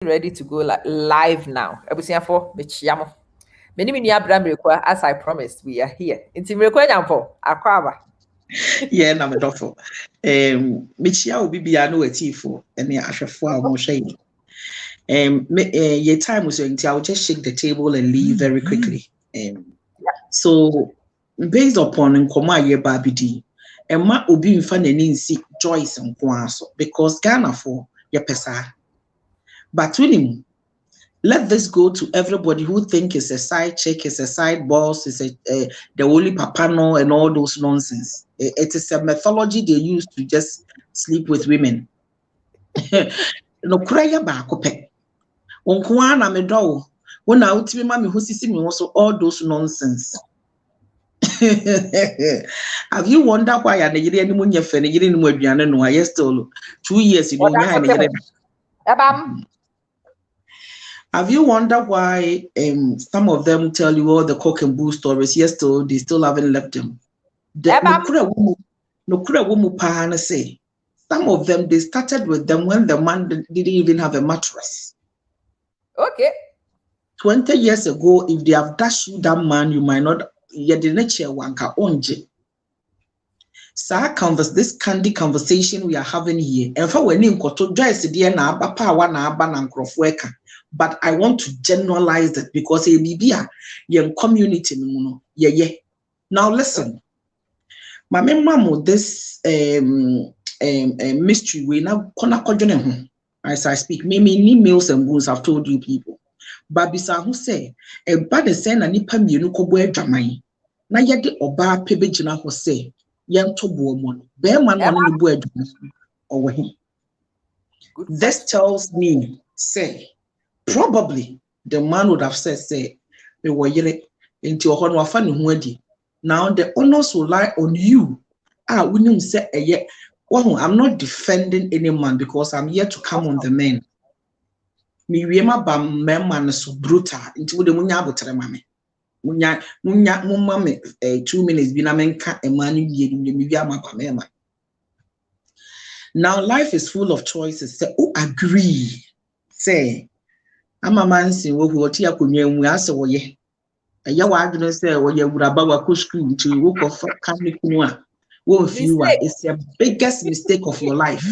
ready to go live now. Ebusiafo mechiamo. Many mini Awomirekua, as I promised, we are here. Inti Mirekua nyampo akwaba. Yeah, na medofo. Mechia obi bia no atifo ene ahwefo a mo hwe. Your time was going to, I'll just shake the table and leave very quickly. So based upon nkoma ye babidi, Emma obi mfa nani nsi Joyce nkwaso because Ghana for your pesa. But winning, let this go to everybody who think it's a side chick, it's a side boss, it's the only papano and all those nonsense. It is a methodology they use to just sleep with women. No kraya ba kope. Onkwa na me do. When I ultimate mommy who sisi me also all those nonsense. Have you wondered why I Nigeria ni munya fe Nigeria ni mu aduane no aye still 2 years ago nya Nigeria. Have you wondered why some of them tell you all the cock and bull stories? Yes, still they still haven't left them. No kura wumu pa na say. Some of them they started with them when the man didn't even have a mattress. Okay. 20 years ago, if they have dashed you that man, you might not. This candy conversation we are having here. And for when you to dress the na papa na crofweka. But I want to generalize it because a bibia young community no yeah. Now listen, my memo this mystery we now as I speak. Maybe meals and boons I've told you people. But bisa who say a bad send a nipa mienu kobo edwamai. Na yede oba pebe gina ho say yen to boomon. Bear man one ni bo edwamai over him. This tells me say probably the man would have said say me wo yere enti ohon wa fa ne ho adi. Now the honors will lie on you. We need say I'm not defending any man because I'm here to come on the men. Me wiema ba man so brutal into the munya abotre mame. Munya mumma 2 minutes bi na menka e man wie me wiama ba mema. Now life is full of choices. Say who agree say ama man sin wo hu oti akonwa mu ase wo ye. Eya wa adwene say wo ye wuraba wa ko school to wo ko family kunu a wo fiu a it's the biggest mistake of your life.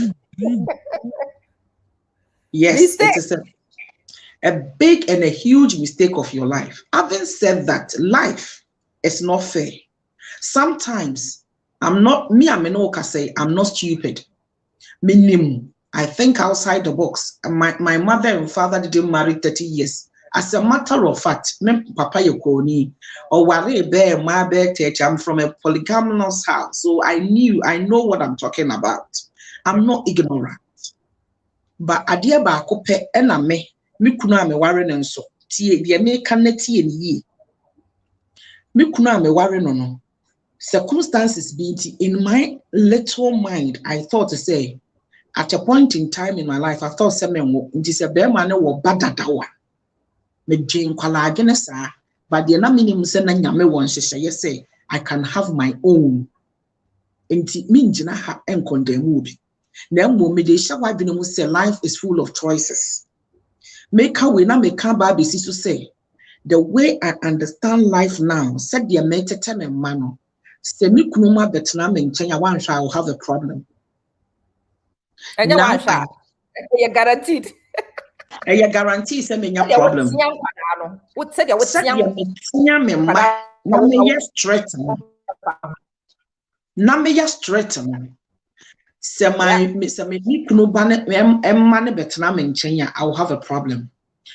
Yes, it is a big and a huge mistake of your life. Having said that, life is not fair. Sometimes I'm not stupid. Minimum, I think outside the box. My mother and father didn't marry 30 years. As a matter of fact, papa yokoni or worry bear my bear church. I'm from a polygamous house, so I know what I'm talking about. I'm not ignorant. But adia ba kope ena me kuna me ware no nso tie bia me ka na tie ni yi me kuna me ware no circumstances being in my little mind I thought to say at a point in time in my life I thought say me wo nti se be ma ne wo badadawa me dwen kwala agene sa but the na minim se na nyame won hyehyeye say I can have my own nti me ngina ha enkondemu bi na mo me de shawa bi no mu say life is full of choices. Make a winner, make a baby, to say the way I understand life now, said the metatem and mano. Semi kunuma betnam in Kenya, one shall have a problem. And now you're guaranteed. And you guarantee sending a problem. What said you would say? Namia straighten. Semi no banner money betnam in Kenya, I'll have a problem.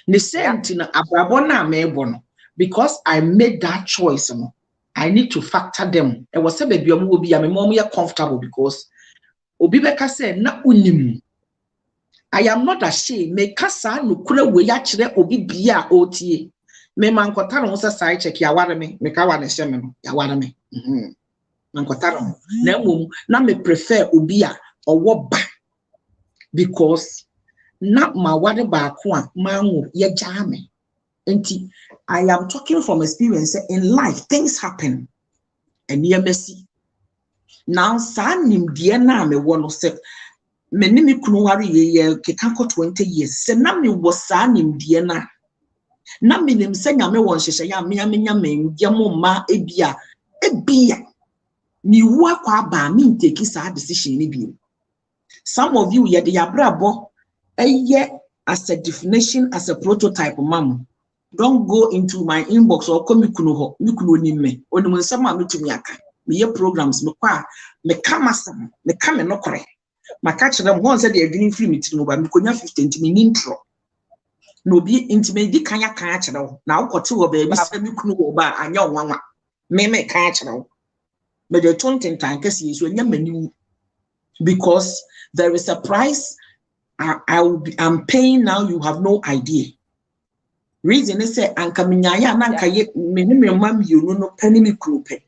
The same thing abrabona mebono because I made that choice. I need to factor them. It was a baby will be a mom comfortable because Obibeka said na unim. I am not ashamed. Me kasa no kura we yachire obi bia otie. Me man kotaro mo side check ya ware me ka wane hye me ya ware me. Nankotaro na mum na me prefer obi a owo ba because na ma wade ba ko a manwo ye gya me enti I am talking from experience in life things happen and near mercy now sa nim die na me wo no se menimi kunu wari ye kekako 20 years. Se na me wosa nimdie na minim se nyame won hyehye ya me amenya mengyamo ma ebia mi wu akwa ba me take sa decision ni bi. Some of you ye de yabrabo as a definition, as a prototype, mom. Don't go into my inbox or come mikuno ni me. Oni mo nsama me tumi aka. Me ye programs me kwa me kama sam me kama no kore. Ma catch them once they adwini free me tinu ba me konya 50 ntimi intro. No bi intime di kanya kire wo. Na ukote wo ba bi se mikuno wo ba anya onwanwa. Me kanya kire wo. Me de tonten tanke si so nya mani because there is a price I'm paying now, you have no idea. Reason is say anka minyaya na anka ye me mam you no penny me krupe.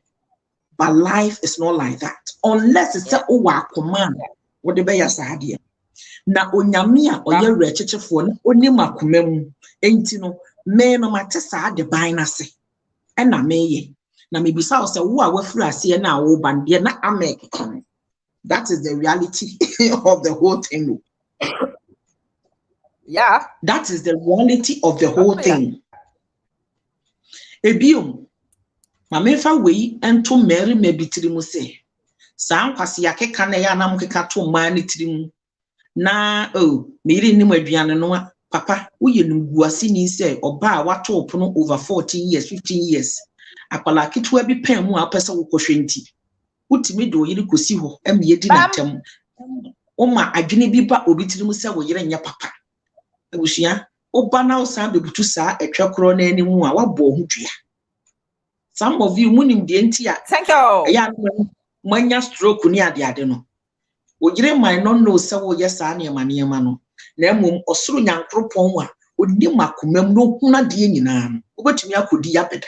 But life is not like that. Unless it's a owa command what the be yasadia. Na onyame a oye rechechefo na onim akomam enti no me no mate sa de ban na se. E na meye. Na me bisa o se wo a wafura ase na wo bande na amek. That is the reality of the whole thing. Yeah. That is the reality of the whole thing. Ebium, Mamefa we and to Mary may be trimu say. Sam Pasiake Kanaya Nam Kikato Mani trimu. Na Miri Nimudiana Noa, Papa, we Guasini say, or ba what open over 14 years, 15 years. Apalaki to be pen more person who coshinti. Utimi do you could see who am ye dinatem. Oma, I didn't be back obitrimu say, we ya papa. Bushia obana osan bebutu saa etwakro na animu a wabo hodua. Some of you munim de ntia thank you ya manya stroke ni ade no ogire man no know se wo ye saa ne ma no na emom osoro nyankropon a onim akomam no huna de nyina no obetumi akodi ya beda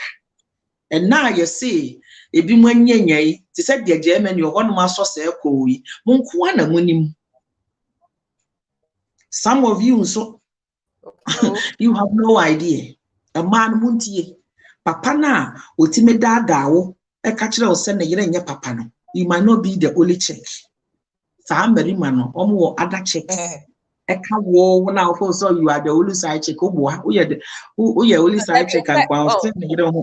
na ye say ebi mwanyanyai ti se de Germany ho no maso se ekowi monko na munim. Some of you so you have no idea. A man muntie. Papa na otime dadawo e ka kire o se na yire nye papa no. You might not be the only check. Sa marima no omo other checks. E ka wo na of so you are the only side check oboa. Uye only side check and kwa o se na yire ho.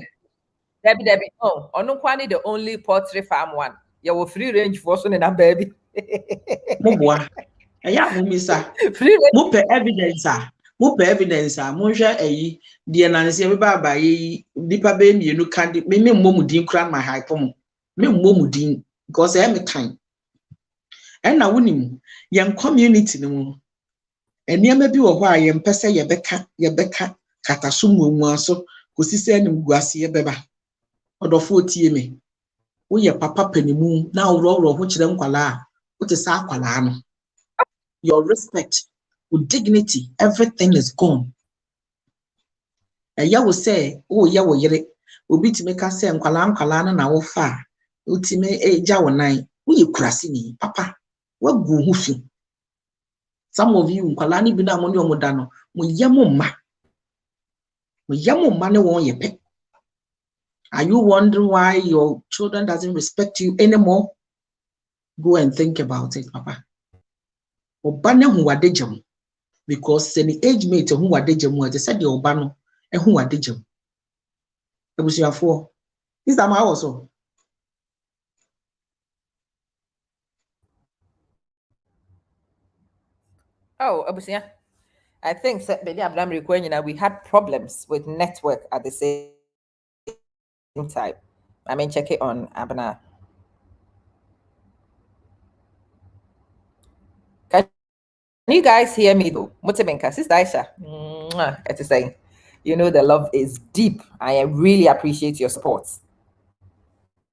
Debbie, onu kwa ni the only poultry farm one. You will free range for so na baby. Moboa. Eya mo misa. Free range. Mo pe evidence a mo hwe ayi de na nse be baba yi dipa be mienu kan de me mmomudin kura my hype mo me mmomudin because I am time and na wonim yen community no mu eniema bi wo ho a yen pese yebeka kataso mu aso kosisi anim guase ye beba odofo otie me wo ye papa panimu na woro ho kire nkwala a wo te sa akwala no your respect with dignity, everything is gone. And ya will say, oh, ya will yere, will be to make us say, Nkwala na wofa, ultimate a jawanai, will you crassini, papa? What go hoofy? Some of you, Nkwalani bina money or modano, when yamuma money won't ye pay. Are you wondering why your children doesn't respect you anymore? Go and think about it, papa. Obane who are dejam. Because any age mate who are dejam, they said the obano. Who are digit? It was your four. Is that my also? Oh, Abusia. I think we had problems with network at the same time. I mean, check it on Abna. Can you guys hear me though? Mutimenka, Sister Aisha. It's saying, you know, the love is deep. I really appreciate your support.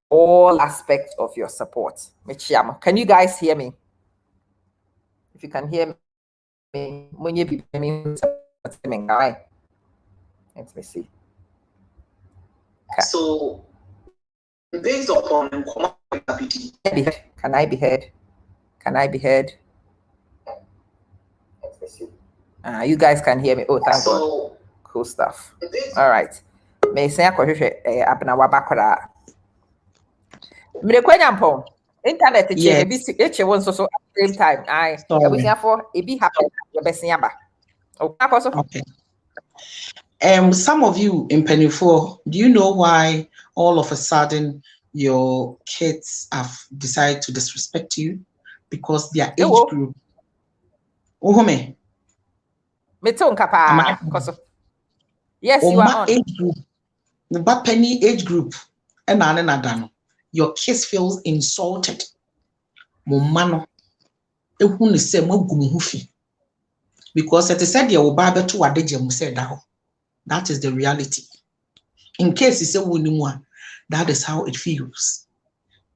All aspects of your support. Michiam, can you guys hear me? If you can hear me, let me see. Okay. So, based upon can I be heard? Can I be heard? You guys can hear me. Oh, thank God. Cool stuff. All right. May say Mirekwenya mpo. internet Yes. each one so at the same time. We Sorry. have for a be happy Okay. Some of you in Penny 4, do you know why all of a sudden your kids have decided to disrespect you? Because their age group. Me too, Kapa. Yes, you are on. Age group. But Penny age group. And your kids feels insulted. Mumano. Ehun se magum fi. Because it is said your Bible to adejem said that is the reality. In case you say wunimwa, that is how it feels.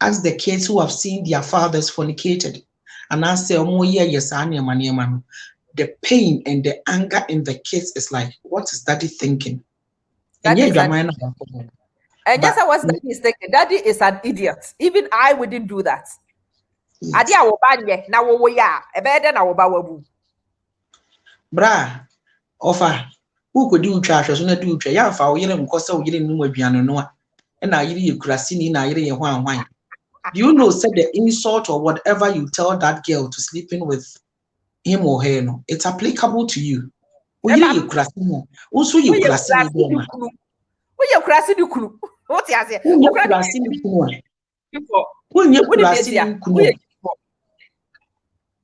Ask the kids who have seen their fathers fornicated, and I say, oh yeah, yes, the pain and the anger in the kids is like, what is daddy thinking? And yeah, your mind. And yes, I was thinking, daddy is an idiot. Even I wouldn't do that. Adi awo banye na wo ya ebede na wo ba wabu. Bra, offer. Who could do trash as soon as do trash? Yeah, for you and Costa, you didn't know piano no. And now you crasini, now you're wine. Do you know, said the insult or whatever you tell that girl to sleep in with him or her, no, it's applicable to you. You crasini. Also, you crasini. We you crasini kunu. What you say? You crasini kunu. When you crasini kunu.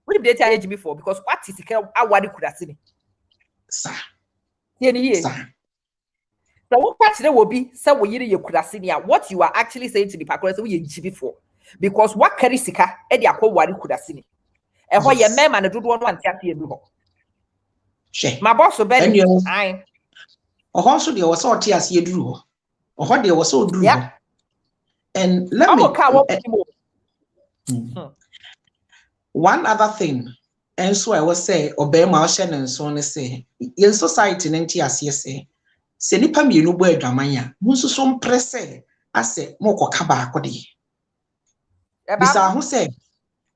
We did age before because what is the kind of award crasini? Sir. So what there will be so we what you are actually saying to the parents we before. Because what carry sika e dia kwa wari kudasini. E ho ye mema na dodo no ante ate edu ho. My boss so bed ai. Oho so de was ate ase edu ho. Oho de was so duru ho. And let me one other thing. And so I was say obey my ocean and so on say in society nenti ase say se nipa mienu bo adwaman ya munso so mprese ase mokoka ba akode. Bisa ho say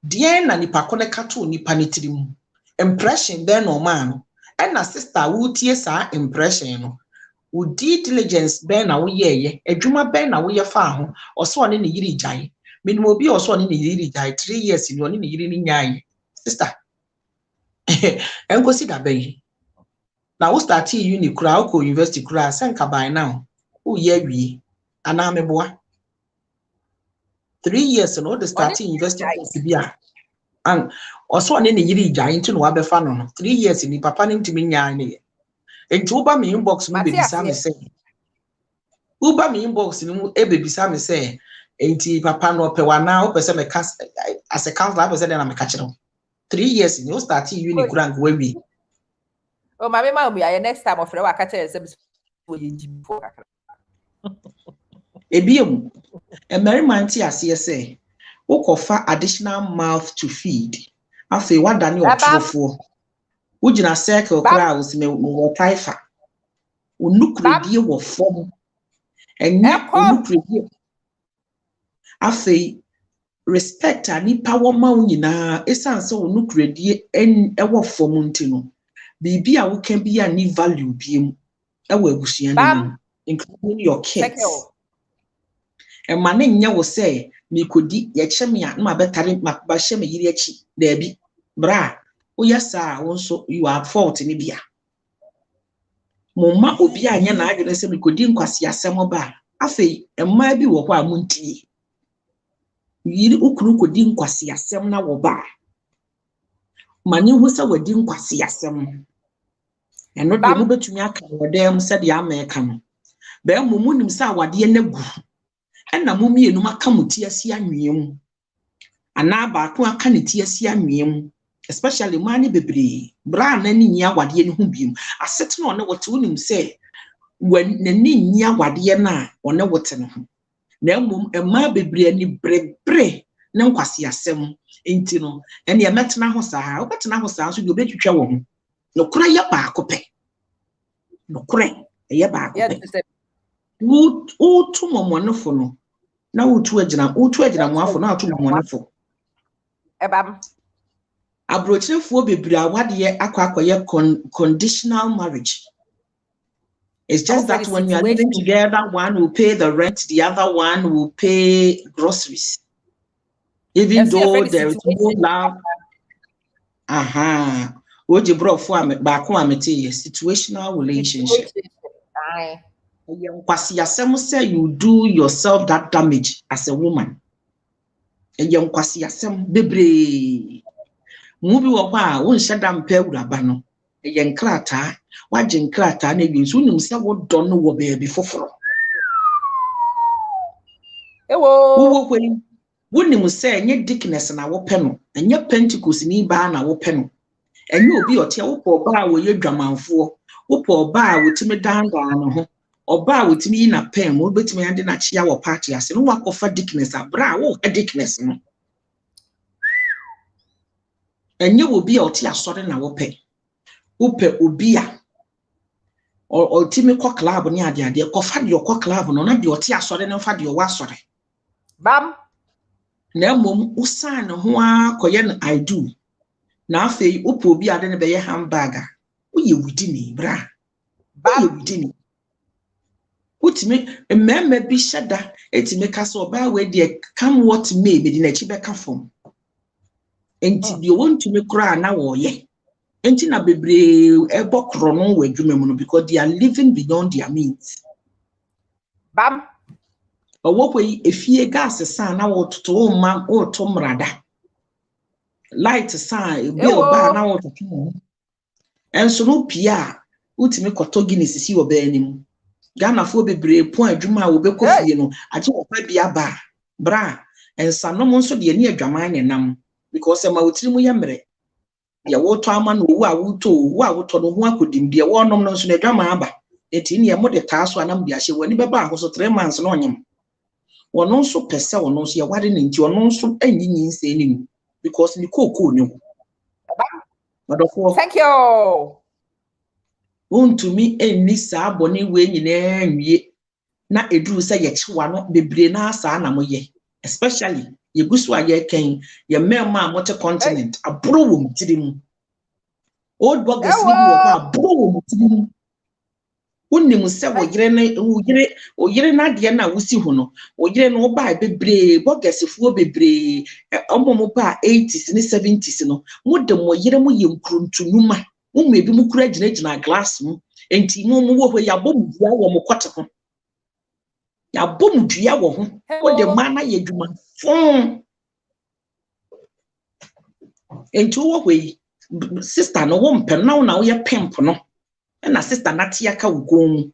deɛ na nipa ko ne kato nipa ne tirim impression then no man and na sister wo tie saa impression no wo due diligence ben na wo ye adwuma ben na wo ye fa ho oso one ne yiri gyae minimo obi oso one ne yiri gyae 3 years ni one ne yiri ni nyae sister enkosi da ben na wo start uni kura ko university kura senka by now wo ye wie ana meboa 3 years no the starting university course bia and also one ne yiri gyae nti no wa befa no 3 years ni papa ne ntimi nyaa ne enti wo ba me inbox no bebisa me say uba me inbox no ebebisa me say enti papa no pe wa na wo pese me as a counselor pese na me ka kire 3 years ni wo start uni kura ngwa wi oh mama ma mu ya next time of wa ka kire say we yi before kakra ebiem emerima nti ase say wo kofa additional mouth to feed afi wada ne otrofo wo gina circle kra wo se me wo taifa wo nukredi wo fom enye wo nukredi afi respect ani power ma wo nyina esanse wo nukredi en ewo fom ntino bibi a wo kan bi a ni value biem ewo abusuan ni including your kids and man nya wo say me kodi ye kyeme a na betare ba hye me yiri achi da bi bra o yesa wo so you are fault ni bia momma obi anya na adwene se me kodi nkwase asem ba afei emma bi wo ho a muntie yiri ukuru kodi nkwase asem na wo ba mani hu se wadi nkwase asem eno de mu betumi aka wodem se de ameka no ba mumu nim se awade na gu na mumienu maka mutiasi anwiem ana ba ko aka ne tiasi anwiem especially mani bebre bra na ni nya wade ne hu biem asete no ne wote wonim se when na ni nya wade na one wote ne ho na mum ema bebre ni brebre ne nkwase asem enti no ene ye metena ho saa obetena ho saa so de obetwitwa wo ho no kura ye ba akopɛ no kura ye ba akopɛ wo tu momonefo no na wo tu agina mo afo na atu momonefo ebam abrochefo bebre awade akwakoye conditional marriage. It's just that when you are living together, one will pay the rent, the other one will pay groceries. Even though there is no love. What you brought for me back one situational relationship. Say you do yourself that damage as a woman. Bebre. Movie wa won shada mpa uraba no. Nkrata, waje nkrata na bi so nim se wo do no wo baabi foforo. Wo kwen wonim se enye dickness na wo pe no, enye pentecost ni ba na wo pe no. Enye obi ote wo po ba wo ye dwamanfo, wo po ba wo timi danda no ho. Oba wo timi yi na pen wo betimi ande na chia wo party ase no wakofa dickness abra wo dickness no. Enye obi ote asore na wo pe. Upe obia or timi ko club ni ade ko fa de ko club no na de ote asore no fa de wa asore bam na mom usan ho akoye no I do na afei upe obi ade ne be ye hamburger uye wudi ni bra ba ye wudi ni utimi mmemme bi shada etimi ka so ba we de come what may be na chi be ka fom enti bi won tumi kra na wo ye enti na bebre ebokro no wadwuma mu no because they are living beyond their means. Bam. Owokwe efie gas sa na wototo ma woto mrada. Light sa bi oba na wototo. Enso no pia utimi koto Guinness si oba anim. Ghana fo bebre pon adwuma wo bekofie no age opa bia ba bra ensa no mo nso de ani adwaman ne nam because ma wotiri mu yemre. Ya woto ama no wo a woto no ho akodim de wonom no nso na dwama aba enti ne mo de taaso anam de ahye wani beba ahoso 3 months no onyem wono nso pese wono nso ya wade ne nti wono nso anyinyi nse nim because ni kokoo ne ho madofo thank you wontumi enni saa bone we nyina nwie na eduru se ye chiwa no bebre na asa na moye especially ye gusu aye ken ye mema mote continent abro wo mtirim old bogus ni bi wo abro wo mtirim wonnim se wo yire na de na wusi hu no wo yire no ba bebre bogus fuo bebre omomo ba 80s ni 70s no modem wo yire mo ye nkruntunuma mo mebi mo kura gina glass mu enti mo wo ho ya bom dua wo mo kote ho ya bom dua wo ho wo de mana ye dwuma enti wo hwe sister no wo mpem na wo ye pimp no na sister na tia ka wugon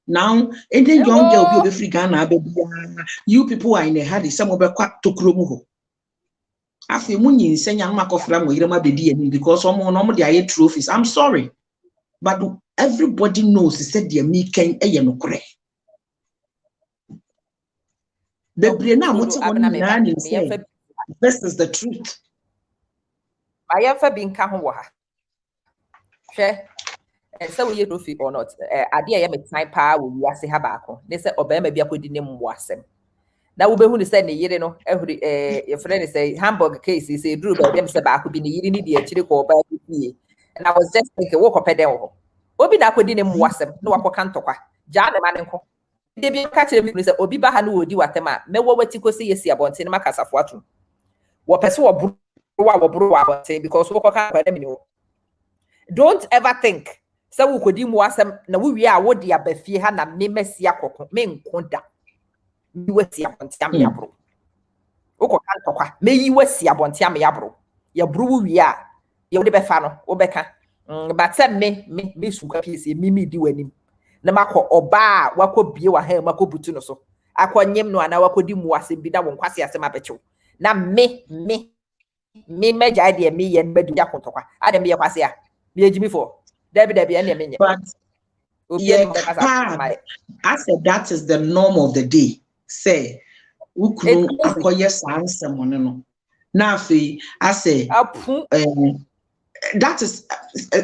now any young girl be free Ghana abia you people are in a hurry some obekwa tokuro mu ho afi munyi nsenya no makofra mo yire ma bedi ani because omo no mo de aye trophies. I'm sorry but everybody knows said the me ken eye no kore bebre na mo ti won na ni say this is the truth. I am for being ka ho wo ha hwe so we trophy or not ade aye me time pa wo wiase ha baako ne say obema bia kodi ne mwo asem na wo behu ni say ne yire no ehuri your friend say Hamburg case say duru ba dem say baako bi ne yire ni de akire ko ba bi and I was just thinking wo kopede wo obi na kodi ne mwo asem na wakoka ntokwa ja ne ma ne nko de bi ka kire mi say obi ba ha no wodi watema me wo wati ko say yesi abonte ne makasafo atu wo pese wo buru wo abonte because wo koka kwa dem ni wo. Don't ever think say wo kodi mu asem na wo wi a wo de abafie ha na me mesi akoko me nkonda mi wasi abonte am yabro wo koka ntokwa me yi wasi abonte am yabro ya buru wo wi a ye wo de befa no wo beka but say me suka piece mi di wanim na makọ oba wako bie wa ha mako butu no so akonyem no ana wakodi mu asem bi da won kwase asem abechew na me meja de me ye nbadu yakontokwa ade me ye kwase a me ejimi for debi ene me nye but I said that is the norm of the day say ukunu akoye sansem no na afi I say that is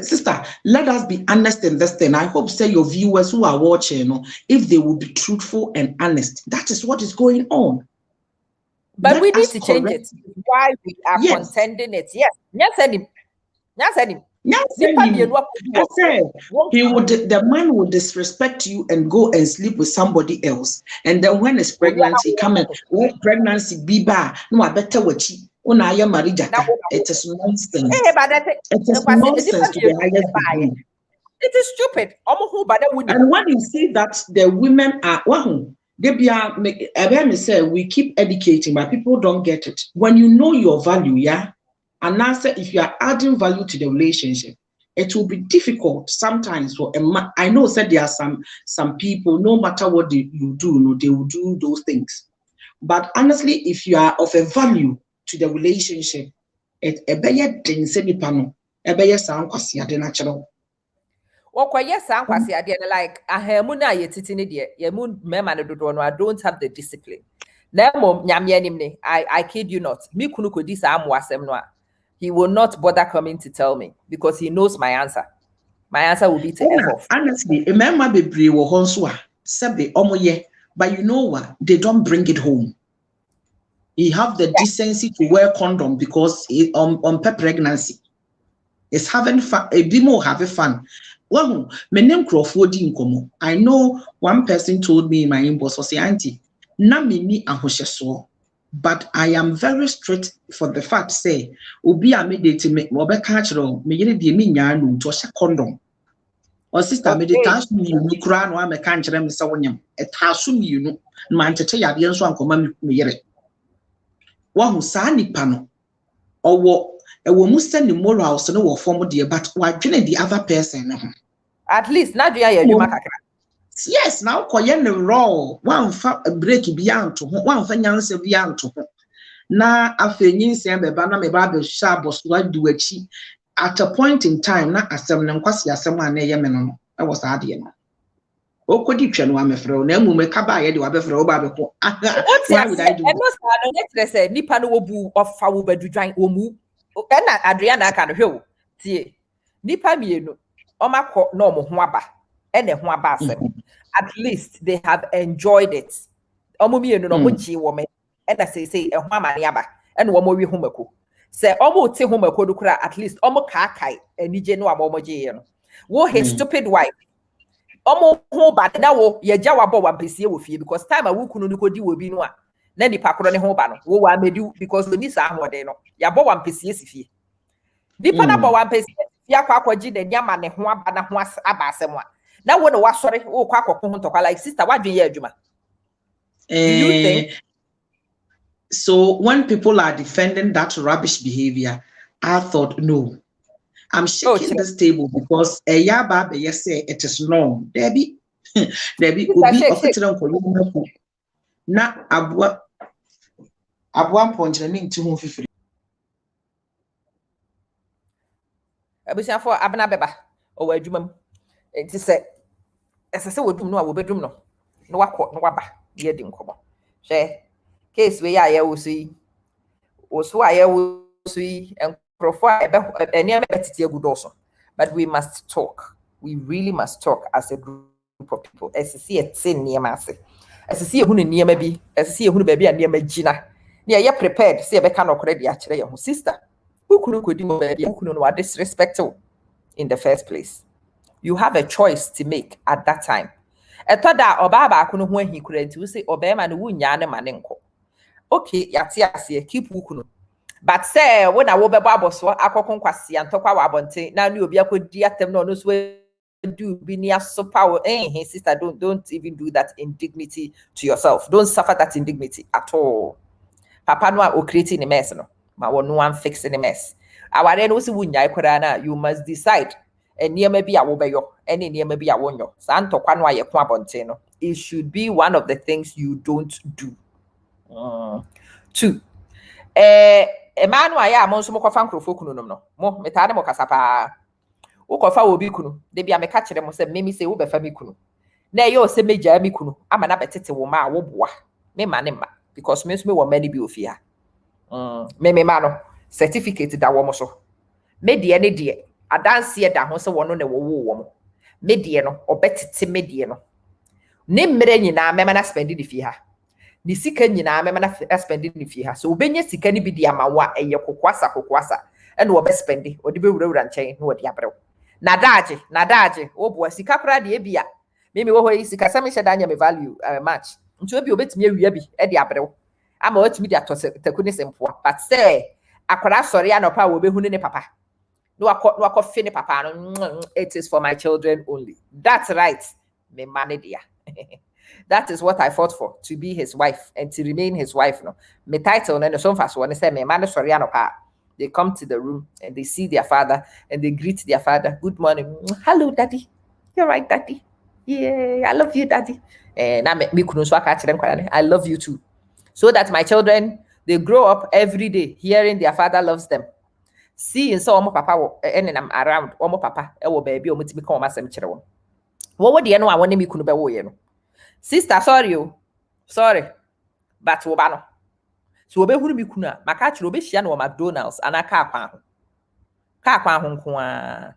sister, let us be honest in this thing. I hope say your viewers who are watching, if they will be truthful and honest, that is what is going on. But let we need to change it. Why we are contending it? Yes, any I said the man would disrespect you and go and sleep with somebody else. And then when it's pregnant, he come and pregnancy be bad. No, I better watch it. It is nonsense. It is nonsense to the highest degree. It is stupid. And when you see that the women are we keep educating, but people don't get it. When you know your value, yeah, and answer if you are adding value to the relationship, it will be difficult sometimes for a man. I know that there are some people, no matter what you do, no, they will do those things. But honestly, if you are of a value to the relationship, it a better thing say the panel, a better sound because you are natural. Like I don't have the discipline. I kid you not. He will not bother coming to tell me because he knows my answer. My answer will be to F off. Honestly, remember the brave but you know what? They don't bring it home. He have the decency to wear condom because on pregnancy. It's having fun. A bimo have fun. Well, my name Crawford Incomo. I know one person told me in my inbox was auntie, na mini ahosheso. But I am very strict for the fact say, Obi a made to make more catcher, me yet be me yan to a condom. Or sister, me the task me, you crown or me can't rem sawanyam. A task you know, man to tell you, the answer command me yet. One who sani pano or what. A woman send the moral so no form dear, but why join the other person? At least not yes, now koyen the raw one break beyond to one finance beyond to na afenyin sem be bana me ba be sha boss what do achi at a point in time na asem na nkwasi asem an ye me no e was ade no okodi twa no amefre na emu me kaba ye de wa be fre wo ba be ko why would I do it? Nipa no obu ofa wo bedu dwan omu ena Adriana aka no hwe tie nipa mienu omakọ na omo ho aba ene ho aba asem at least they have enjoyed it omo mienu no mo ji wo me ena say e ho amane aba ena wo mo wi homako se omo ti homako do kura at least omo kaakai anije no aba omo je no wo his stupid wife omo ho ba na wo ye gya wabo wampesie wo fie because time a wo kunu ni kodi wo bi no a na nipa koro ne ho ba no wo wa medu because oni sa ahode no ya bo wampesie sifie nipa na bo wampesie ya kwa akwaji ne nyama ne ho aba na ho aba asem a na wo no wasore wo kwa akoko ho ntokwa like sister wadwen ye adwuma. Do you think so when people are defending that rubbish behavior? I thought no, I'm shaking this table because a yaba be say it is wrong. Debbie Debbie obi ofitira nko na abua point na nti ho fifiri abusia for abna beba o wa adwuma mu enti se esese wodum no a wo bedum no no wakọ no waba ye di nkomo hwe case we ya ye wo so yi wo so aye wo so yi enkrofo ene betiti agudoso but we must talk. We really must talk as a group of people. Esese e tin niema ase esese ehunu niema bi esese ehunu ba bi a niema gina na ye prepared se e be ka no kore dia kire ye ho sister ukunu kodi mo ba bi ukunu no disrespectful in the first place. You have a choice to make at that time. Etoda oba ba akunu ho ahi kura nti we say obema no wunya ne mane nko. Okay, yate ase keep ukunu. But say when I wo bebo aboso akokon kwase antokwa wa abonte na ni obi akodi atem no so do be near so power sister don't even do that indignity to yourself. Don't suffer that indignity at all. Papa no o creating a mess no ma no one fixing the mess. Aware no si wunya ikora na you must decide eniyama bi a wo beyo ene eniyama bi a wonyo sa ntokwa no aye ko abonte no. It should be one of the things you don't do. 2 Emanu aye amon so mokofa nkrofo kunu nom no mo metade mo kasapa wo kofa obi kunu de bia meka kire mo se memi se wo befa mi kunu na ye o se meja mi kunu ama na betete wo ma wo boa me ma ne ma because me so me wo mani bi ofia me ma no certificate da wo mo so me de ne de adanse da ho se wono ne wo mo me de no obetete me de no ne mmere nyina me ma na spend di fi ha ni sika nyina me ma na spend di fi ha so obenye sika ni bi di ama wa eye kokwasa and wo best spendi o de be wura nchen no de abrew na daje wo bo sika kra de bia mimi wo hoyi sika sami hye danya me value match nti obi obetumi awia bi e de abrew ama watumi de atotaku ne sempoa but say akwara sori anopa wo behu ne papa no akọ fe ne papa no it is for my children only. That's right, me man dia. That is what I fought for, to be his wife and to remain his wife. No, me title and some fast one say me man sorry anopa. They come to the room and they see their father and they greet their father. Good morning. Hello, daddy. You're right, daddy. Yeah, I love you, daddy. And I love you too. So that my children, they grow up every day hearing their father loves them. See, so omo papa and I'm around omo papa baby omutimi ka omasem kire wo. Wo de no a woni mi kunu be wo ye no. Sister, sorry. But wo ba no. So obe huru mi kunu a maka kire obe hia no McDonald's anaka akwa ho. Ka akwa ho nko a.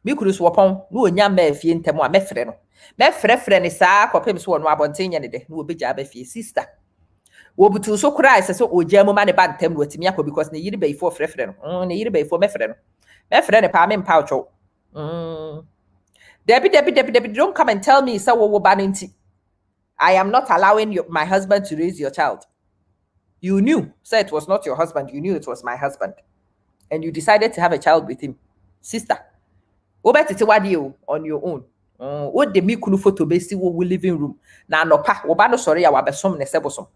Mi kunu so wopon no onya ma afie ntem a mefre no. Mefre ne saa kopem so no abonten ye ne de no obe ja ba fie sister. Wobutu so cry so ojamu ma ne ba ntem no atimi akọ because ne yiri before frefre no ne yiri before mefre ne pa me mpa ocho Debbie, don't come and tell me so wo ba nti I am not allowing my husband to raise your child. You knew, say it was not your husband, you knew it was my husband, and you decided to have a child with him. Sister, wo betete wade on your own. What the me kunu photo be si wo living room na no pa wo ba no sori ya wa besom ne sebosom.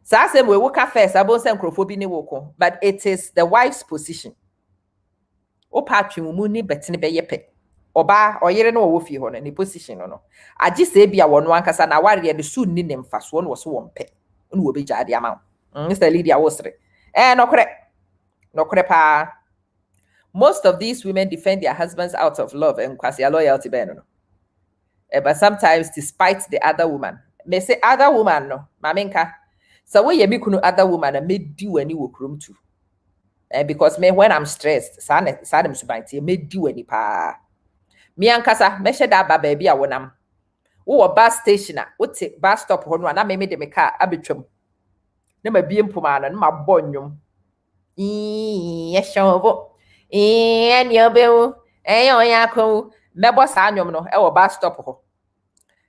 So I said we woke up first, I won't say but it is the wife's position. O patri mumuni betini be yepe. Oba or yere no wofi hon any position no. I just say be a one kasa na warrior the soon ni nem fast one was one pe. Unu be jadi amount. Mr. Lydia Wostre. No correct pa. Most of these women defend their husbands out of love and kwasi loyalty no. But sometimes despite the other woman. May say other woman no. Mamenka. So when you be other woman and made do any work room too. Because me when I'm stressed, sadem subanti made do any pa. Me and Kasa, me share that baby a wonam. Oh, bus station, what bus stop on one, I made the car abitrum. Never be in Pumana, my bonyum. Yes, show. And your bill, and your yako, me boss annuum no, our bus stop.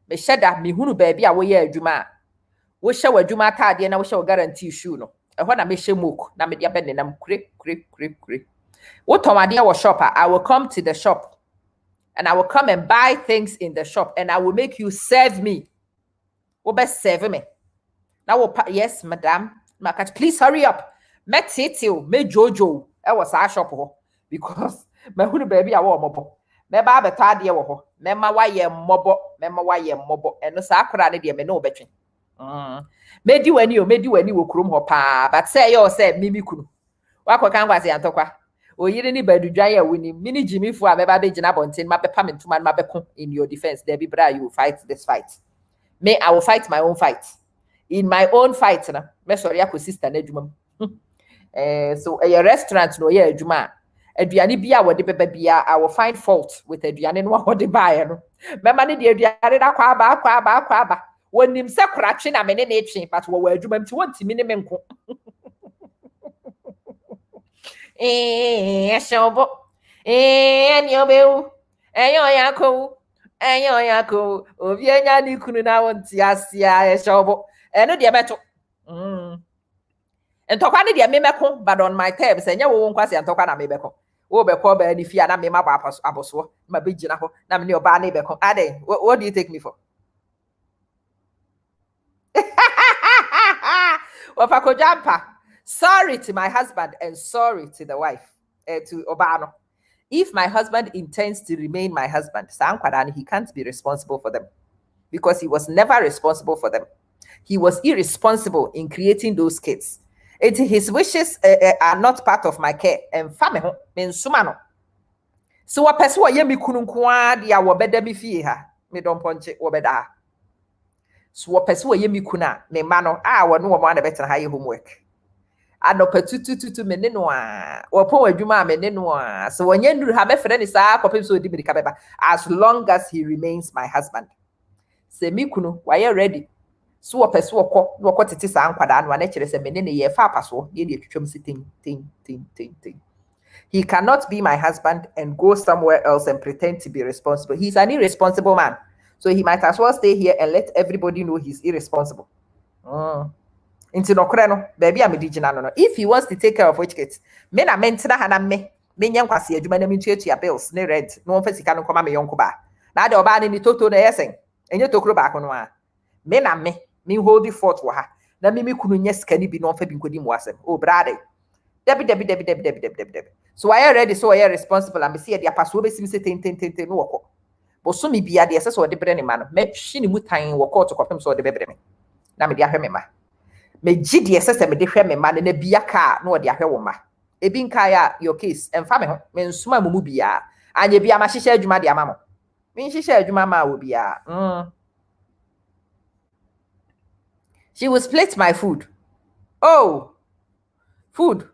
Me share that me hunu baby away a juma. We show a juma card and I wish I guarantee shoe no. And when I make mook, na me dia bend and I'm creep. What my dear was shopper, I will come to the shop and I will come and buy things in the shop and I will make you serve me. What best serve me? Now, yes, madam. Please hurry up. Met Titio, me Jojo. I was our shop because my hoodie baby, I want mobo. Me baba tadia wo. Me ma waye mobo. And no sakura ne me no between. Me di wani wo krum ho pa. But say yo say mimi kunu. Wako kan kwase antokwa. Oyire ni badudwan ya woni mini Jimmy fu a meba be gina bonten ma bepa mentuma ma beko in your defense. There be bra you will fight this fight. Me I will fight my own fight. In my own fight na me sorry akọ sister na adwuma. So a restaurant no ye adwuma. Aduane bia wo de beba bia I will find fault with aduane no wo de bae no. Mema ne de aduane da kwa aba. Wonim se koratwe na me ne na etwe but wo adwuma mti wontimi ne me nko. Shobo. Nyobeu. Enyo yako. Obi enya ni kunu na wonti asia shobo. Eno de beto. Entokwa ne de memeko but on my terms enya wo nkwase entokwa na mebeko. Wo beko ba ni fia na mema ba aboso. Ma begina ho na me ne oba na beko. Ade, what do you take me for? Wafako jampa. Sorry to my husband and sorry to the wife, to Obano. If my husband intends to remain my husband, he can't be responsible for them because he was never responsible for them. He was irresponsible in creating those kids. His wishes are not part of my care. And family, so what person yemi kununkwa dia wobeda mi fie ha me don ponche wobeda. So what person yemi kuna me mano wonu wo mo na better ha homework. Anopa tutu mene no a wopon adwuma mene no a so wonye nduru ha mefre ni saa kopem so odi mirika beba as long as he remains my husband. Se mi kunu why ready so wopese wokọ tete saa nkwada no na kire se mene ne ye fa apaso ye de twetwam si tin He cannot be my husband and go somewhere else and pretend to be responsible. He's an irresponsible man. So he might as well stay here and let everybody know he's irresponsible. Into no kreno, baby, I'm a no. If he wants to take care of which kids, men are meant to have me. Menyan kwasi adwuma na mentua tua bills ne rent no mfa sika no koma me yonko ba na de oba ne ni toto na yesen enye tokro ba ko no a me na me hold the fort wo ha na me kunu nya sika ni bi no mfa bi nkodi mu asem oh brother debi. So I already so I responsible and me see the pass we sim se ten no woko bo so me bia de se de bre ne ma no me hwe ni mu tan wo court kopem so de bebre me na me de ahwe me ma me gidi se me de hwe me ma na bia ka na de ahwe wo ma ebi nka ya your case emfa me ho me nsuma mumu bia anye bia ma hihye adwuma de ama mo me hihye adwuma ma wo bia she will split my food. Oh, food.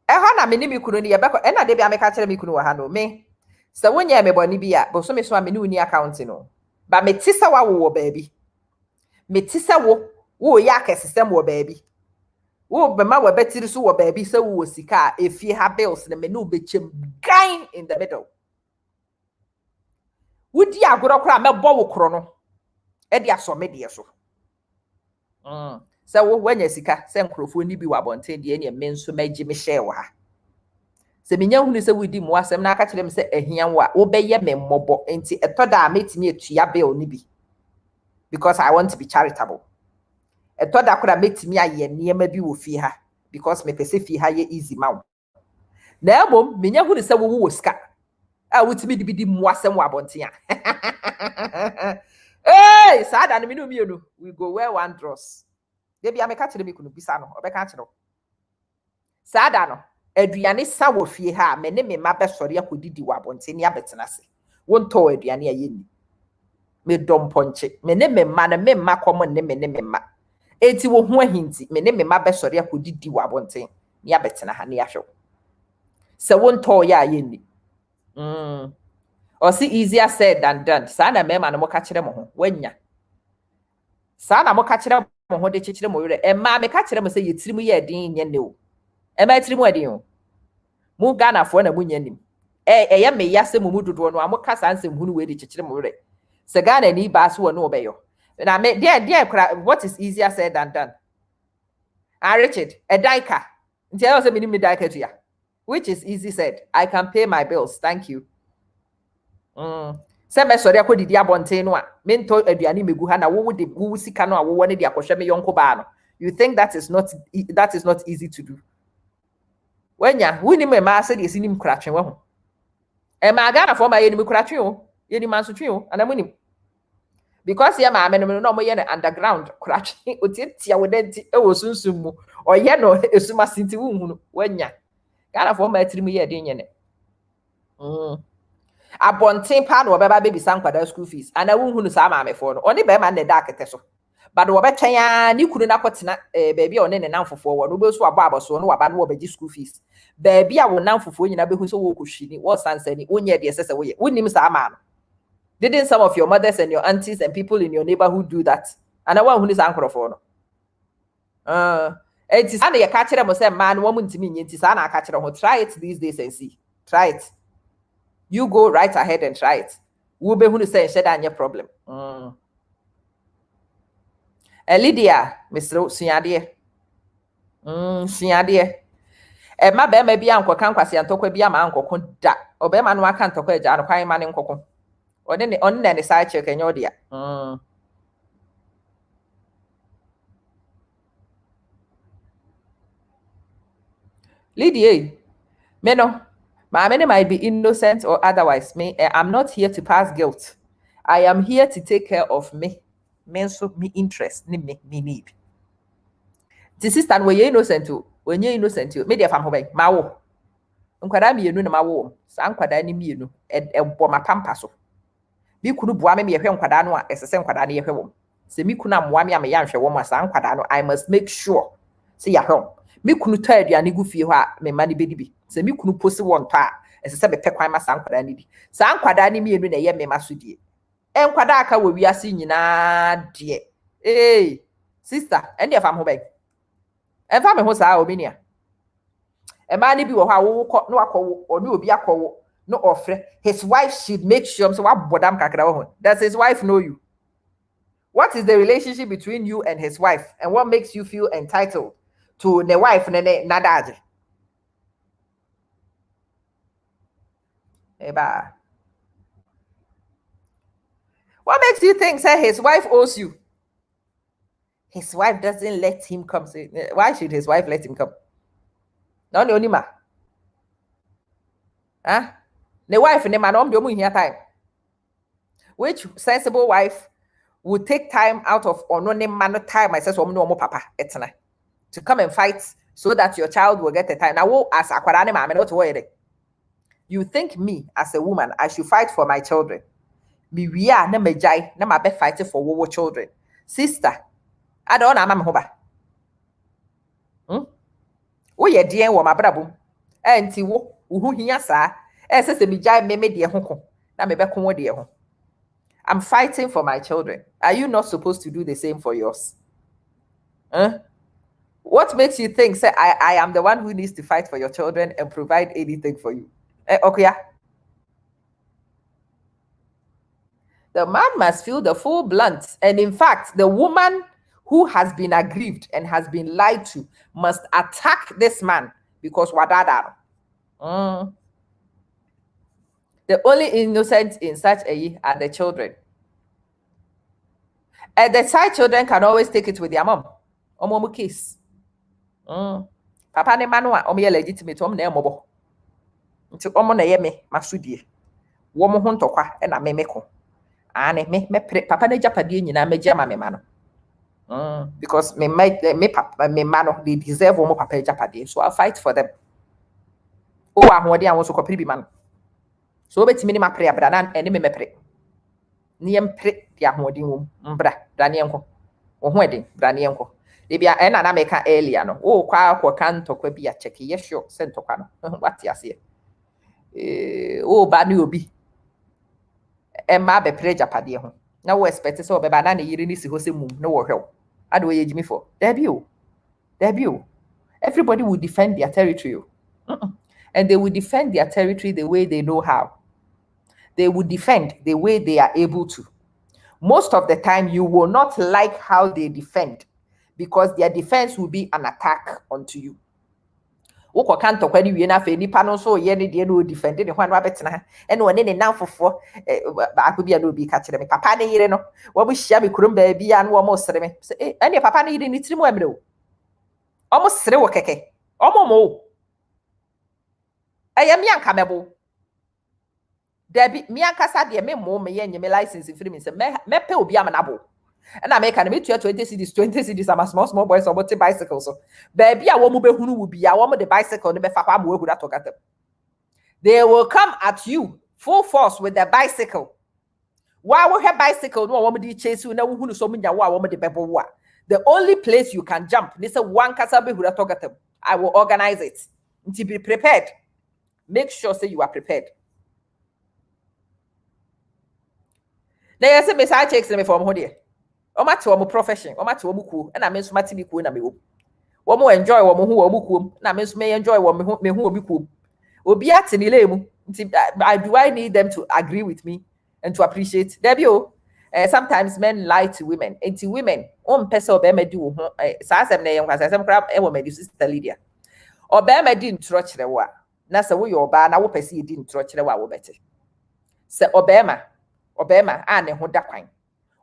Eho na me ni mi kunu ni yebeko na de bia me ka kire mi kunu wa ha no me se wonya me boni bia bo so me so a me ni uni account no ba me tisa wa wo baabi me tisa wo ya ka system wo baabi wo be ma wa betiri so wo baabi se wo sika efie ha bills na me no be chem gan in the middle wodi agoro kora me bo wo kro no e de aso me de so se wo wanya sika se nkrofo ni bi wa bonten de ne me nso magi me share wa se menya hunu se wodi mu asem na aka kire me se ahia wa wo be ye me mmobo enti etoda metimi etua bill ni bi because I want to be charitable. Etoda kora metimi aye niema bi wo fi ha because me pese fi ha ye easy ma wo na emom menya hunu se wo sika a wotimi di bi di mu asem wa bonten a hey sada no me no mienu we go wear one dress debi ameka kire me kunu bisa no obeka kire sada no aduane sa wo fie ha me ne me ma be sori akodidi wa bonte ni abetena se wonto aduane ayeni me domponche me ne me ma na me ma komo ne me ma enti wo ho ahinti me ne me ma be sori akodidi wa bonte ni abetena ha ne ahwe se wonto ya ayeni or see easier said than done sana me ma no mo ka kire mo ho wanya sana mo ka kire mo ho de kire mo yere e ma me ka kire mo se yetiri mu ye din nye ne o e ma tiri mu adin o mu Ghana fo na mu nyanim ye me yase mu dodo no amoka sansem hunu we de kire mo yere se Ghana ni ba so no obeyo na me there what is easier said than done Richard a daika nti I say me ni me daika to ya which is easy said I can pay my bills thank you se me sori akodidi abonten no a me nto aduane megu ha na wo de wo sika no a wo ne de akohwe me yonko ba no you think that is not easy to do wanya wuni me ma se de sinim kuratwe wo e ma Ghana for ma ye nim kuratwe o ye nim ansotwe o anamunim because ye ma me no mo ye na underground kuratwe otitia wo denti e wo sunsum mu o ye no esuma sinti wo hunu wanya Ghana for ma tirim ye de nyene abonten pa no beba baby sankwada school fees ana wo hunu sa ma me for no oni be ma na da akete so but wo betwen ya ni kunu na kwotena baby a one ne nanfofo wo no be so abo aboso no waba no wo beji school fees baby a wo nanfofo nyina be hu so wo kohwini wo sansani onye de sese wo ye wonim sa ma no didn't some of your mothers and your aunties and people in your neighborhood do that ana wo hunu sa nkrofo no enti sa na ye ka kire mo se ma no wo ntimi nye enti sa na aka kire ho try it these days and see try it you go right ahead and try it wo be hunu say sheda anye problem Lydia, Mr. Siade. Siade. E ma be ma bia nkoka nkwase antokwa bia ma nkoko da. Obe ma no aka ntokwa eja no kwan ma ne nkoko. Onne ne side check enyo dia. Lydia, me no. My many might be innocent or otherwise. I'm not here to pass guilt. I am here to take care of me. Menso me interest ni me need. The sister when you innocent to when you innocent to media fam hobe ma wo. Nkwada mienu na ma wo. Sa nkwada ni mienu e bo ma pampa so. Bi kunu boa me yehwe nkwada no a esese nkwada no yehwe wo. Se mi kunu amoa me am ya nhwe wo ma sa nkwada no I must make sure say ya hwe. Mi kunu ta aduane gu fie ho a me ma ni bedi bi. Se mi kunu posi won to a esese be pekwan ma sa nkwada ni di. Sa nkwada ni mienu na ye me ma so die. Enkwada aka wo wiase nyina de. Sister, ende fam ho bag. Enfa me ho sa obinia. A man be no akọ or no be akọ no offer. His wife should make sure so what bodam kakra. Does his wife know you? What is the relationship between you and his wife, and what makes you feel entitled to the wife and the nadaji? Eba. What makes you think say his wife owes you? His wife doesn't let him come. Say, why should his wife let him come? No, no, Nima. Huh? The wife and the man don't have time. Which sensible wife would take time out of man time? I says, no papa, etna, to come and fight so that your child will get the time. Now, as a quarane, I'm not worried. You think me as a woman, I should fight for my children? Me we are na majai na my best fighting for our children. Sister, I don't know mama hoba. Wo ye dear wo mabrabo. Enti wo hu hia sa. Se me jai me de ho ko. Na me be ko wo de ho. I'm fighting for my children. Are you not supposed to do the same for yours? What makes you think say I am the one who needs to fight for your children and provide anything for you? Okay. The man must feel the full blunt. And in fact, the woman who has been aggrieved and has been lied to must attack this man because wadada. The only innocent in such a year are the children. And the side children can always take it with their mom. Omomu case. Papa ne manwa omo ye legitimate omo na emobo. Nti omo na ye me masudie. Wo mo ho ntokwa e na me ko. Ane me papa na japade nyina me jama me mano. Because me papa me mano they deserve omo papa japade. So I'll fight for them. Oh, ahode an wo so kopri bi man. So obetimi ni mapre abra na ene me mepre. Ni empre dia ahode wom mbra brane enko. Wo ho eden brane enko. Ebia ena na meka earlier no. Oh, kwa kantokwa bi a check ye sure sentokwa no. What ya say? Oh, ba ni obi. Emma be pre japade ho. Na wo expect say obeba na ne yiri ni si ho se mum no wo hwew. Ade wo ye jimi for. There be o. Everybody will defend their territory. And they will defend their territory the way they know how. They will defend the way they are able to. Most of the time, you will not like how they defend because their defense will be an attack onto you. Woko kanto kwani wie na fe nipa no so ye ne de no defend ne hwan wa betena e no ne nanfofo ba ko bia no bi ka kire me papa ne yire no wo bu hia me kurum ba bia no wo mo sere me e ne papa ne yire ni tiri mo amre o omo sere wo keke omo mo eye mi anka mebo debi mi anka sa de me mo me ye nyeme license free me se me pe obi amanabo. And I make an 20 cities, I'm a small boys or bicycles. So, baby, I won't be who will be. I want the bicycle, they will come at you full force with their bicycle. Why will have bicycle? No one chase you, no who so many the the only place you can jump. This is one casabe who I will organize it. To be prepared. Make sure say you are prepared. Now, you say, Miss I takes me from here. Oma to omo profession, oma to omo kuo, na me nso mate bi kuo na me wo. Wo mo enjoy wo mo hu wo mo kuo, na me nso me enjoy wo me hu obi kuo. Obi ate ni le mu. Do I need them to agree with me and to appreciate? Debi o. Sometimes men lie to women. Enti women, on pese obema di wo ho. Sa asem na ye nkwa, sa asem kra e wo me di sister Lydia. Obema di ntro kire wo a. Na se wo yo ba na wo pese di ntro kire wo a wo bete. Se obema a ne ho da kwan.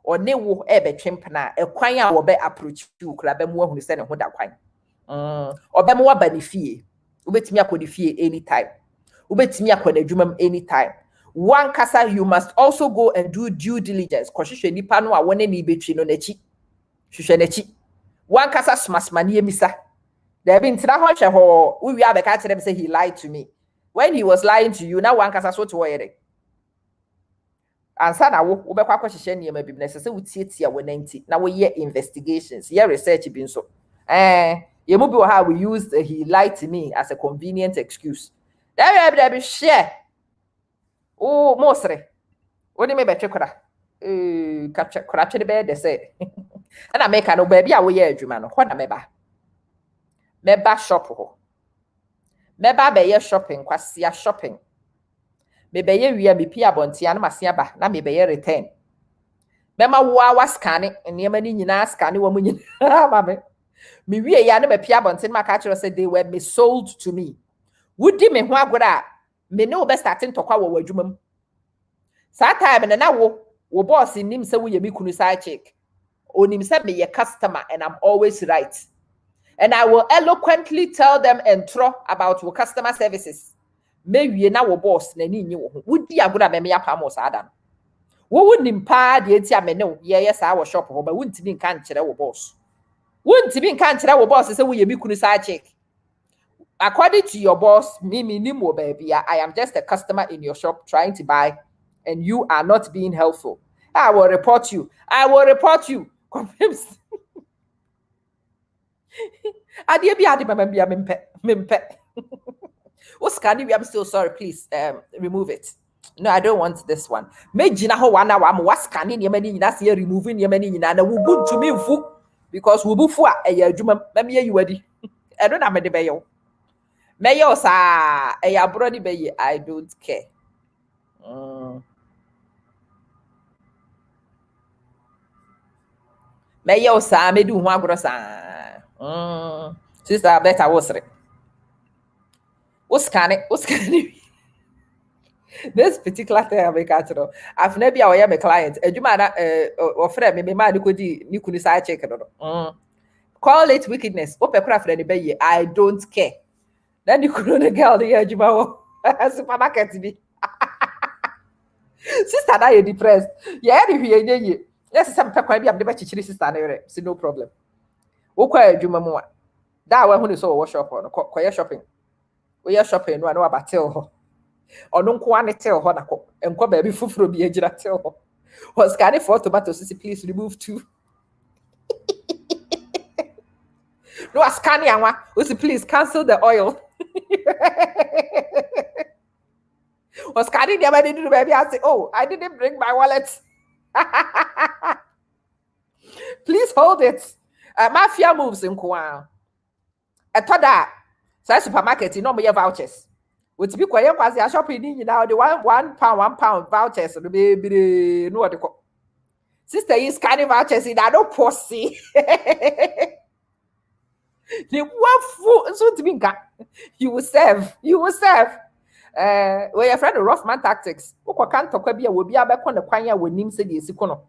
Or ne wo ebe twempna ekwan a wo be approach you kra be mu ahunu se ne ho da kwan obe mo ba ne fie obetimi akodi fie anytime obetimi akodi adwumam anytime one kasa you must also go and do due diligence kohwehwe nipa no a wone ne betwi no nachi hwehwe nachi one kasa smasma ne emisa there be ntina ho hwe ho wo wi abeka kire me say he lied to me when he was lying to you now one kasa so to wo yere ansa na wo bekwa kwahye niam bibne se wutietia wo nanti na wo ye investigations ye research bi nso ye mu bi wo ha we used he lied to me as a convenient excuse there be share oh mosre woni me betwe kora capture kora twe be de say na make no ba bia wo ye adwuma no ho na meba shop ho meba be ye shopping kwasia shopping me be ye wi me pia bontia na masia ba na me be ye return mema wa scan nneema ni nyina scan wo mu nyina ma me wie ya na me pia bontia ma ka kire say they were sold to me wudi me ho agora me ne wo be starting tokwa wo wadwumam sa time na wo boss nim say wo ye me kunu side chick onim say me ye customer and I'm always right. And I will eloquently tell them and throw about your customer services. Maybe na wo boss na ni nyi wo ho. Wodi agoda me ya pa mo sa adam. Wo wonim pa de enti me ne ye sa wo shop ho ba wontimi nka nkere wo boss. Wontimi nka nkere wo boss say wo ye mi kunu sa check. According to your boss, me nim wo baby, I am just a customer in your shop trying to buy and you are not being helpful. I will report you. I will report you. Confirms. Ade bi ade mama bia mempe. Oskani we I'm still sorry, please remove it. No, I don't want this one. Mejina ho wana wa am waskani ne mani nyina se removing ne mani nyina na wubu ntumi mfu because wubu fu a eya adwuma mame yi wadi. E do na me de beyo. Meyo sa eya brodi beye I don't care. Meyo sa me du ho agoro sa. Sister better wosre. Uskani. This particular thing I make out to know. I've never been a client. Ejuma na offer me ma kodi ni kunu sa check no. Call it wickedness. Ope kura friend be I don't care. Then you kunu the girl the ejuma wo supermarket bi. Sister na you depressed. Yeah, if you ye. Yes, some pe kwan bi am de be chichiri sister na yere. See no problem. Wo kwa ejuma mu a. Da wa hu ni so wo shop no. Koye shopping. We are shopping no na abatel ho. Ono nko ane tel ho na ko. Enko ba bi fufuro bi agira tel ho. Was scanning for tomatoes, please remove 2. No, scanning one. Please cancel the oil. Was scanning the other day, baby. I say, oh, I didn't bring my wallet. Please hold it. Mafia moves in Kwan. I thought that. So supermarket, you know, me vouchers. Which be quiet as you are shopping now. The £1 vouchers. The baby, no what they call. Sister is scanning vouchers in that don't pussy. The one fool so to be you will serve. Well, your friend of rough man tactics. Oko can't talk be a will be a back on the choir when him said yes, kono.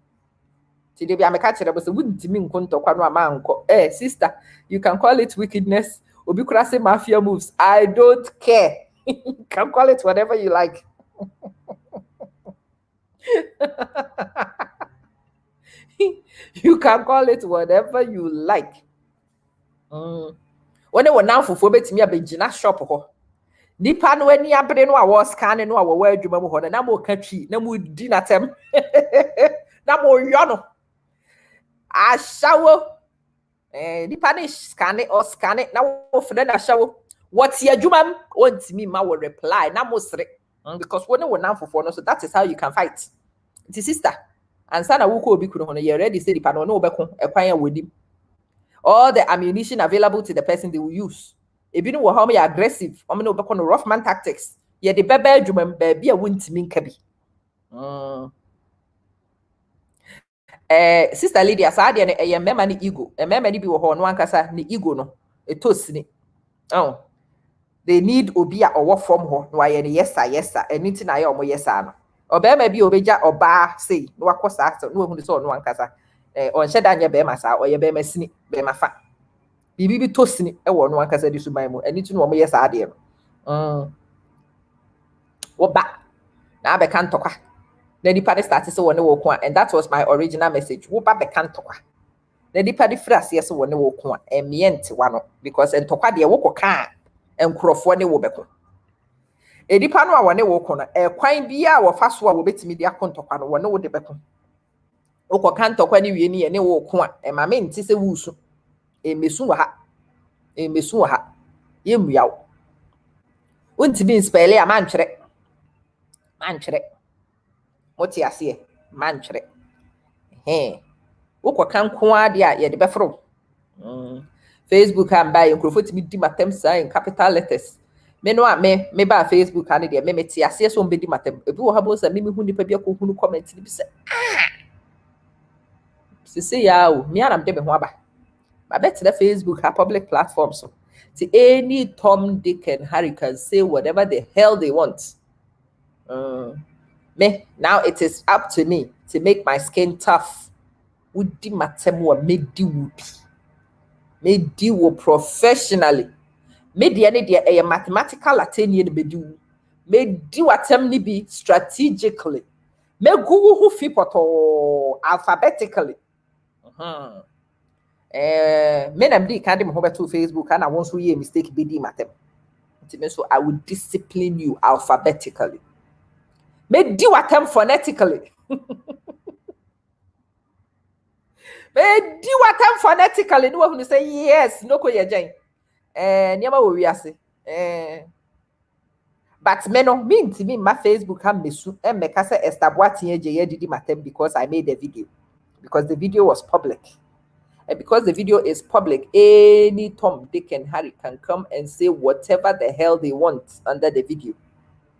Today be a catcher was a wouldn't mean conto man. Sister, you can call it wickedness or be crassy mafia moves. I don't care. You can call it whatever you like. You can call it whatever you like. When they were now for me a big shop. Nipa no ani abre no a wo scan no a wo wa adwuma mu ho na mo ka twi na mo di natem na mo yo no a shawo nipa ne scan or scan na wo fre na shawo what ya adwuma ontimi ma wo reply na mo sre because when we now for no so that is how you can fight. It is sister and sana wo ko obi kunu ho no you ready say nipa no no obeko ekwan ya wodi all the ammunition available to the person they will use. If you know how me aggressive, I'm no back on rough man tactics. Yeah, the baby jumem baby a wuntimi nka bi. Sister Lydia, sa de e mema ni ego. E mema ni bi wo ho no ankasa ni ego no. Etosini. Oh. They need obi a owo from ho no aye ni yes sir. Anything na aye omo yes no. Obema bi obeja oba say no akosa so no hu ni so no ankasa. On sheda nya be ma sa oye be ma sini be ma fa. Bibi tosini e wo no ankasa di suban mu ani tu no mo yes ade no wo ba na be kan tokwa na di party start so wo ne wo ko and that was my original message wo ba be kan tokwa na di party phrase yes wo ne wo ko emient wa no because entokwa de wo ko ka enkrofo ne wo be ko edipa no a wo ne wo ko no kwan bia wo fa so a wo betimi di akontokwa no wo ne wo de be ko wo ko kan tokwa ne wie ne wo ko ma me nti se wusu emesu wa ha yemuyaw wonti bi spell ya manchre moti ase manchre wo kan ko ade a ye de befro Facebook am buy nkrofo ti di matem sai in capital letters me no me ba Facebook ane de me te ase so mbedi matem ebi wo habo sa me hu nipa bi akohunu comment ni bi se sisi ya o me anam de me ho aba ba bet na Facebook ha public platform so to any Tom Dick and Harry can say whatever the hell they want. Me now it is up to me to make my skin tough. Wudi matem wa medi wubi medi wo professionally media ne de a mathematical attention bedi wu medi watem ni bi strategically megu wo hu fi poto alphabetically me na mdi kan de me ho beto Facebook and I won so ye mistake bedi matem nti so I would discipline you alphabetically medi watem phonetically medi watem phonetically no who say yes no ko ye gen niama wo wiase but me no me ntimi ma Facebook ha mesu meka say Esther Boatin eje ye didi matem because I made a video because the video was public. And because the video is public, any Tom, Dick, and Harry can come and say whatever the hell they want under the video.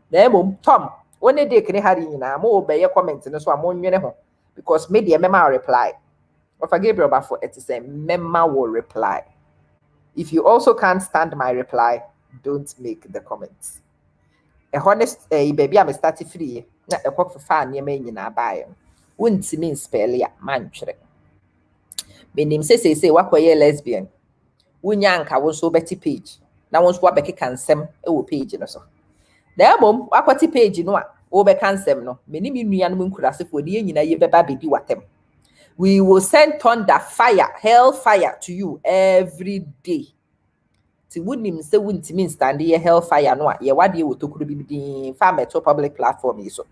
Then, Tom, when they Dick and Harry, I'm obey your comments, and so I'm on your home because maybe a memo reply. Or if I gave you about for it to say, memo will reply. If you also can't stand my reply, don't make the comments. A honest baby, I'm starting free. Not a work for fun, you mean in a buy. Wouldn't mean spell ya, man. Menim say wakoye lesbian wunya anka wo so beti page na wo so wabeki kansem e wo page no so na mom wakwati page no a wo be kansem no menim nuanom nkurasefo de nyina ye beba bedi watem. We will send thunder fire hell fire to you every day ti wunim se wuntimi stand ye hell fire no a ye wade wo tokuru bibidi fa meto public platform yi so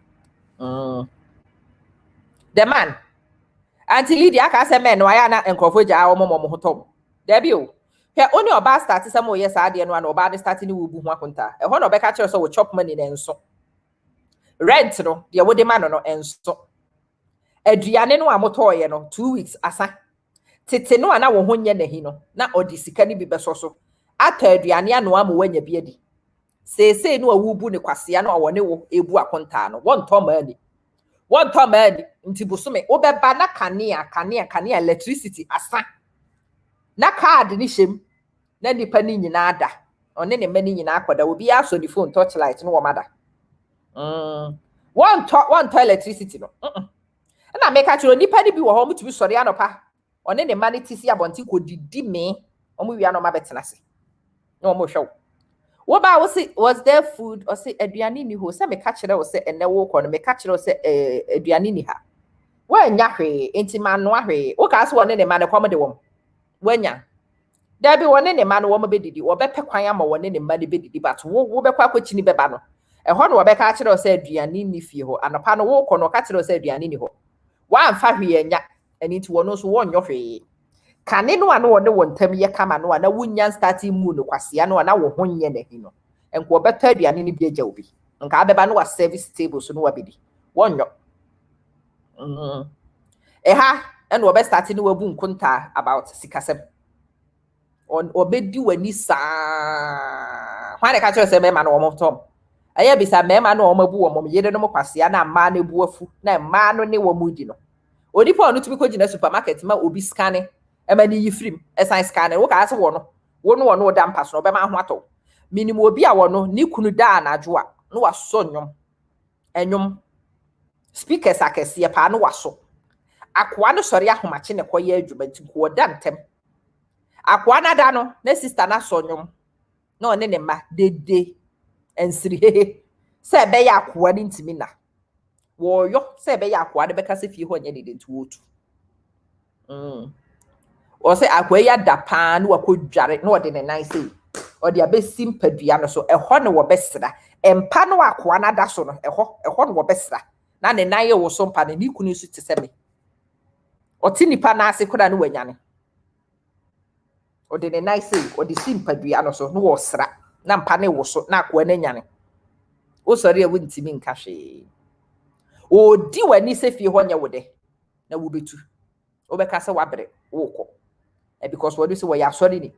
the man Auntie Lydia aka say men no aya na enkrofo ja wo momo ho tom. Da bi o. He oni oba start say mo yes ade no na oba de start ni wo bu ho akonta. E ho na obeka kire so wo chop money na enso. Rent no de wo de ma no enso. Aduane no amoto ye no 2 weeks asa. Tete no na wo ho nye na hi no na odi sika ni bi beso so. Ata aduane anu am wanya bi adi. Sese no awu bu ne kwasea no wo ne wo ebu akonta no. Won to ma ani. One time nti busume obeba na kanea electricity asa na card ni shem na nipa ni nyina ada one ne mani nyina akoda obi aso the phone torchlight no womada one to electricity no na make actually nipa ni bi wo ho mutumi sori anopa one ne mani tisi abonti ko didi me omo wi anoma betena se no omo hwew wo ba wo say was there food or say aduane ni ho say me ka kire wo say ene wo ko no me ka kire wo say aduane ni ha wanya hwe enti ma no ahwe wo ka so wone ne ma ne kwam de wom wanya da bi wone ne ma no wom bedidi wo be pe kwan ama wone ne ma ne bedidi but wo be kwa kwachi ni beba no e ho no wo be ka kire wo say aduane ni fie ho anopa no wo ko no ka kire wo say aduane ni ho wa amfa hwe anya eni ti wono so wonyo hwe kane no ano wone wontam ye kama no na wunya starting mu no kwasea no na wo honye na hi no enko obeta aduane ni bi agya obi nka abeba no wa service table so no wa bedi wonyo ha and obe starting no wabu nkunta about sikasem on obedi wani sa hwane ka kire se mema no wo tom aya bisa mema no wo mabu wo mom yede no kwasea na ma na bu afu na ma no ne wo mudi no onipa onu tumi ko gina supermarket ma obi scanning emani yifrim esan scanner wo ka ase wo no da mpa so no be ma ho ato minimum obi a wo no ni kunu da na adwo a no waso enwom speakers akese pa no waso akwa no sori ahomache ne koye adwuma nti ko da ntem akwa na da no na sister na so nwom na one ne ma dede ensiri hehe se be ya akwa ni ntimi na wo yo se be ya akwa de be ka se fie ho nya dede nti wotu o se akwa ya da pa no akodware na ode ne nan sei ode abesi mpadua no so eho ne wo besra empa no akwa na da so no eho no wo besra na ne nan ye wo so mpa ne ni kunu su te se me oti nipa na ase koda no wanyane ode ne nan sei ode si mpadua no so no wo sra na mpa ne wo so na akwa na nyane o sori e wuntimi nka hwe odi wani se fie ho nya wo de na wo betu obeka se wabre woko because what do say we are sorry ni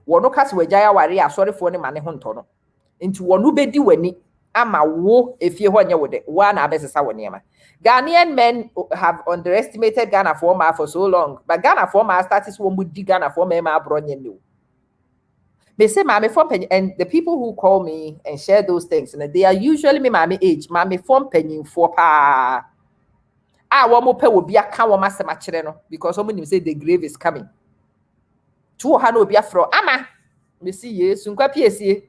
wono kase wagya ya ware ya sorry fo ne mane ho nto no into one bedi wani ama wo efie ho nya wode wa na abesesa woniema. Ghanaian men have underestimated Ghana for so long, but Ghana started so mudi Ghana abronye no. They say mami form and the people who call me and share those things, and they are usually me mami age, mami form penny for pa. One more pe will be a can one master no, because someone say the grave is coming. 200 will be a fro ama. Me see ye soon kwa PSA.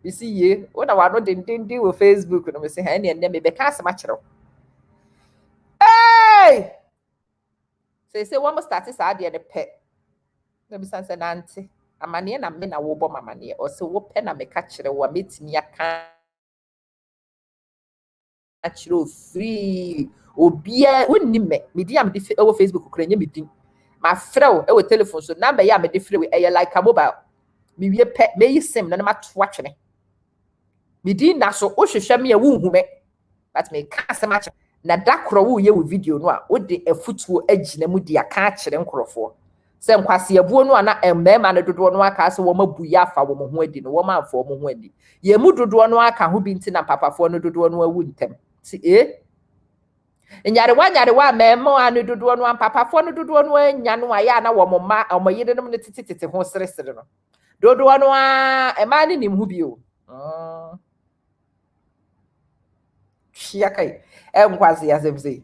Me see ye. What I want no with Facebook and me say honey and then me be cast machero. Hey! Say one more start is idea the pet. Let me say auntie. Amane na me na wo bo mamane o se wo pe na me ka kire wo metimi aka kire free obia wonni me di am di e wo Facebook kura nya me din ma frɛw e wo telephone so number ya me di frɛ we e like a mobile me wie pe me yi sim na ma to atwene me din na so wo hwehwɛ me a wo hu me but me ka se ma na da koro wo ye wo video no a wo de afutuo agina mu di aka kire nkorofo sɛ nkwase abuo no ana mmɛma no dodo no aka sɛ wɔn abu ya afa wɔn ho adi no wɔn amfa wɔn ho adi ye mu dodo no aka ho bi nti na papafo no dodo no awu ntem si nyarewa mmɛma no dodo no papafo no dodo no anya no aya na wɔn ma wɔn yere no tete ho seresere no dodo no a ɛma ne nim ho bi o hia kai nkwase asɛm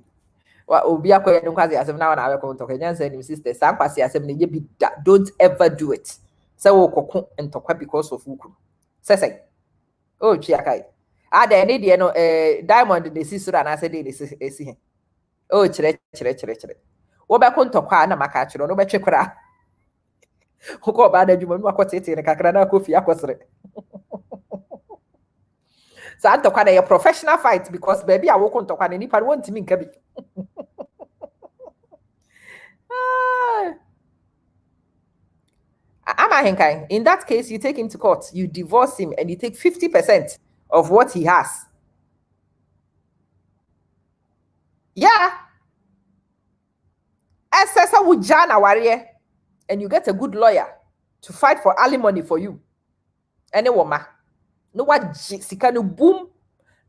obi akoye no kwase asem na wana abeko ntokwa nyansa nim sister sa kwase asem ne ye bi don't ever do it say wo kokko ntokwa because of ukuru say oh chiakai ada ne de no diamond de sisura na say de esi he oh chire wo be ko ntokwa na maka chiro no be twekora ko ba da djuma no akotete ne kakra na kofi akosre sa ntokwa na ye professional fight because baby awo ko ntokwa ne nipa won timi nka bi in that case, you take him to court, you divorce him, and you take 50% of what he has. Yeah. And you get a good lawyer to fight for alimony for you. Any woman. No what sikano boom.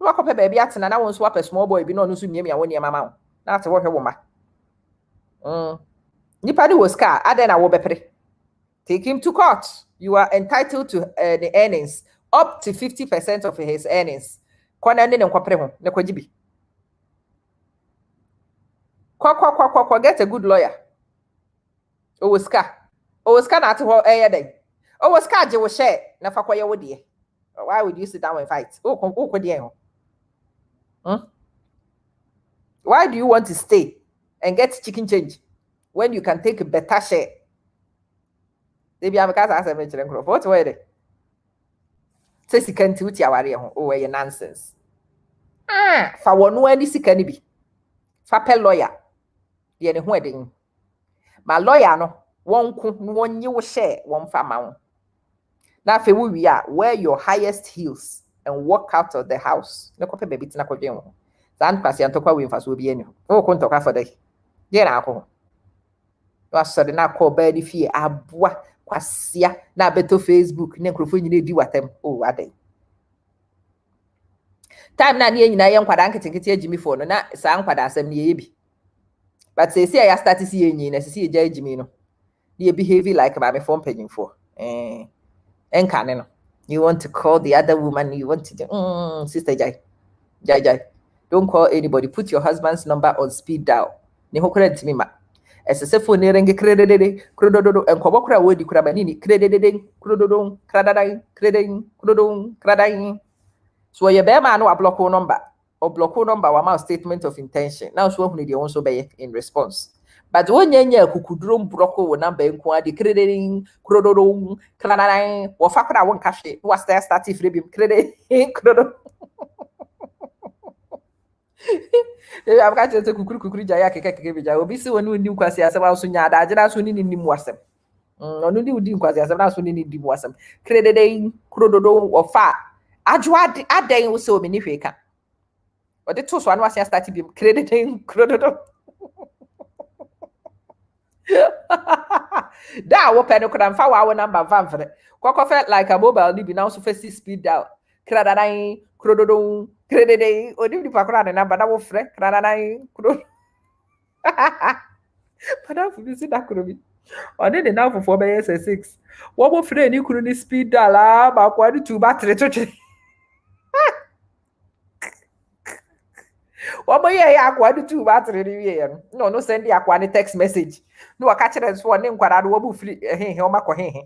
No what copy baby at and I won't swap a small boy, be no soon near me, I won't near my mouth. That's what her woman. Nipadi was car, I then I will be. Take him to court. You are entitled to the earnings up to 50% of his earnings. Get a good lawyer. Owoska na to ho day. Owoska je wo share na fa kwaye wodie. Why would you sit down and fight? Why do you want to stay and get chicken change when you can take a better share? They be am kasa asa menchire nkro. What way dey? Say sika nti uti aware ho. Oh, ye nonsense. Fa wonu ani sika ni bi. Fa pe lawyer. Ye ne ho eden. Ma lawyer no, wonko no wonye wo share, won fa ma wo. Na fe wo wi a wear your highest heels and walk out of the house. Ne kope baby tina kodwen wo. San kwase antokwa we mfa so bi ani. O ko ntokwa for dey. Ye na akọ. Wasode na call ba di fie aboa kwasia na beto Facebook ne nkrofo nyina di watem oh adai time na ne nyina ye nkwada nketenkete agimi fo no na sa nkwada asem ne ye bi but say ya start see ye nyina say ye agimi no ne behave like my phone paging for enkane no you want to call the other woman you want to sister jai don't call anybody put your husband's number on speed dial ne hokora ntimi ma esese phone renge krededede krodododo enkobo kra wodi kra banini krededede krododon kradadai krododon kradai so ye be ma no block number or block number wa ma statement of intention now so hunu de won so be in response but wonyanya kukuduro block wo number enko ade krededede krododon kradadai wo fakra won kashe was there start if rebi krededede krododon I'm catching a kukuru jaya keke bija. Obisi wonu ndi kwasi asem aso nya da agina so ni nim wasem. Onu ndi udi kwasi asem na so ni nim wasem. Kredede krododo ofa. Adwa adan wo se omi ni hweka. Ode to so anu asia start bi kredede krododo. Da wo pe no kra mfa wa wo number van fre. Kokofe like a mobile ni bi na so fa speed down. kradadan krododon kredede odi nipa kora ne number na wo frɛ kradadan kro madam bi si da kro bi ɔne ne nan fofoɔ bɛyɛ sɛ 6 wɔbɔ frɛ ni kunu ni speed dala baako ade 2 battery to twe wɔbɔ yɛ akwa de 2 battery ni wie no no no send akwa ne text message no waka kyerɛ so ne nkwara do wɔbɔ free hehe ɔmakɔ hehe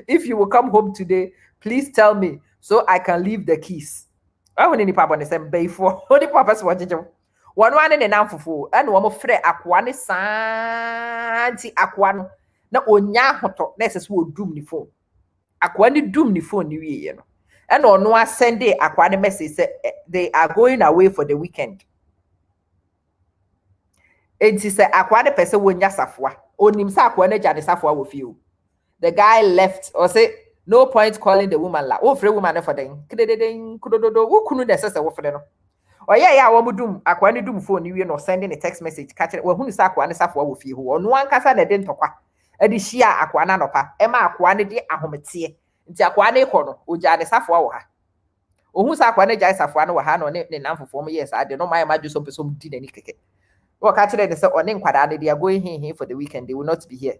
if you will come home today please tell me so I can leave the keys ahu ne nipa bɔ ne sɛ mbɛifo odi papa so wɔgyegyew wɔn ane ne nan fofo ɛna wɔn frɛ akwa ne santi akwa no na onya ahotɔ na ɛsɛ so odum ne phone akwa ne dum ne phone ni wie no and on no send akwa ne message say they are going away for the weekend. And she said akwa ne pese wonya safwa. Onim sa akwa ne jane safwa wo fie. The guy left or say no point calling the woman la. O free woman for den. Krededen kudododo wo kunu de sese wo free no. O yeah wo dum akwa ne dum phone ni wie no sending a text message catch wo hunu sa akwa ne safwa wo fie ho. Ono ankasa na de ntokwa. E di hia akwa na nopa. E ma akwa ne de ahomete. Nti akwa ne kɔ no ogya ne safo wɔ ha ohun sa akwa ne gya safo no wɔ ha no ne namfofo mo yes ade no my madwo so peso di nani keke wɔ ka kyerɛ ne sɛ ɔne nkwada ne they are going here for the weekend they will not be here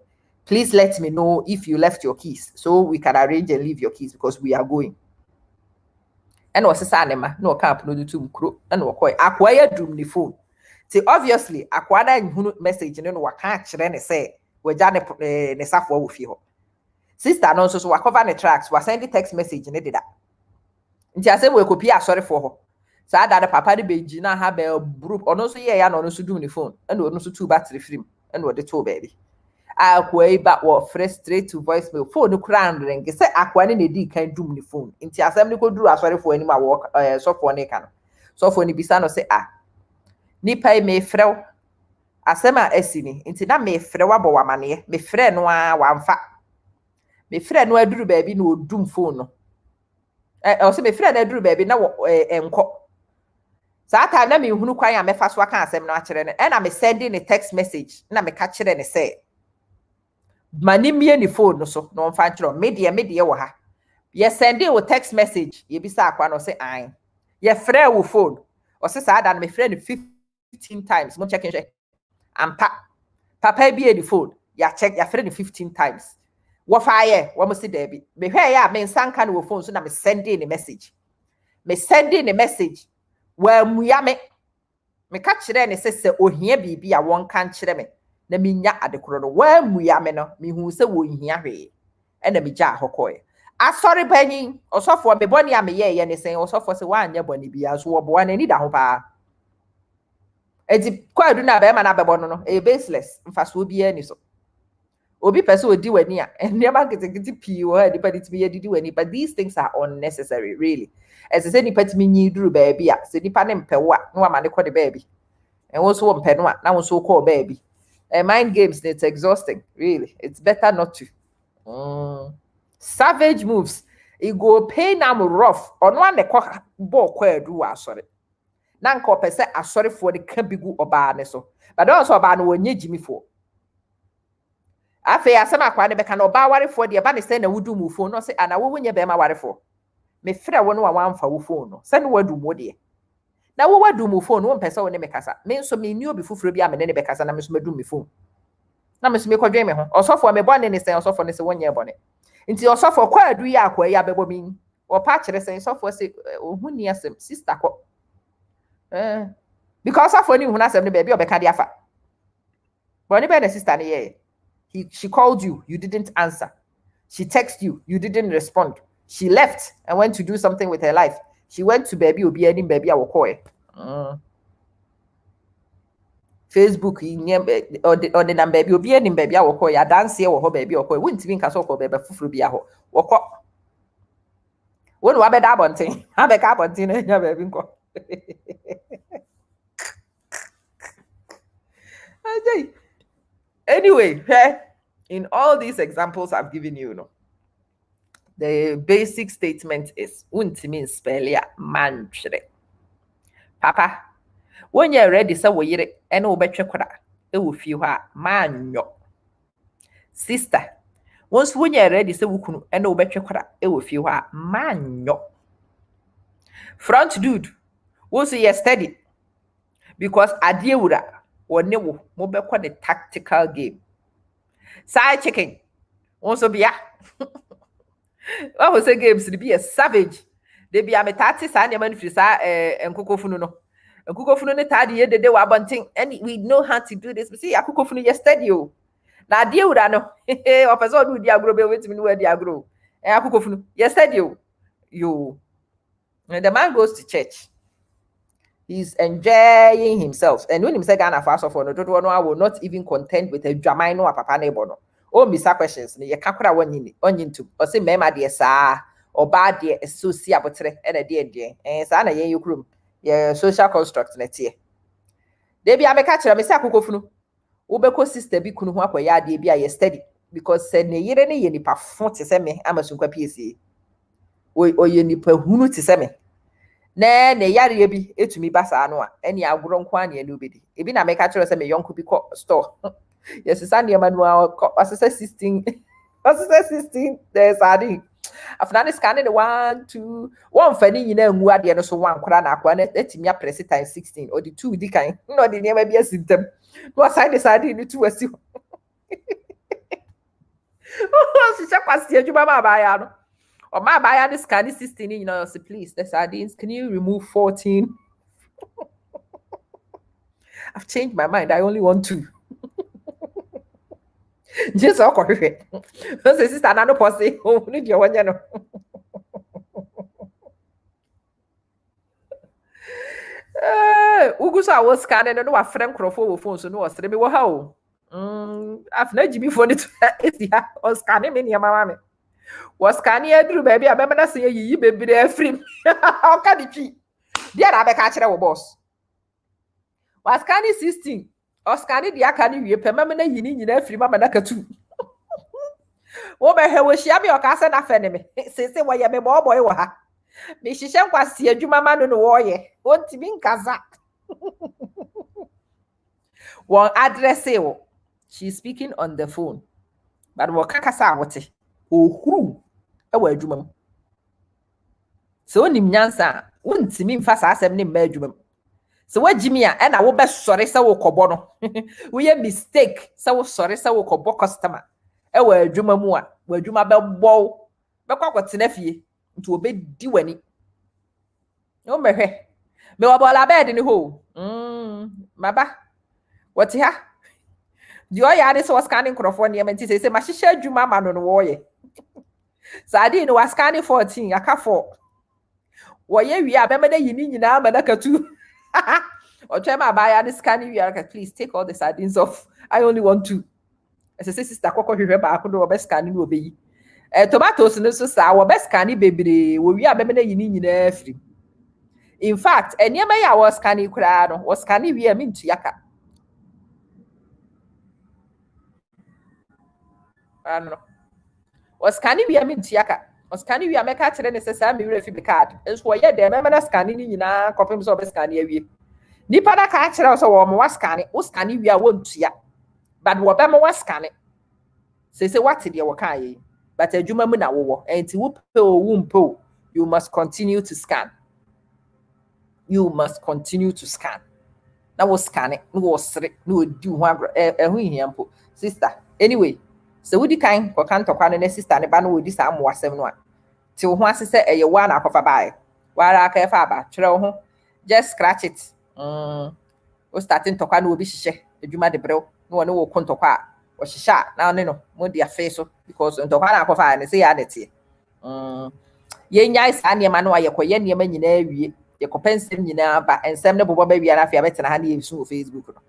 please let me know if you left your keys so we can arrange and leave your keys because we are going and ɔsesa ne ma na ɔka apono do tum kuro na ɔkɔ akwa ya dum ne phone see obviously akwa na nhunu message ne no waka kyerɛ ne sɛ wɔgya ne safo wɔ fie hɔ sister no so wa cover the tracks wa send the text message ne deda nti asem we copy asori for ho sa da papa de beji na ha be group ono so ye ya no so dum ne phone and ono so 2 battery free and we de to baby akwa ba wo fresh straight to voicemail phone kura ring say akwa ne di kan dum ne phone nti asem ne ko duru asori for anim a wo so for ne kan so for ne bisa no say ni pai me frew asem a asini nti na me frew abo wa mane me frɛ no a wa mfa me frɛ no aduru baabi na odum phone no o se me frɛ no aduru baabi na enko saa ta na me hunu kwan a mefa so aka asɛm no akyerɛ no ɛna me sending a text message na me ka kyerɛ ne sɛ mani mie ni phone no so no mfa kyerɛ me de wɔ ha ye sending wo text message ye bisa akwa no se an ye frɛ wo phone o se saa da na me frɛ no 15 times mo check in ampa papa bi e di phone ya check ya frɛ no 15 times wo fire wo mo se da bi me hwɛ ya me nsanka no wo phone so na me sending a message wa muya me ka kyerɛ ne sɛ ohia bibi a won kan kyerɛ me na me nya adekoro no wa muya me no me hu sɛ wo hia hwe e na me gya hokoe asɔre panyin osofo me bɔne a me ye ne sɛn osofo se wa anya bɔne bia so wo bo na ni da ho pa enti kwadu na be ma na bɛbɔ no e baseless mfaso bia ni so obi pese odi wani a nipa ketekete pii wo ha nipa ditimi ye didi wani but these things are unnecessary really as I say nipa timi nyi duru baabi a se nipa ne mpewo a no ama ne kɔ de baabi en wo so wo mpe no a na wo so kɔ baabi mind games it's exhausting really it's better not to savage moves it go pain am rough ono an ne kɔ ball kɔ adu wa asɔre na nka opese asɔre fo de ka bigu oba ne so but also oba no wonye jimifo afi asem akwa ne beka na oba warefo de ba ne se na wudu mu phone no se ana wo wonye be ma warefo me frɛ wo no wa wamfa wo phone no se no wadu mu de na wo wadu mu phone wo mpɛ sɛ wo ne me kasa me nso me ni obi fufuro bi a me ne be kasa na me so madu me phone na me so me kwadwen me ho osofo me bɔne ne se osofo ne se wonye bɔne nti osofo kwa adu ya akwa ya bɛbɔ mi opa kyerɛ se osofo se ohu ni asem sister ko because osofo ni hu na asem ne be bi obɛka de afa bɔne be ne sister ne ye she called you, you didn't answer. She texted you, you didn't respond. She left and went to do something with her life. She went to baby obi any baby I will call her. Facebook or the number baby obi any baby I will call ya dance here or baby or call. Wouldn't even call baby fufru bi aho. Woko. Won wa be da bonten. Ha be ka bonten na nya baby nko. Anyway, in all these examples I've given you, the basic statement is untimi spelia manchre. Papa, when you're ready, so we yere and obetwe kwada. E wo fie ha manyo. Sister, once when you're ready say wukunu and no betwe kwara e wo fie ho a manyo front dude once you steady because adie wura wone wo mo bekọ the tactical game side chicken once bia what say games to be a savage they be ametati sa ne man firi sa enkokofunu no enkokofunu ne tade ye dede wa abonten and we know how to do this. See akokofunu ye steady o na adie wura no o person do di agro be wetimi no di agro akokofunu ye steady o yo and the man goes to church. He's enjoying himself. And when he say Ghana fast off no dodo no I will not even contend with a dramai no papa neighbor no. Oh, Mr. Questions, you can't cry one into or say mema dear sa or bad dear so see abotre and a dear and sana ye you room. Yeah, social construct net here. They be a me catcher, Miss Akukofunu. Ubeko sister be kunu kwa ya de be a steady because said ne yere ne ye nipa fon te se me amasun kwa PSA. O ye nipa hunu te se me. Na yare bi etumi basa no a ene agoro nko ane anu bedi ebi na meka kire se me yonko bi ko store yes sane emmanuel asese 16 asese 16 there's adi after scanning the 1 2 one fani nyina ngu ade no so one kwara na akwa na etimi apress times 16 or the 2 di kan no de ne ma bi asintem no aside the side ni 2 asi si chapasi adwuma ma ba ya no. Or my buyer this scan 16, you know, say, please, the sardines, can you remove 14? I've changed my mind. I only want 2. Just so correct. This is another posse. Oh, need your one, you know. Ugusa I was scanning and no a friend crofo phone, so no, I said, me, how? I've not Jimmy for it. Or scanning me, your mamma. Was canny Andrew baby I remember say yi baby dey free how can it be there na be catch our boss was canny 16 or scanny dia can we pe mama na yini nyina free mama na katu wo be he wo hia me o ka se na fe ne me se wo ye me boy wo ha me hihye nkwase adwuma ma no no wo ye ontimi nkaza one address e she's speaking on the phone but wo kakasa wote ohuru ewa adwuma so onim nyansa wontimi mfa saa asem ne mma adwuma so wagimi a na wo be sore se wo kobo no wo ye mistake se wo sore se wo kobo customer ewa adwuma mu a wo adwuma be bo be kwakotena fie nti obedi wani no mehwe me wo bola bed ni ho maba woti ha di o ya de so scanning crofo ne yamenti se ma hihye adwuma ma no wo ye Sadi no was scanning 14, aka 4. Woye wi abemede yini nyina ma na katu. O chema buy this scanning wi please take all the sardines off. I only want 2. As a sister kokko hwehwe ba ko do be scanning no obeyi. Tomatoes no so sa wo be scanning bebre, wo wi abemede yini nyina free. In fact, enema ya was scanning kura no, was scanning wi am ntu yaka. Ano. Was scanning we am tiaka was scanning we am ka kire ne sesa me refi be card enso wo ye de me na scanning ni nyina kopem so be scanning awie nipa na ka kire so wo mo was scanning wo scanning we a wo ntua but wo be mo was scanning say what de wo kan yi but adwuma mu na wo enti wo pe o wo mpo you must continue to scan na wo scanning no wo sere no di ho agro ho hia mpo sister anyway so wudi kan ko kan tokwa ne sister ne ba no wodi sa mo asem no a ti wo ho asese eye wa na akofa bae wara ka efa ba twere wo ho just scratch it o starting tokwa no obi hihye adwuma de brew no wo kon tokwa o hihye na ne no mo dia face so because tokwa na akofa ne se ya nete ye nyai sa ne ma no aye ko ye ne ma nyina awie ye ko pensem nyina ba ensem ne bobo ba wi na afia betena ha ne yesu Facebook no.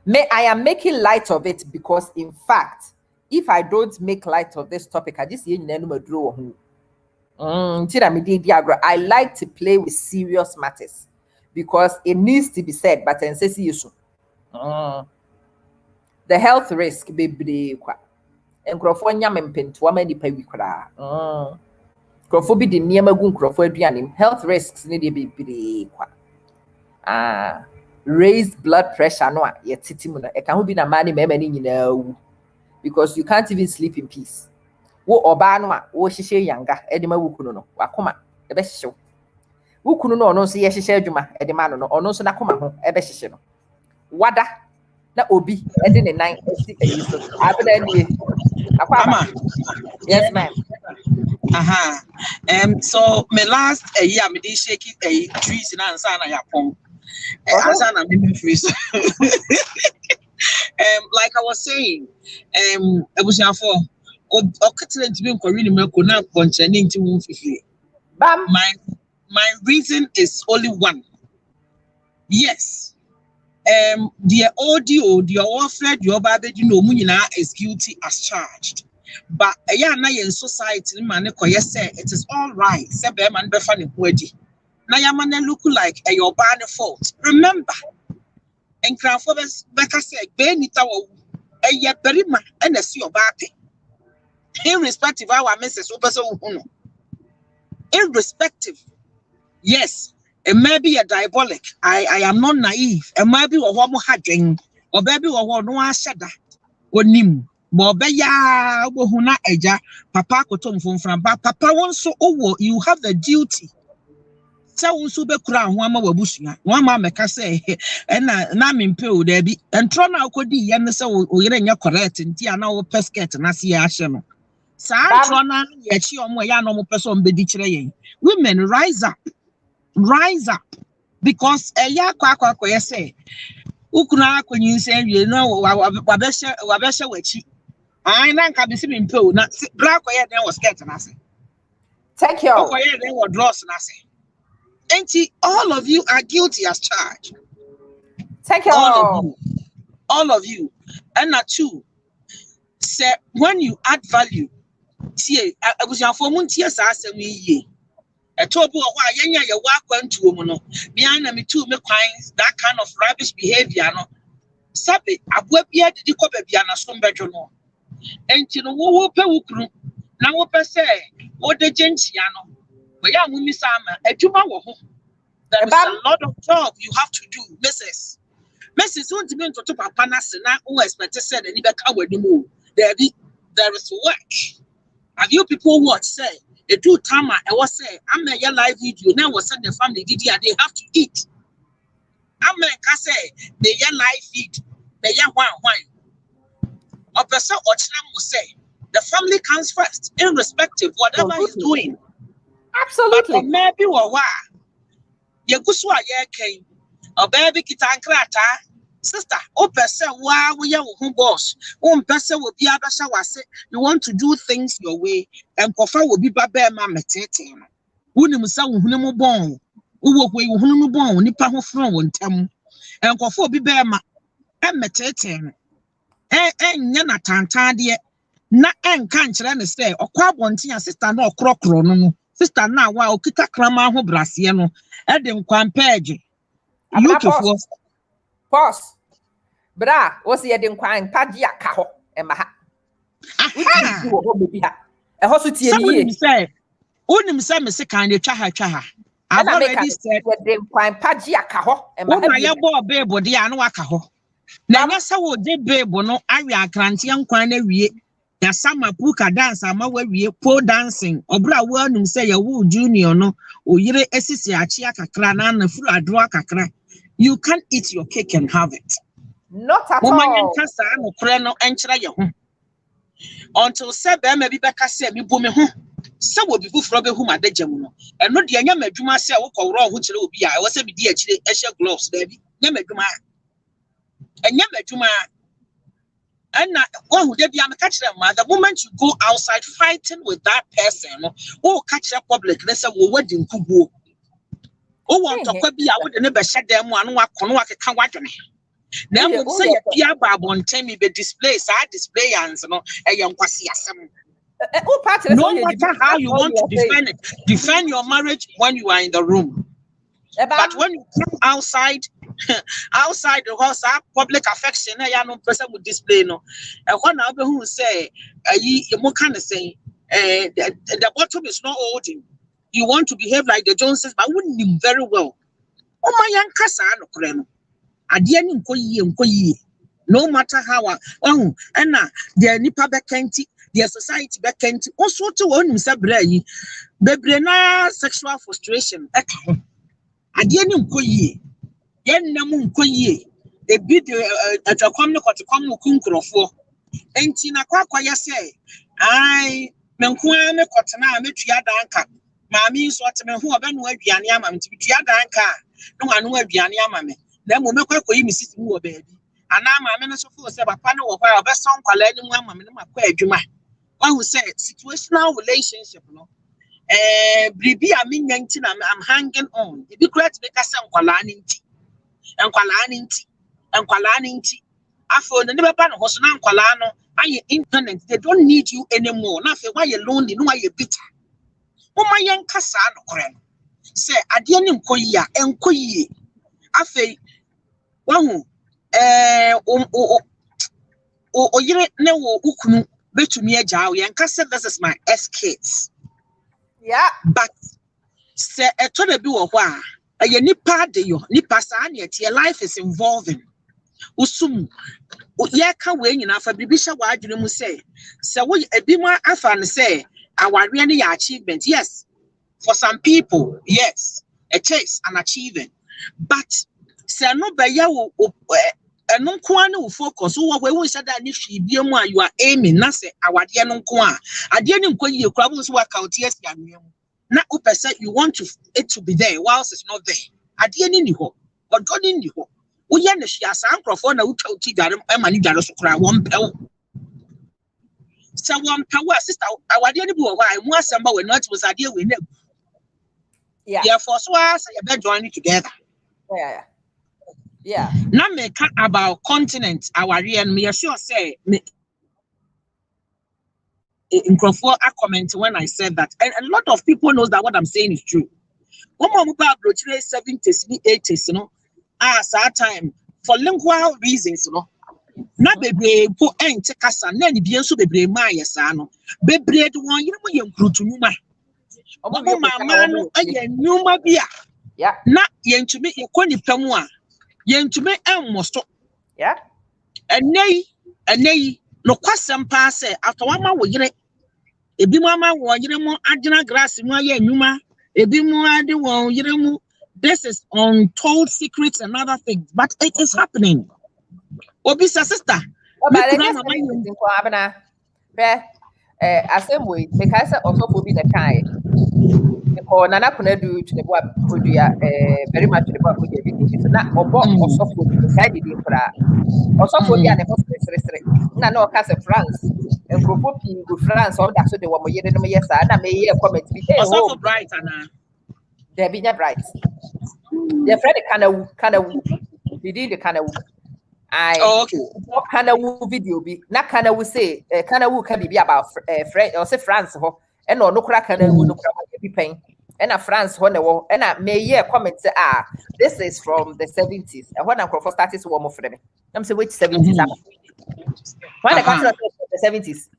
I am making light of it because, in fact, if I don't make light of this topic, I just I like to play with serious matters because it needs to be said. But the health risk, baby, and Crawfornia and Pentuama di Pawikra. Crawforbi the Niamagun Crawfordianim, health risks need to be raised blood pressure no ye titimu na e kan ho bi na mani mema ni nyina wu because you can't even sleep in peace. Wo oba no a wo hihye yanga edema wukunu no wakoma ebe hihye wukunu no ono so ye hihye adwuma edema no ono so nakoma ho ebe hihye no wada na obi ede ne nan esi ayi so abena nie Mama. yes ma'am. So my last year me dey shake a trees in answer na yapon. Answer na me free. Like I was saying, ebusiafo okatele ntimi nkori ni meko na ponchani ntimi mfifi. Bam. My reason is only one. Yes. The audio, the offer, the obabeji no mu nyina is guilty as charged. But na in society man say it is all right. Say be man be fa ne hoadi. Na ya man look like your bad fault. Remember, and cranfo beka say be nita wo berima na si obate. Irrespective of our message so person hu. Irrespective. Yes, it may be a diabolic. I am not naive. It might be a woman hadring or baby or no shada or nim. Bobeya wohuna eja papa kotom from papa won so you have the duty. So unso be kura ho ama wabusua. One ma meka say na mempe o da bi. Entro na akodi ye ne se o yere nya correct nti ana wo pesket na se ya hye no. Sa entro na ye chi omo ya no mo person be di kire yen. Women rise up. Rise up, because ya kwa ye say ukuna akwenyi nse wie no wabesha wachi ai na nka bisi mi mpe o na bra kwa ye den was skirt na say take your kwa ye den was dross na say enti all of you are guilty as charged. Take your all of you and not two say when you add value tie abusiafo mu tie sa asem yi a tobu of why yenya ya wakwantuo mu no bia na me too me kwine that kind of rubbish behavior no sabe abua bia didi ko bia na so mbedwo no enti no wo pe wukru na wo pe se wo de gentia no we ya mu misa ama adwuma wo ho. There is a lot of job you have to do, Mrs. won't be to papa na se na wo expect say na ni be ka wadi mu there is work. Have you people what say a two timer I was say I'm a live video now was send the family video they have to eat. I'm can say the live feed the one a person or will say the family comes first irrespective whatever he's doing. Absolutely. But maybe wa ye kuswa ye came a baby kitankrata sister o person wa we your boss one person will be abasha was you want to do things your way and kofa will be babe ma metete wunim sa wuhunu bon wo we wuhunu bon nipa ho fron won tam and kofa will be be ma metete nya na tantan de na enka nkyere ne say okwa bonten sister na okrokro no sister na wa okita krama ho brase no e de nkwan page you pause bra wo se ye de nkwan page aka ho e ma ha uti wo ho bebi ha e ho so tie ni ye unim say me se kan de twa ha I've already said de nkwan page aka ho e ma ha na ye bo bebo de ya no aka ho na nya se wo de bebo no awe akrante nkwan na wie ya sama puka dance ama wawie pole dancing obra wo anum say ya wo junior no oyire esisi achi akakra na na furu adro akakra. You can't eat your cake and have it. Not at all. Until say be me beka say me bu me ho say wo bi fufuro be hu madagya mu no eno de anya madwuma say wo kɔ woro ho kyere obi a wo say bi di akire ehye gloves baby nya madwuma enya madwuma and one who dey be am catch them the moment you go outside fighting with that person no catch the public they say wo wadi nkubuo o want to kwa bi a wo de ne be hye dem anu akono akeka wadwene na mo say ya pia ba bonten mi be display sa display ans no e ye nkwase asem. No matter how you want to defend your marriage when you are in the room. But when you come outside the house, public affection, no person would display no. And one other who say, you kind of say, the bottom is not holding. You want to behave like the Joneses, but wouldn't you very well. Oh my young casa no creno. Adiani nko yi. no matter how and their nipa bekenti, their society bekenti, also to one Musabrei, bebrena sexual frustration. Adianim koye, yen namun koye, a bit at a common kunkrofo. Enti na kwa ya say, I menkwa me kotena me tua danka. Maami so ateme ho obenu aduane ama me tua danka. No anu aduane ama me. Na mo mekwa koyi me sisi mu obaadi. Ana maami no so fo say papa no wo kwa obeso nkwala ani mu ama me no makwa adwuma. Who say situational relationship no. Bribi aminya nti na I'm hanging on. Ebi kura te beka say nkwala ani nti. Afo the never ban was nan kwala aye internet, they don't need you anymore. Now why you lonely, no why you bitter. Woman yan kasa no kren. Say adie ni nkoyi enkoyi. Afe wahu oyire ne wo ukunu betumi agya wo yan kasa this is my kids. Yeah. But say eto na bi wo ho a aye nipa de yo nipa sa na your life is involving. Usum yeah, can we in Alpha Bibisha Wadrimu say we a bit more afan say our really achievement. Yes, for some people, yes, a chase an achievement, but say no by you and no one will focus. So we will say that if you are aiming, not say our dear no kwa. I didn't quit your problems work out. Yes, not you want it to be there whilst it's not there. I didn't know, but God in you. Uye ne hia san krofo na utwa uti gare mani gare so kra won pew se won pew sister awade ni bi wo wa mu asamba we not was ade we na yeah for so say you be join together yeah na me ka about continent aware and me sure say me in krofo a comment when I said that, and a lot of people knows that what I'm saying is true. One more about 70s 80s, you know. That time for lingual reasons, you know. Na bebre po ente kasa na ni bi enso bebre ma yesa no. Bebre de won yire mo ye nkrutu numa. Omo mama no aye numa bia. Yeah. Na ye ntumi ye koni pam a ye ntumi enmosto. Yeah. Enei no kwasem pa se atowama wo yire. Ebi mo ama wo yire mo agina grass mo aye numa. Ebi mo ade wo yire mo. This is untold secrets and other things, but it is happening. Obisa sister. But I guess same way because also for be the kind. Because Nana couldn't do to the boy very much to the boy video. It's not also for the side also for the animals. No cast of France and group of France or that's what they were yes, and I may comment also for bright and there be bright. Their friend kind of did the kind of okay. What kind of video be not kind of say kind of can be about French or say France and no crack and no be pain and a France when and I may comment say this is from the 70s and when I'm started to warm for them. I'm saying which 70s when I got to the 70s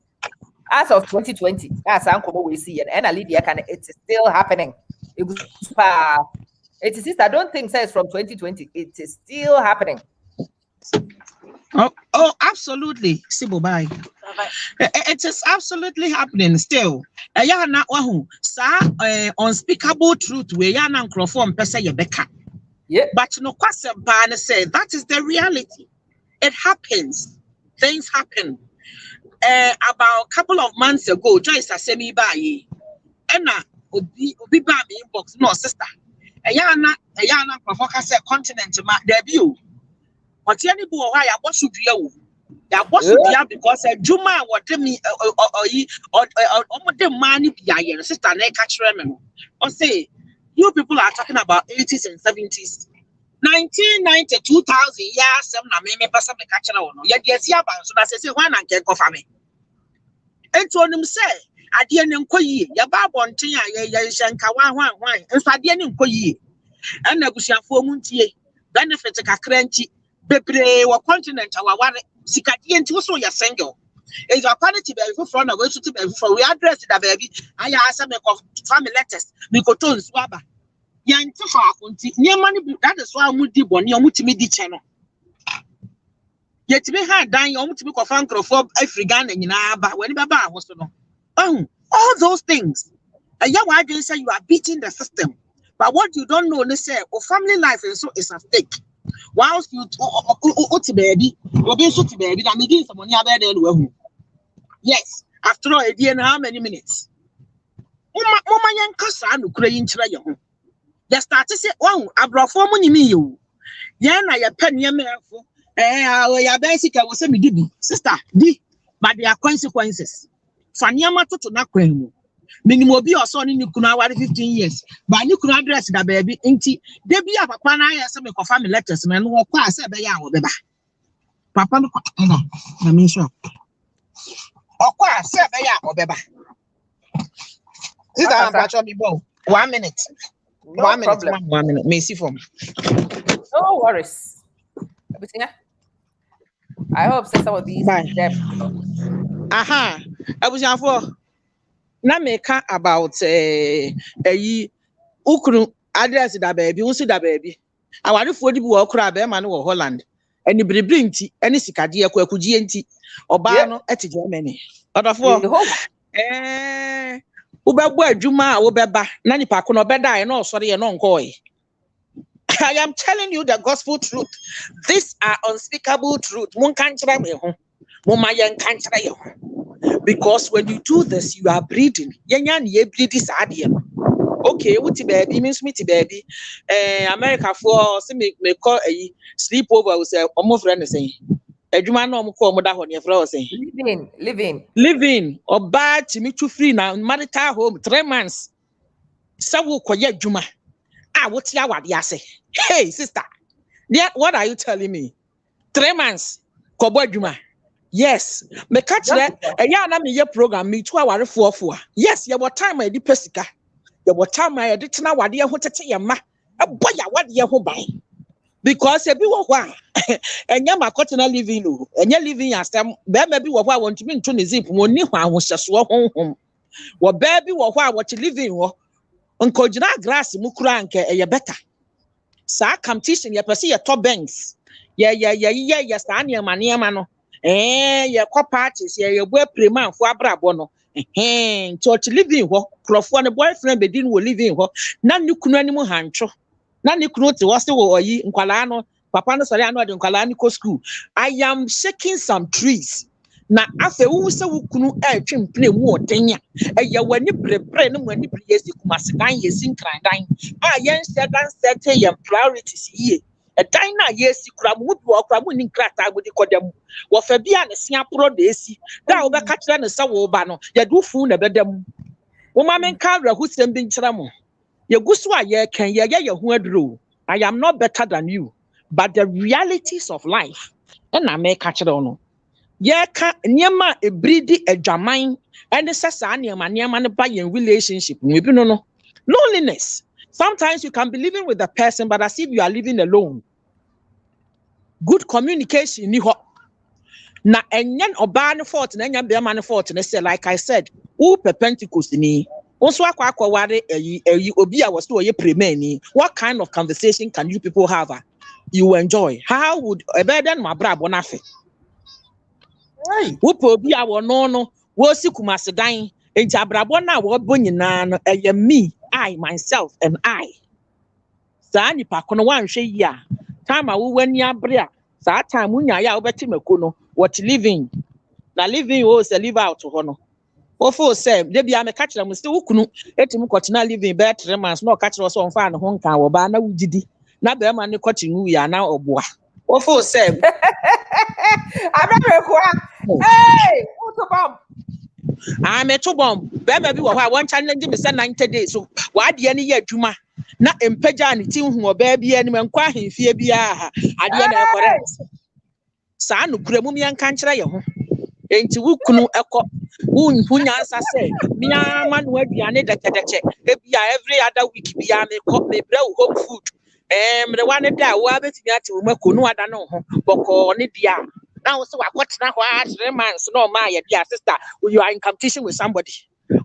as of 2020 that's uncle we see and I Lydia can it's still happening. It is I don't think so it's from 2020. It is still happening. Oh, absolutely. Sibo bye. It is absolutely happening still. Ya na wahu sa unspeakable truth we ya na nkrofo mpese ye beka. Yeah. But no kwasem ba na say that is the reality. It happens. Things happen. About a couple of months ago, Joyce Asemi ba yi. Ena obi ba me inbox no sister. Ayana provoke say continent ma debut. But any boy why I was to do ya was because Juma what me or the money ya sister na catch them or say you people are talking about 80s and 70s 1990 2000 years some na me person me catch no ya dey see about so that say when and go for me ento onim say ade ne nkoyi ya ba bonten a ya hyenka wan enso ade ne nkoyi and abusiafo mu ntie benefit kakra nti bebre wa continent aware sikadie nti so ya single is your quality be for na we to be for we address that baby aya asa me family letters me ko to nso aba ya nti fa akonti nyema ne that is why mu di boni o mutimi di che no Yet me had dying to be a fan of African and Yinaba when Baba was no. Oh, all those things. And yeah, why do you say you are beating the system? But what you don't know, they say, oh, family life is a stake. Whilst you baby, you're being so baby, I'm making some money about it. Yes, after all, a year and how many minutes? Mama young cousin who crying try you. They start to say, oh, I brought 4 money me you. Yana ya pen ya mefo. Ya basic I was a me sister, but there are consequences. Fanyama to na kwenu. Minimum be or son in you could 15 years. But you could address the baby. Inti, they be a papa na ya some of family letters, man, who are said by our beba. Papa, I mean, sure. Or qua said by our beba. Sit down, Patrol me bow. 1 minute. No 1 minute, problem. 1 minute. May see for me. No worries. I hope some of these depth. Aha. I was young for. Na make about ukunu address da baby wo da baby awarefo di bi wo kura be ma no wo Holland ani brebri nti ani sikade akwakugie nti oba no eti Germany odofo wo bebo adwuma a wo beba na nipa ko no beda e na osore ye no nkoe. I am telling you the gospel truth. These are unspeakable truth. Mun kan kira me ho. Mun ma yen kan kira ye ho. Because when you do this, you are breathing. Yenya ni breathing sadia. Okay, what baby means me baby. America for say me call a sleepover was a omo friend say. Adwuma na omo call omo da ho ne friend say. Living or bad to me too free now marital home 3 months. So wo koye adwuma. Ah, what ya wade ase. Hey sister. What are you telling me? 3 months kobo adwuma. Yes, me catch that. And na me ye program me 2 hour for. Yes, your time I di pesika. Your time I did na wade ho tete ye ma. Boy ya wade ye ho ban. Because e bi wo kwa. Enya makotena living no. Enya living asem. Be bi wo kwa want me nto ne zip mo ni hwa ahosyeso honhom. Wo be bi wo kwa what living ho. Onko gina grass mu kura nke e ye better. Sa competition ye pese ye top banks. Ye sa ne ma no. Ye kwa parties ye bo prema fo abrabo no church living ho krofo ne boyfriend be din wo living ho na ne kunu animu hantwo na ne kunu te wo se wo oyi nkwala no papa no sori anu de nkwala ni ko school. I am shaking some trees na afa wu se wo kunu twempene mu odenya ye wani brebre ne mu ani bre yesi kumasedan yesi nkrandan yen sedan set ye priorities here. A dina yesi kura mu bi wo kura mu ni nkrata agudi kodam wo fa bia ne sia pro de esi da wo be ka kire ne se wo ba no ye du fu na bedam wo ma men ka ra husem bi nkira mo ye gusu a ye kan ye hu aduro. I am not better than you, but the realities of life na me ka kire no ye ka niema ebridi adwaman and sesa niema ne ba ye relationship we bi no loneliness. Sometimes you can be living with the person, but as if you are living alone. Good communication ni ho. Na enyen oba ne fault na enyen be man fault na say like I said, who Pentecost ni. Also akwa ware obi a was to ye premier ni. What kind of conversation can you people have? You enjoy. How would a better my brabo na fe? Who obi a no wo si kumasedan enti abrabo na wo bo nyina no eye me. I, myself, and I. Sa nipa kono wanhwe yi a time a wo wani abre a sa time unya ya obeti makono what living na living o se live out ho no o fo se de bia me ka kire mo se wukunu etimi kotena living be 3 months no ka kire so on fa ne ho nka wo ba na wugidi na be ma ne kochi nwu ya na oboa o fo se Awomirekua. Hey, utobom. I'm a bomb. Baby, one challenge me 90 days. So, why the any year, Juma? Not in Pejani, who baby, and when quahi, fear be at the end of correct. Son, Gremumi and Cantra, ain't you kunu echo? Who answer say, Mia man, where be an edit every other week, be a me blow home food. The one that wabbit to Makunu, I don't know, Boko, Nidia. Now, so I got now 3 months. No, my dear sister, you are in competition with somebody.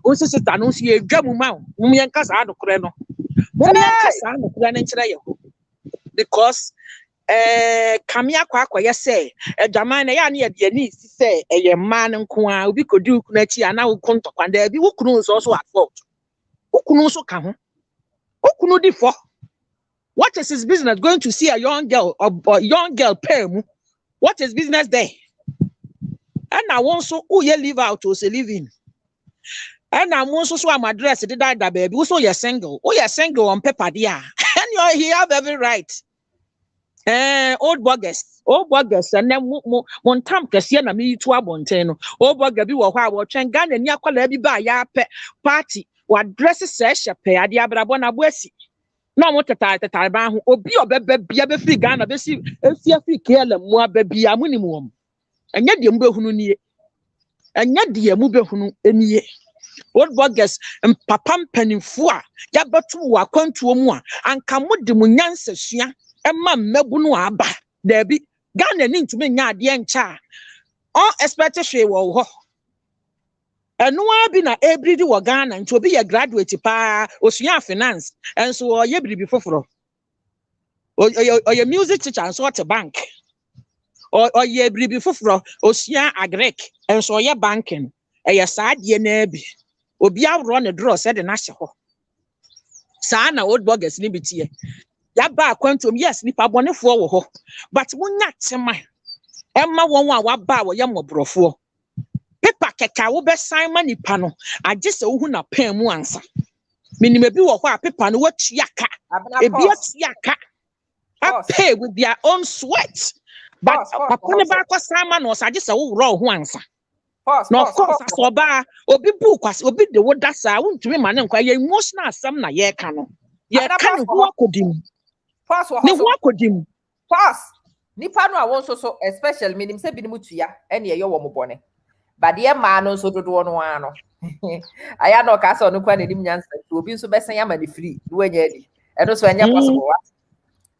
Also, sister, no, see a jamu mount. Mumian Casado Creno. Mumian Casano Creno. Because Kamia Kwakwa say, a Jamana Yanni at Yenny say, a man and Kwa, we could do Kunechi and now contact and there be who knows also at fault. Who can also come? Who can do for? What is his business going to see a young girl or young girl pay? What is business there? And I want so who you live out or say live in. And I want so I'm address did that baby. Also you're single. Oh, you're single on paper, dear. And you're here have every right. Old buggers, and then one time Cassiana me to a montano. Old bugger be what I watch and gun and yakwa be by ya party. What dresses says a pair, diabrabona buesi. No more to tie the Taliban who obi or be a free gun of this if you care the more baby a minimum. And yet the Mbo and yet the Mube any old buggers and papam penny four, yabatu are come to a more and come with the munyansa. Emma mebunu aba there be Ghana need to be nya de ncha on expectation wo ho eno abi na everyday wo Ghana nti obi ye graduate pa osua finance enso o ye biribi foforo o ye music teacher so at bank o ye biribi foforo osua agric enso o ye banking e ye saa de na bi obi awro ne draw said na hye ho saa na old buggers ni bitie Yaba quantum, yes, nipa bone for wo but wunya tema emma won wa waba wo yam brofo paper keka wo be sign mani pano agye se wo hu na pen mu ansa minime bi wo ho a paper no watuaka ebi atuaka I pay with their own sweat but papa ne ba kwa sign man no agye se wo wro ho ansa no of course asoba obi bu kwase obi de wo dasa wuntumi ma ne nkwa ye emotional asam na ye ka no ye ka ne ho akodim Pass ni ho akodim pass nipa no a won so especially minim se binimu tuya ene ye wo mo bone but ye ma no so dodo no ano aya no ka so no kwa nedim nyansa obi so besen ya ma ni free no anya di eno so anya possible what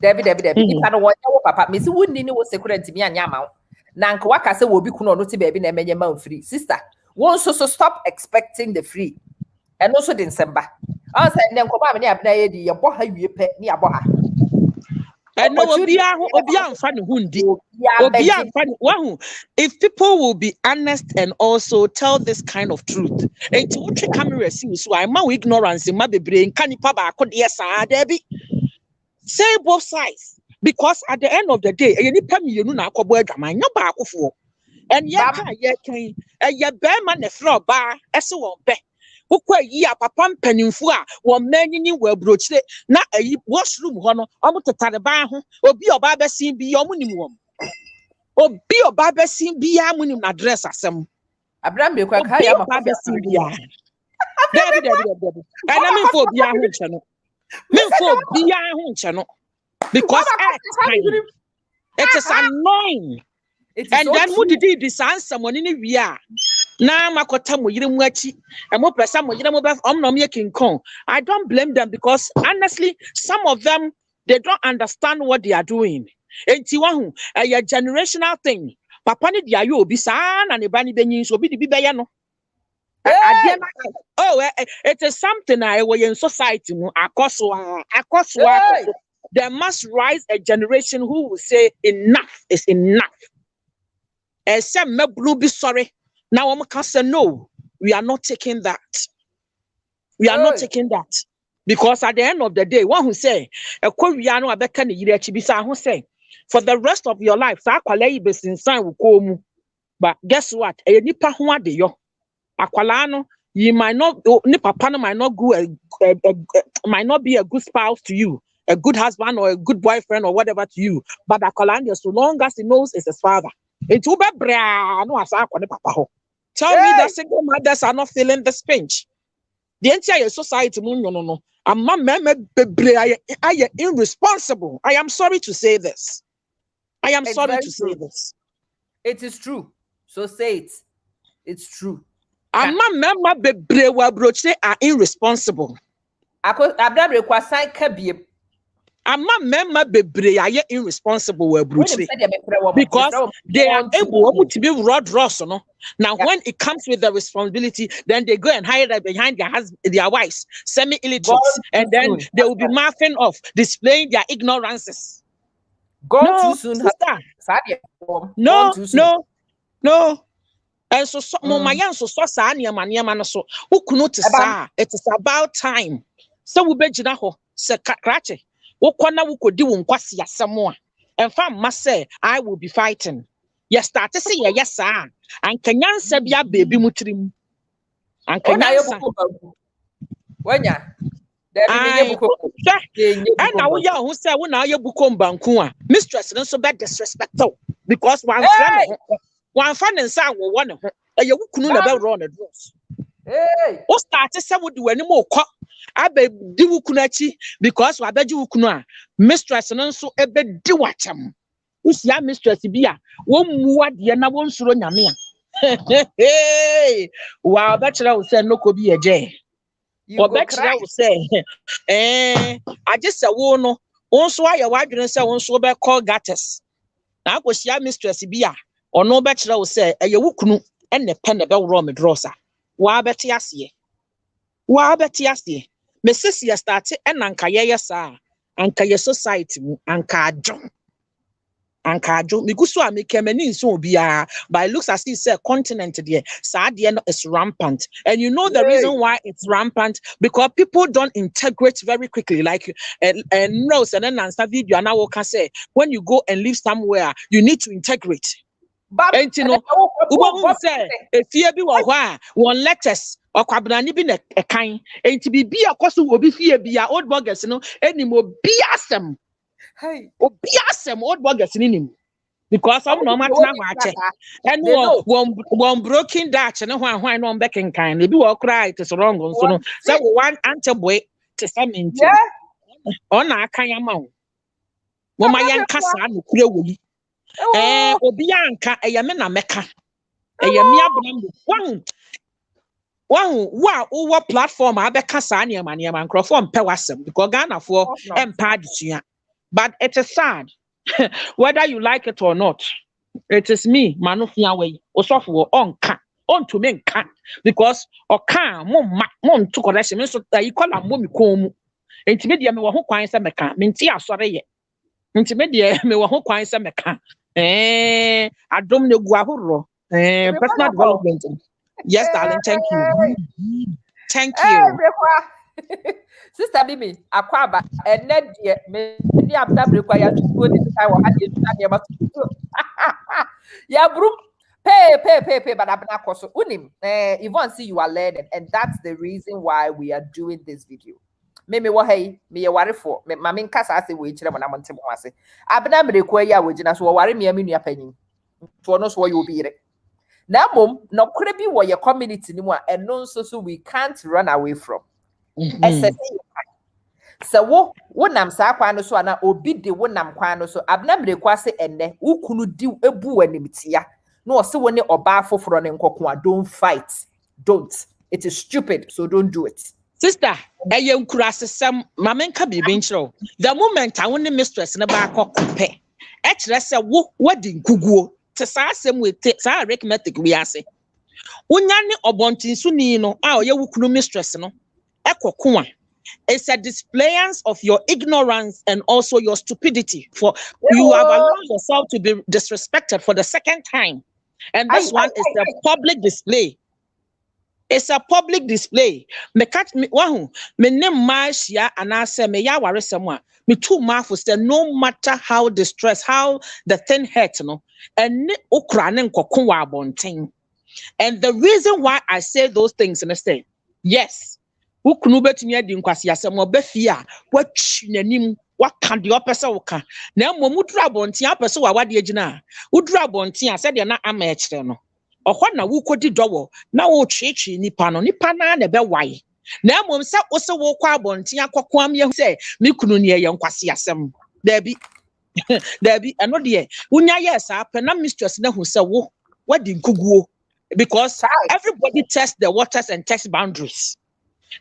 Debi nipa no wo wo papa me si wonni ni wo security mi anya ma na nka waka se wo bi kuno no ti ba bi na emenye ma free sister won so stop expecting the free eno so din semba an say ne nko ba me ni abna ye di ye bo ha wie pe ni abo ha and no obi amfa ne hundi obi amfa ne wahu if people will be honest and also tell this kind of truth enti wotwe camera si so I ma ignorance ma bebre nka nipa ba akode saa da bi say both sides because at the end of the day e nipa mienu na akobo adwaman nya ba akofo and ye ka ye kan ye be ma ne fro ba ese won be ukwa yi papa mpanimfu a wo manyini wo brochire na ayi washroom ho no omo tetare ban ho obi oba besin bi omo nim wo obi oba besin bi ya munim na address asem Awomirekua ka ya oba besin bi ya debi ana me fo bi ya ho nche no me fo bi ya ho nche no because it is annoying and then who did this answer money ni wi a na makota mo yire mu achi e mo pesa mo yire mo be omnom ye king kong I don't blame them because honestly some of them they don't understand what they are doing enti wahu a generational thing papa ni dia yo obi sa na ne ba ni benyin so obi di bi be ye no it is something I we in society mu akoso there must rise a generation who will say enough is enough say me blue be sorry. Now I'm can say no, we are not taking that. We are not taking that. Because at the end of the day, one who say, but for the rest of your life, but guess what? You might not might not be a good spouse to you, a good husband or a good boyfriend or whatever to you, but so long as he knows it's his father. It's no tell me that single mothers are not feeling this pinch. The entire society, no. I am irresponsible. I am sorry to say this. It's sorry to say this. It is true. So say it. It's true. Awomirekua are irresponsible. Awomirekua sign kabie. Bebre are irresponsible because they are able to be rod ross no. Now when it comes with the responsibility, then they go and hide behind their wives, semi-illiterates, and then they will be mouthing off, displaying their ignorances. Gone too soon. Sister. Gone No, too soon. no. And so my young so niema no so ukunu te sa it is about time. So we begyina ho se krache. Wokwana wukodi wo nkwase asem a. Emfa mma say I will be fighting. Yes, start to say yes sir. Anka nyansa bia baby mutirim. Anka nyansa. Wanya. And now we are who say we now you bukom banku a. Mistress no so bad disrespectful because one fan and sound one of you couldn't about run a dress. Hey, what started some would do any more cock? I bet do kunachi because I bet you kuna mistress and also a bed do watch him. Who's your mistress beer? One more dear na one suro yamia. Hey, wow, bachelor will say no could be a jay. Or bachelor will say, I just a wono. Also, I wife didn't say one so bad call gatters. Now was your mistress beer. Or no bachelor will say, a yawukunu and the pen about Rome drosa. Wa betiasie. Mrs. started and Ankaya sa, Ankaya society, Ankajo. Because I make a many so be by looks as he said continent there. Sadia is rampant. And you know the reason why it's rampant because people don't integrate very quickly. Like and Rose and then answer video and now can say when you go and live somewhere, you need to integrate. And you know, say if you be one letters or kwabrani be a kind, and to be a cost will be fear be our old buggers, no, any more be awesome. Hey, or be awesome old buggers in him. Because I'm no matter watch it. And one broken Dutch and why no back in kind. They do all cry it is wrong. So one answer boy to some in on a kind amount. When my young cousin will Obianka eyamena meka eyamia bram one platform abeka sa ne ma microphone pe wasem because Ghana for empa adusua but it is sad whether you like it or not it is me manufia we osofo onka onto me nka because oka mom to correction me so equal am mo mi kon mu enti me wo ho kwan se meka me nti asore ye enti me wo ho kwan se meka Adom ne guahuro. Personal development. Yes, darling. Thank you. Thank you. Sister Bibi, akwaba and net me Awomirekua ya tuwo this time we had you yeah, broom pay but abna koso unim Yvonne see you are learning and that's the reason why we are doing this video. Me wo hey me ware for me mame nkasa ase we kire mo na monte mo ase Awomirekua ya we gina so ware me amenu apanyin to no so you be ire na mom no kure bi wo your community ni mu a eno so we can't run away from so wo nam sa kwa no so ana obi de wo nam kwa no so Awomirekua se enne ukunu di ebu animtia no se wo ne oba foforo ne nkoko a don't fight don't it is stupid so don't do it. Sister, mamenka bibi nchiro. The moment I want the mistress na ba kokope. Ekire se wo di nkuguo. Te sa asem we te sa arithmetic we ase. Unya ne obontinsu ni no a oye wukunu mistress no. Ekoko a. It's a display of your ignorance and also your stupidity for you have allowed yourself to be disrespected for the second time. And this one is a public display. It's a public display. Me catch me wahu me ne mashia and I say me ya ware semwa me too mafu say no matter how distressed how the thing hurt no and ne okra ne nkoko wa abonten. And the reason why I say those things in the state, yes, ukunu betumi adi nkwasi asem obafie a watwi nanim waka de opese woka na mmomudru abonten apese wa wade agina udru abonten a se de na ama e kire no ohwa na wukodi dowo na wo twetwe nipa no nipa na na be wai na mmom se wo se wo kwa abonten akoko am ye se me kunu ne ye nkwasi asem dabi dabi eno de unya yes ape na mistress na hu se wo wadi nkuguo because everybody tests the waters and tests boundaries.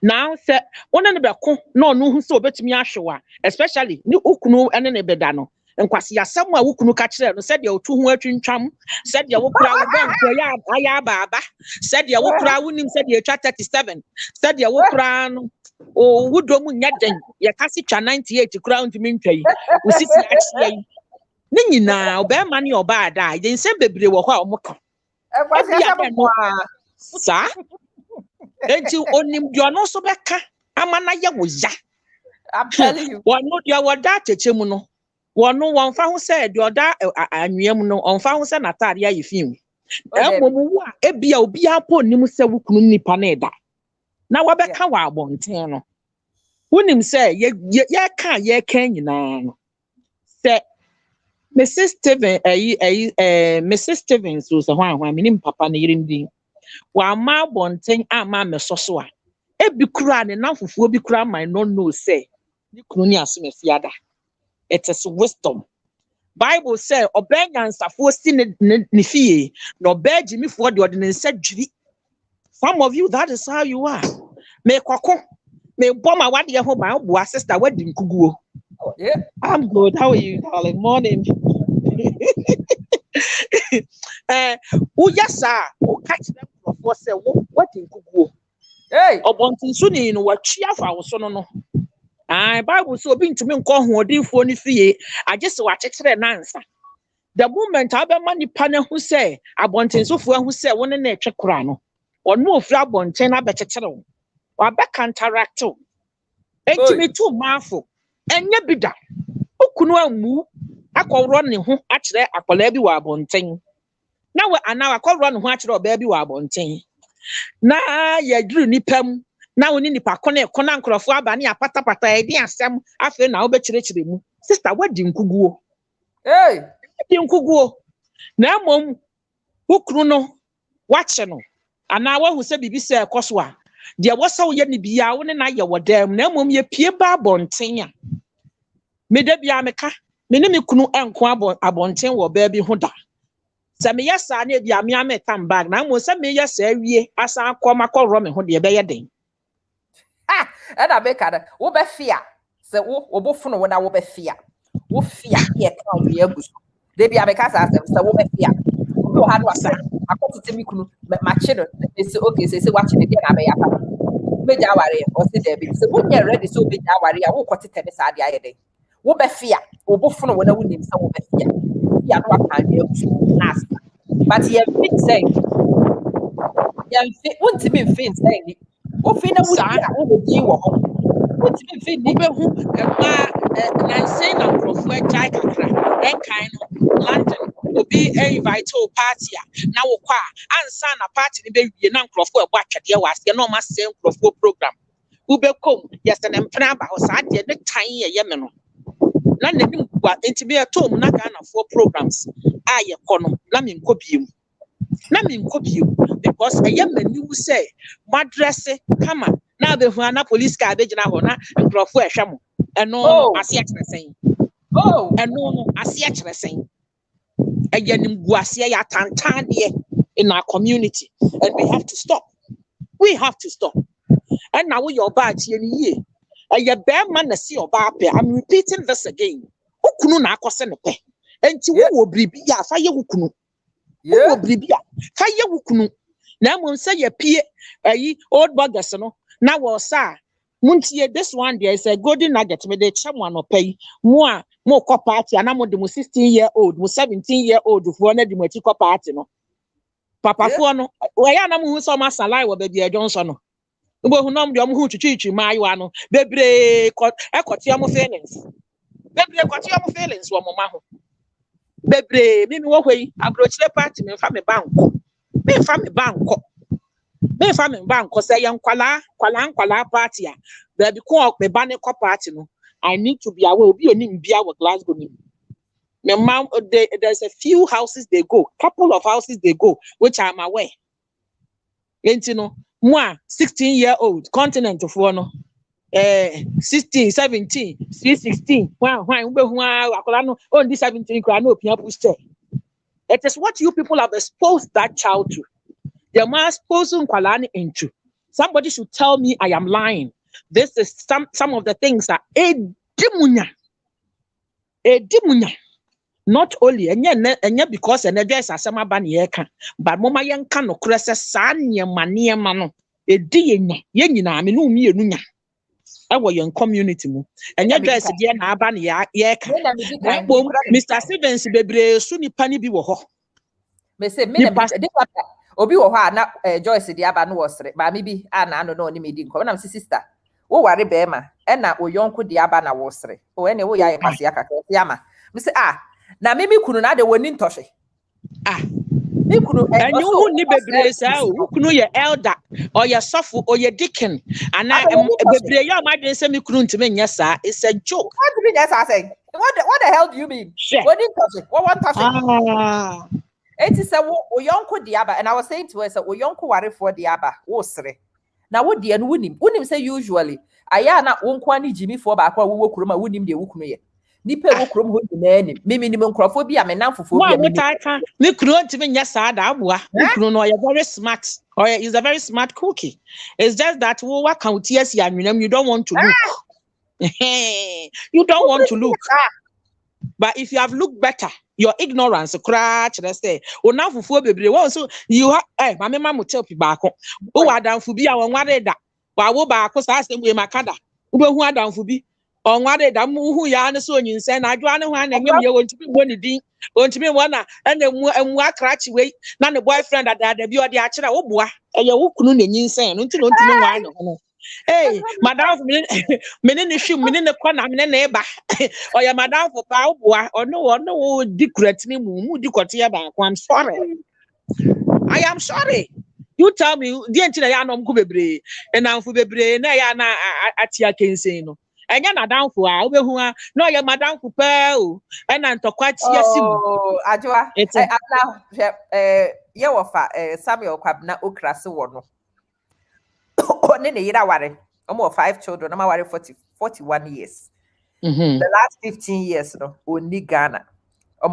Now say one ne be ko no hu se obetumi ahwewa especially ni ukunu ene ne beda no nkwasi asem a wukunu ka kire no said ye otu hu atwintwam said ye wokura wo banko ya aya baba said ye wokura wonim said ye twa 37 said ye wokura no o wudom nyaden ye kasi twa 98 kura ntimi ntwai usisi achie Nina, obey money or bad die, then send baby or moka. Sir, ain't you only you are not so beka? Amanaya was ya. I'm telling you. One not your data chemuno. One no one found said your da and yemuno on found sanataria you film. Momu, ebia obia po nimu se wukunu nipa na eda. Na wabeka wa abonten no. Wonim say ye kan nyina no. Say Mrs. Stevens was a one minim papa na yirim din. Wa ma abonten ama mesoso a. Ebi kura ne nanfufuo bi kura man no know say ni kunu ni asomefiada. It is wisdom. Bible say obenyansafo si ne fie no begimifo de ode ne nsa dwiri. Some of you, that is how you are. Me kwako me boma wade ho ba bo sister wadi nkuguo. Yeah, I'm good. How are you, darling? Morning. Uyasa o catch them for say wadi nkuguo. hey, Obontin so ni no watwia fa wo so no. Bible so obi ntumi nkọ hoodinfo ni fie agese wa kekere nansa. The moment abema nipa na hu say abontinsofo hu say won na etwe kora no ono ofri abonten na bekekere wo wa be counteract wo entimi tu mafo enye bida okunu amu akọrọ ne ho akere akola bi wa abonten na we ana akọrọ ne ho akere oba bi wa abonten na ye duru nipam na woni nipa kona nkrofo aba ne apatapata edi asem afi na wo be kirekire mu sister wadi nkuguo. hey, Nkuguo na mom ukru no wache no ana wa hu se bibi se ekoso a de wosa wo ye ne bia wo ne na ye wodam na mom ye pie ba abonten a me da bia meka me ne me kunu enko abonten wo ba bi ho da se me yesa na bia me ametam bag na mo se me yesa awie asa akọrọ me ho de be ye den and I make it. Wo be fear. Se wo bofu no na wo be fear. Wo fear ye kan we agu. They be because as them say wo be fear. Wo ha do asa. Akotete mi kunu ma che no. Say okay say watch me dey na be ya pa. Me ja ware o say there be. Say wo get ready so be ja ware ya wo kotete me sa de aye den. Wo be fear. Wo bofu no na wo nim say wo be fear. Ya no aka we agu. Nas. But ye fit say. Ye fit won't be fit say. Wo fi na wo dia wo be din wo ho. Won't be fit ni be hu na say na profo jai kakra kind of London obi invite o party na wo kwa ansa na party ni be wie na nkrofo e bo atwede wa ase na o ma say nkrofo program wo be kom yes na mpena ba ho sa de ne tan ye me no na nanim kwa entibe atom na Ghana for programs aye kono na me nkobiem because aye mani wu say madresse kama na be hu na police car be gina ho na nkrofo ehwe mo eno ase akere sen eno ase akere sen ayanim guase ya tantan de in our community and we have to stop and now your bad ye ni ye bear man na see oba pe. I'm repeating this again ukunu na akose ne pe enti wo bribi ya fa ye ukunu wo bribi ya fa ye ukunu na mo say ye pie ayi old burgers no na wo sa muntie this one there is a golden nugget me de cham one opay mo ko party ana mo de mo 16-year-old mo 17-year-old fo na de mo ko party no papa fo no we ya na mo hu so ma salai wo be bia Johnson no bo hu nom de mo hu twitwi maiwa no bebre ekotia mo feelings wo mo ma ho bebre mi wo hwei abrochire party me fa me banko say yan kwala party a there be ko me ba ne ko party no I need to be aware obi oni mbia wo Glasgow ni me mom there's a few houses they go couple of houses they go which I'm aware enti no mo 16-year-old continent of no 16 17 16 why we hu akola no on this 17 kra no opia push. It is what you people have exposed that child to. The man exposing kwalani into. Somebody should tell me I am lying. This is some of the things that edimunya. Not only enya because energy is asema ba ne yeka, but mama yenka no krese sa niema no edi yenya nyina me no mienu nya. ɛwɔ yɛn community mu ɛnyɛ Joyce deɛ na aba ne yɛka na mbom Mr. Stevens bebree so nipa ni bi wɔ hɔ me say me na obi wɔ hɔ a na Joyce de aba no wɔ sere maame bi a na ano na oni me di nkɔm na me sister wo ware bɛɛma ɛna oyɔnko de aba na wɔ sere o ɛne wo yɛ kwase akaka yama me say na me kunu na de woni ntɔhwe me kunu ɛnyɛ wo ni bebree saa o kunu yɛ elder ɔyɛ sɔfo ɔyɛ deacon ana bebree yɛ ɔmadwen sɛ me kunu ntimi nyɛ saa it's a joke what do you mean say what the hell do you mean woni ntɔhwe what want ntɔhwe it is a oyonko diaba and I was saying to her say oyonko ware for diaba wo sere na wo de no wonim say usually aya na wonko ani jimi for ba kwa wo kurom a wonim de wo kunu ye nipa wo kurom ho nyina nim mimi nkrofo bi a menamfofo bi a me kunu ntimi nya saa da aboa me kunu no you're very smart or is a very smart cookie it's just that wo wa count yes ya nwinam you don't want to look you don't want to look but if you have looked better your ignorance cry chere say onamfofo bebre won so you mama mamu tell pi baako wo adamfo bi a wonware da wa wo baako sa asem we makada wo behu adamfo bi onware da mu hu ya ne so nyinsen na adwo ane ho ananyem ye wontimi wo ne din wontimi wo na ene mu akrachi we na ne boyfriend ada bi odi a kire wo boa eye wo kunu ne nyinsen no ntino ntimi nwa ne ho hey madam mene ne hwim mene ne kona mene ne eba oya madam for pa oboa ono di kuratini mu di kote ba ko I'm sorry I am sorry you tell me di entina ya no mko bebre enamfo bebre na ya na atia kensen no enya na danfo a obehu a na oya madam ko pa o ena ntokwa tia sim ajoa ye wofa Samuel Kwabna okrase wo no ne yira ware almost 5 children I'm ware 41 years the last 15 years no only Ghana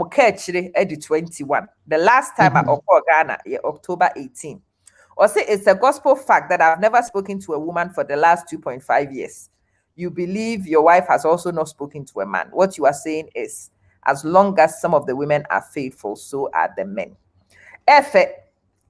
kachire edi 21 the last time I called Ghana October 18 or say it's a gospel fact that I've never spoken to a woman for the last 2.5 years. You believe your wife has also not spoken to a man. What you are saying is as long as some of the women are faithful, so are the men. Efe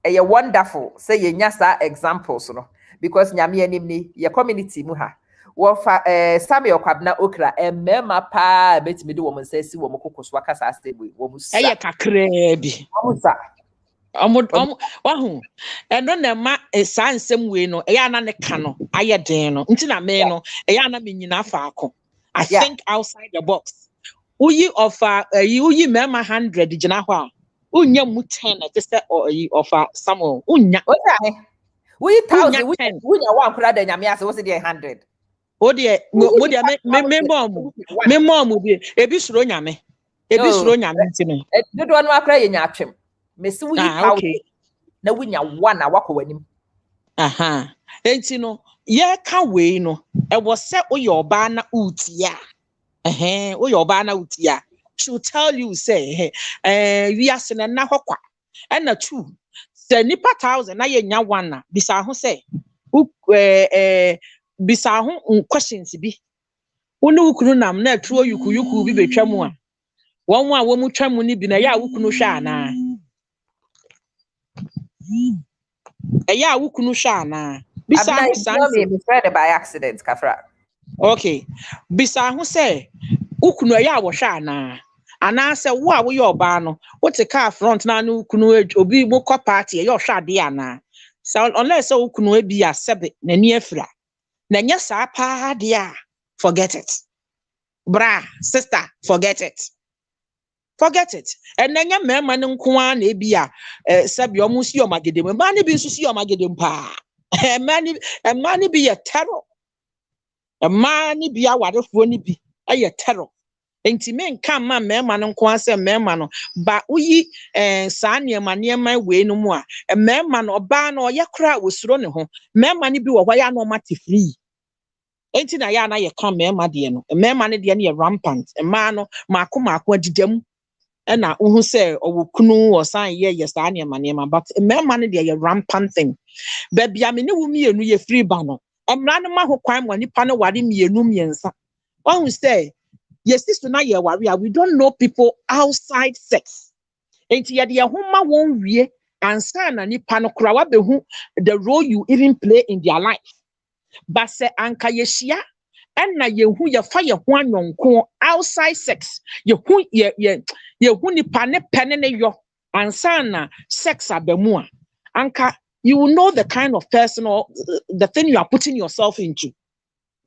a wonderful say ye nyasa examples no because nyame anim ni ye community mu ha wo fa Samuel Kwabna okra mema pa betimi de wo nsa si wo kokoso akasa stable wo musa eye kakra bi wo musa wahu eno na ma sa nsem we no eya na ne ka no aye den no nti na me no eya na me nyina fa ako I think outside the box uyi offer uyi mema 100 gina ho a unya mu 10 te say offer Samuel unya we 1000 we one kura da nyame ase wo se dey 100 o dey mo dey me mom bi ebi suro nyame nti no dodo no akra ye nya atwem me se we 1000 na we nya one awakọ wanim enti no ye ka we no e wo se o ye oba na utia o ye oba na utia she will tell you say we ase na hokwa and na true say nipa 1000 na ye nya one na bisa ho say bisa ho questions bi wonu wukunu nam na atro yuku bi betwa mu a won a wo mu twa mu ni bi na ya wukunu hwa ana ya wukunu hwa ana bisa ho sanse me friend by accident kafra okay bisa ho say wukunu ya wo hwa ana say wo a wo ye oba no wo te car front na no wukunu obi mo kwa party ya hwa ade ana so unless wukunu e bi asebe na ni afira na nya sa pa de a forget it bra sister forget it and na nya mema ne nko a na e bi a sabi omo si omagedem ma ne bi nso si omagedem pa ma ne bi ye terror ma ne bi awarefo ne bi ye terror enti men kan ma mema ne nko asem mema no ba uyi saa niema we no mu a mema no oba no ye kra wosuro ne ho mema ne bi wo hwa ya no mate free enti na ya na ye kan mema de no mema ne de ne ye rampant ma no maako adidam na uhu se owokunu osan ye saa niema but mema ne de ye rampant thing babia me ne wo mienu ye free ba no omra ne ma ho kwan mo nipa ne ware mienu miensa one say yes this na ye ware we don't know people outside sex enti ye de homa won wie ansa na nipa no kura wa behu the role you even play in their life but say anka yeshia and na yehu ye fire ho anyonko outside sex yehu yehu ni pane pene ne yo ansana sex abemu a anka you will know the kind of person or the thing you are putting yourself into.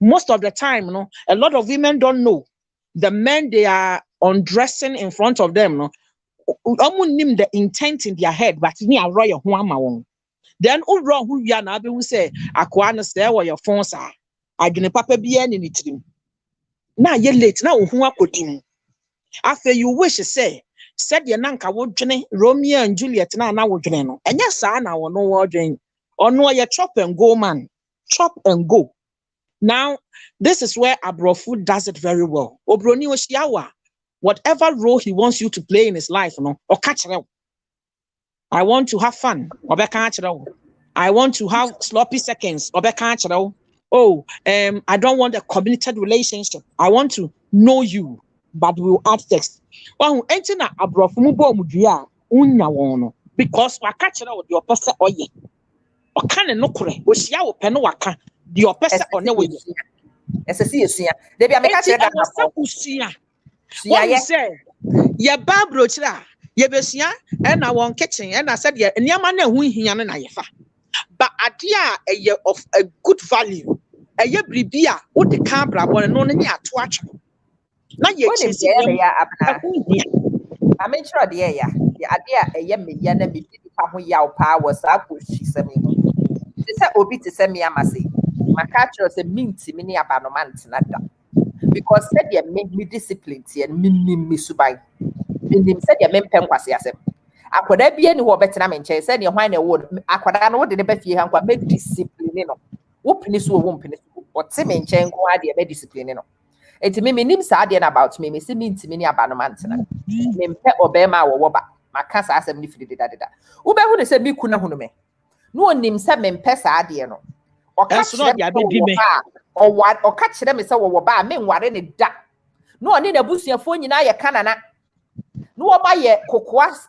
Most of the time, a lot of women don't know the men they are undressing in front of them. Name the intent in their head, but ni a royal who then wrong who ya na be who say akwa stay or your phone sa agene papa bia ni nitrim na ye late na wo hu akodim after you wish say said ye nanka wo dwene Romeo and Juliet na wo dwene no enya sa na wo no wo dwen ono ye chop and go man, chop and go. Now this is where Abrofu does it very well. Obroni oshiawa, whatever role he wants you to play in his life, or catch it. I want to have fun, I want to have sloppy seconds, oh, I don't want a committed relationship. I want to know you, but we'll add sex. Well, na Abrofu mubo mudia unya wono because wa catch it out your person oye. O kan no kure, o shia wo pe no waka. The person or no way. SSC, they be a mechanic. What you say? Ye babrochra, ye besia, and I want kitchen, and I said, yeah, and Yamana win here and I fa. But idea a year of a good value, a year bribia, what the cabra want to know any at watch. Not yet, I made sure the idea a yummy yana be yaw powers up with she sent me. This is Obi to send me a massy. My catcher was a minty mini abanomant because said you make me disciplined and minim me subai. Minim said you meant pen was yasem. I could have be any better than I said you whine a word. I could know the better and what make discipline. Whooping is whooping or Timmy Chen go idea be discipline. It me minim sad about me, Missy minty mini abanomant. Mim pet or bema or woba. My casa as a nifty da. Uber would say me kuna hunume. No one names some men pesa adiano. Or catch them or what or catch them is our bar, men what any da. No one in a bush your phone, ya canana. No buy ye coquasa,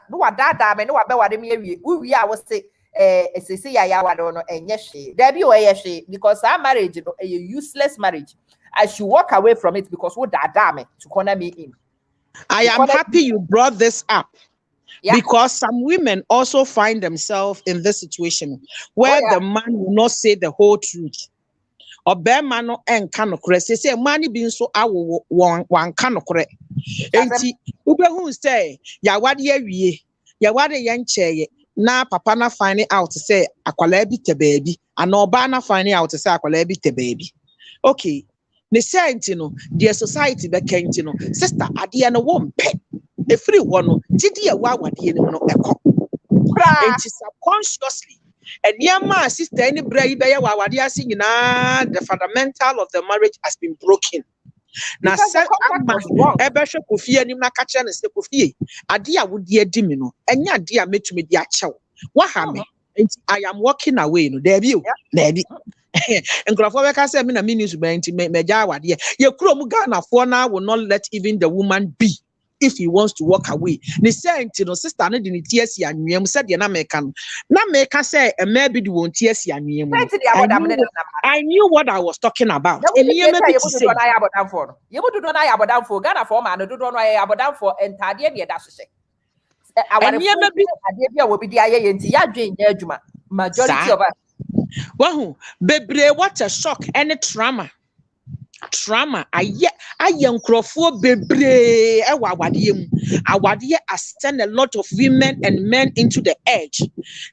no a dada, and no about we are was say a CCI, don't know, and yes, she. There be a because our marriage is a useless marriage. I should walk away from it because what that damn to corner me in. I am happy you brought this up. Yeah. Because some women also find themselves in this situation where the man will not say the whole truth. Or bear man and canocre. Say, money being so our one canocre. And who say, Yawadi ye, Yawadi young chair, na papa na finding out to say, Aqualebi te baby, and no bana finding out to say, Aqualebi te baby. Okay. Ne sentino, dear society bekentino, sister, Adiana won't pet. A free one, Tidia Wawa, and subconsciously, and Yama sister, any brave Wawadia singing, the fundamental of the marriage has been broken. Now, Ebesha Kufia, Nimakacha, and Stepofie, Adia would dear Dimino, and ya dear met to me, dear chow. What happened? I am walking away, no debut, lady. And Grafoweka said, Mina minutes went to make Mejawa, dear. Your Kromugana for now will not let even the woman be. If he wants to walk away, they say, "No, sister, I didn't tears you and you said you're not making. Not make us say, and maybe you won't tears you and you." I knew what I was talking about. And you maybe to say, "You would do not about for Ghana for man, do not know about for entire year." That's say. And you maybe idea will be the IANT majority of us. Well, baby, what a shock and a trauma. I am crofo bebre awadie has sent a lot of women and men into the edge.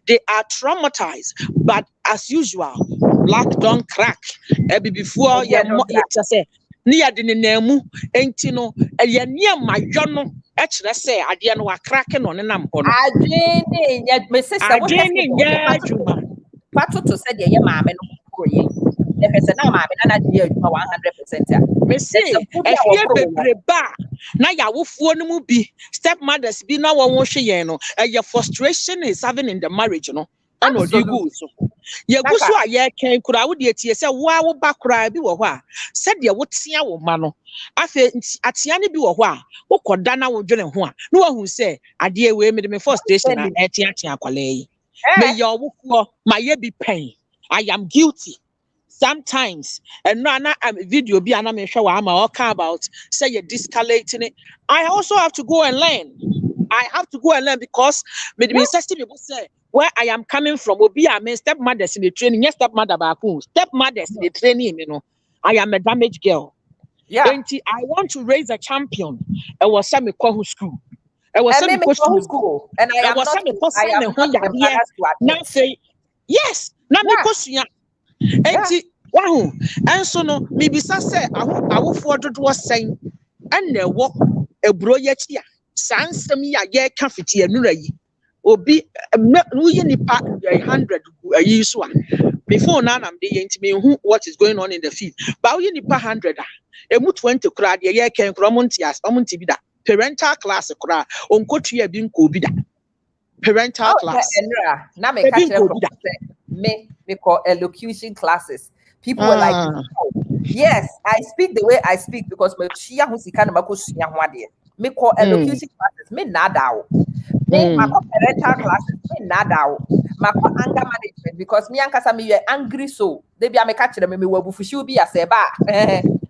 They are traumatized, but as usual, black don't crack. Before you say near the nemu entino and near my journal. Actually, say I didn't know cracking on an amp. I didn't, my sister, Pato to said, yeah, mamma, if it's an arm, I'm 100%. Me say, if you ba na ya wofuo no mu bi stepmothers bi na won hwe ye no your frustration is having in the marriage no and odi go so ye go so aye kan kura wo de tie say wo a wo ba kura bi wo ho a said ye wo tia wo ma no afa atia ne bi wo ho a wo koda na wo dwene ho a no wa hu say ade we me frustration na etia akwala yi me your wofuo my ye bi pain I am guilty. sometimes and run a video be an show I'm all about say you're discalating it. I also have to go and learn. I have to go and learn because me people say where I am coming from will be stepmothers in the training. Yes, stepmother back home. Stepmothers in the training, I am a damaged girl. Yeah. I want to raise a champion. It was some school. It was some school. And I am not embarrassed to admit. Yes. Now because wow. And so no, maybe say I will forward was saying and there walk a bro yet here. Sans me a year cafeti and nuray. Obi no nipa 100 years before now I'm the what is going on in the field. But you nipa 100 emu 20 crowd ye can cromontias omunti bi da parental class crowd onkotu e bi nko bi da parental class na me catch me call elocution classes. People were like, oh, yes, I speak the way I speak because me chia hu sika na makosua ho ade. Me call elocution classes me nada o. Me mako parental classes me nada o. Mako anger management because me ankasa me angry so. They be ameka kire me wabufushi obi aseba. And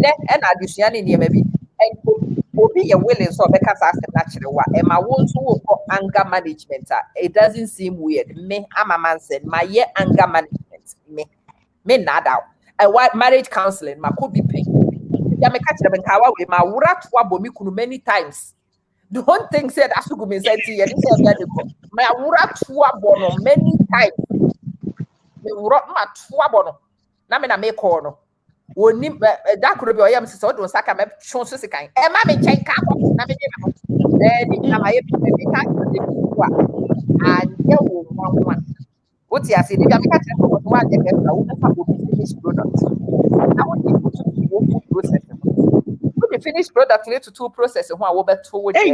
then addition in maybe and obi ye willing so because I said natural wa and my want to anger management. It doesn't seem weird. Me I'm a man said my year anger management me nada. And what marriage counseling ma could be paid. Ya me catch them in kawa with my wura twa bomi kunu many times. Don't think said asugu me said to you my wura twa bono many times. Me wura ma twa bono na me na me call no. Woni da kuro bi oyam sese o don saka me twon so sekan e ma me nchen ka na me dey na na ma ye bi ka and ye wo nwa what you say, maybe I make a what one the best I will finished product. Now what you put to process. Put the finished product need to two process who are over toward Obi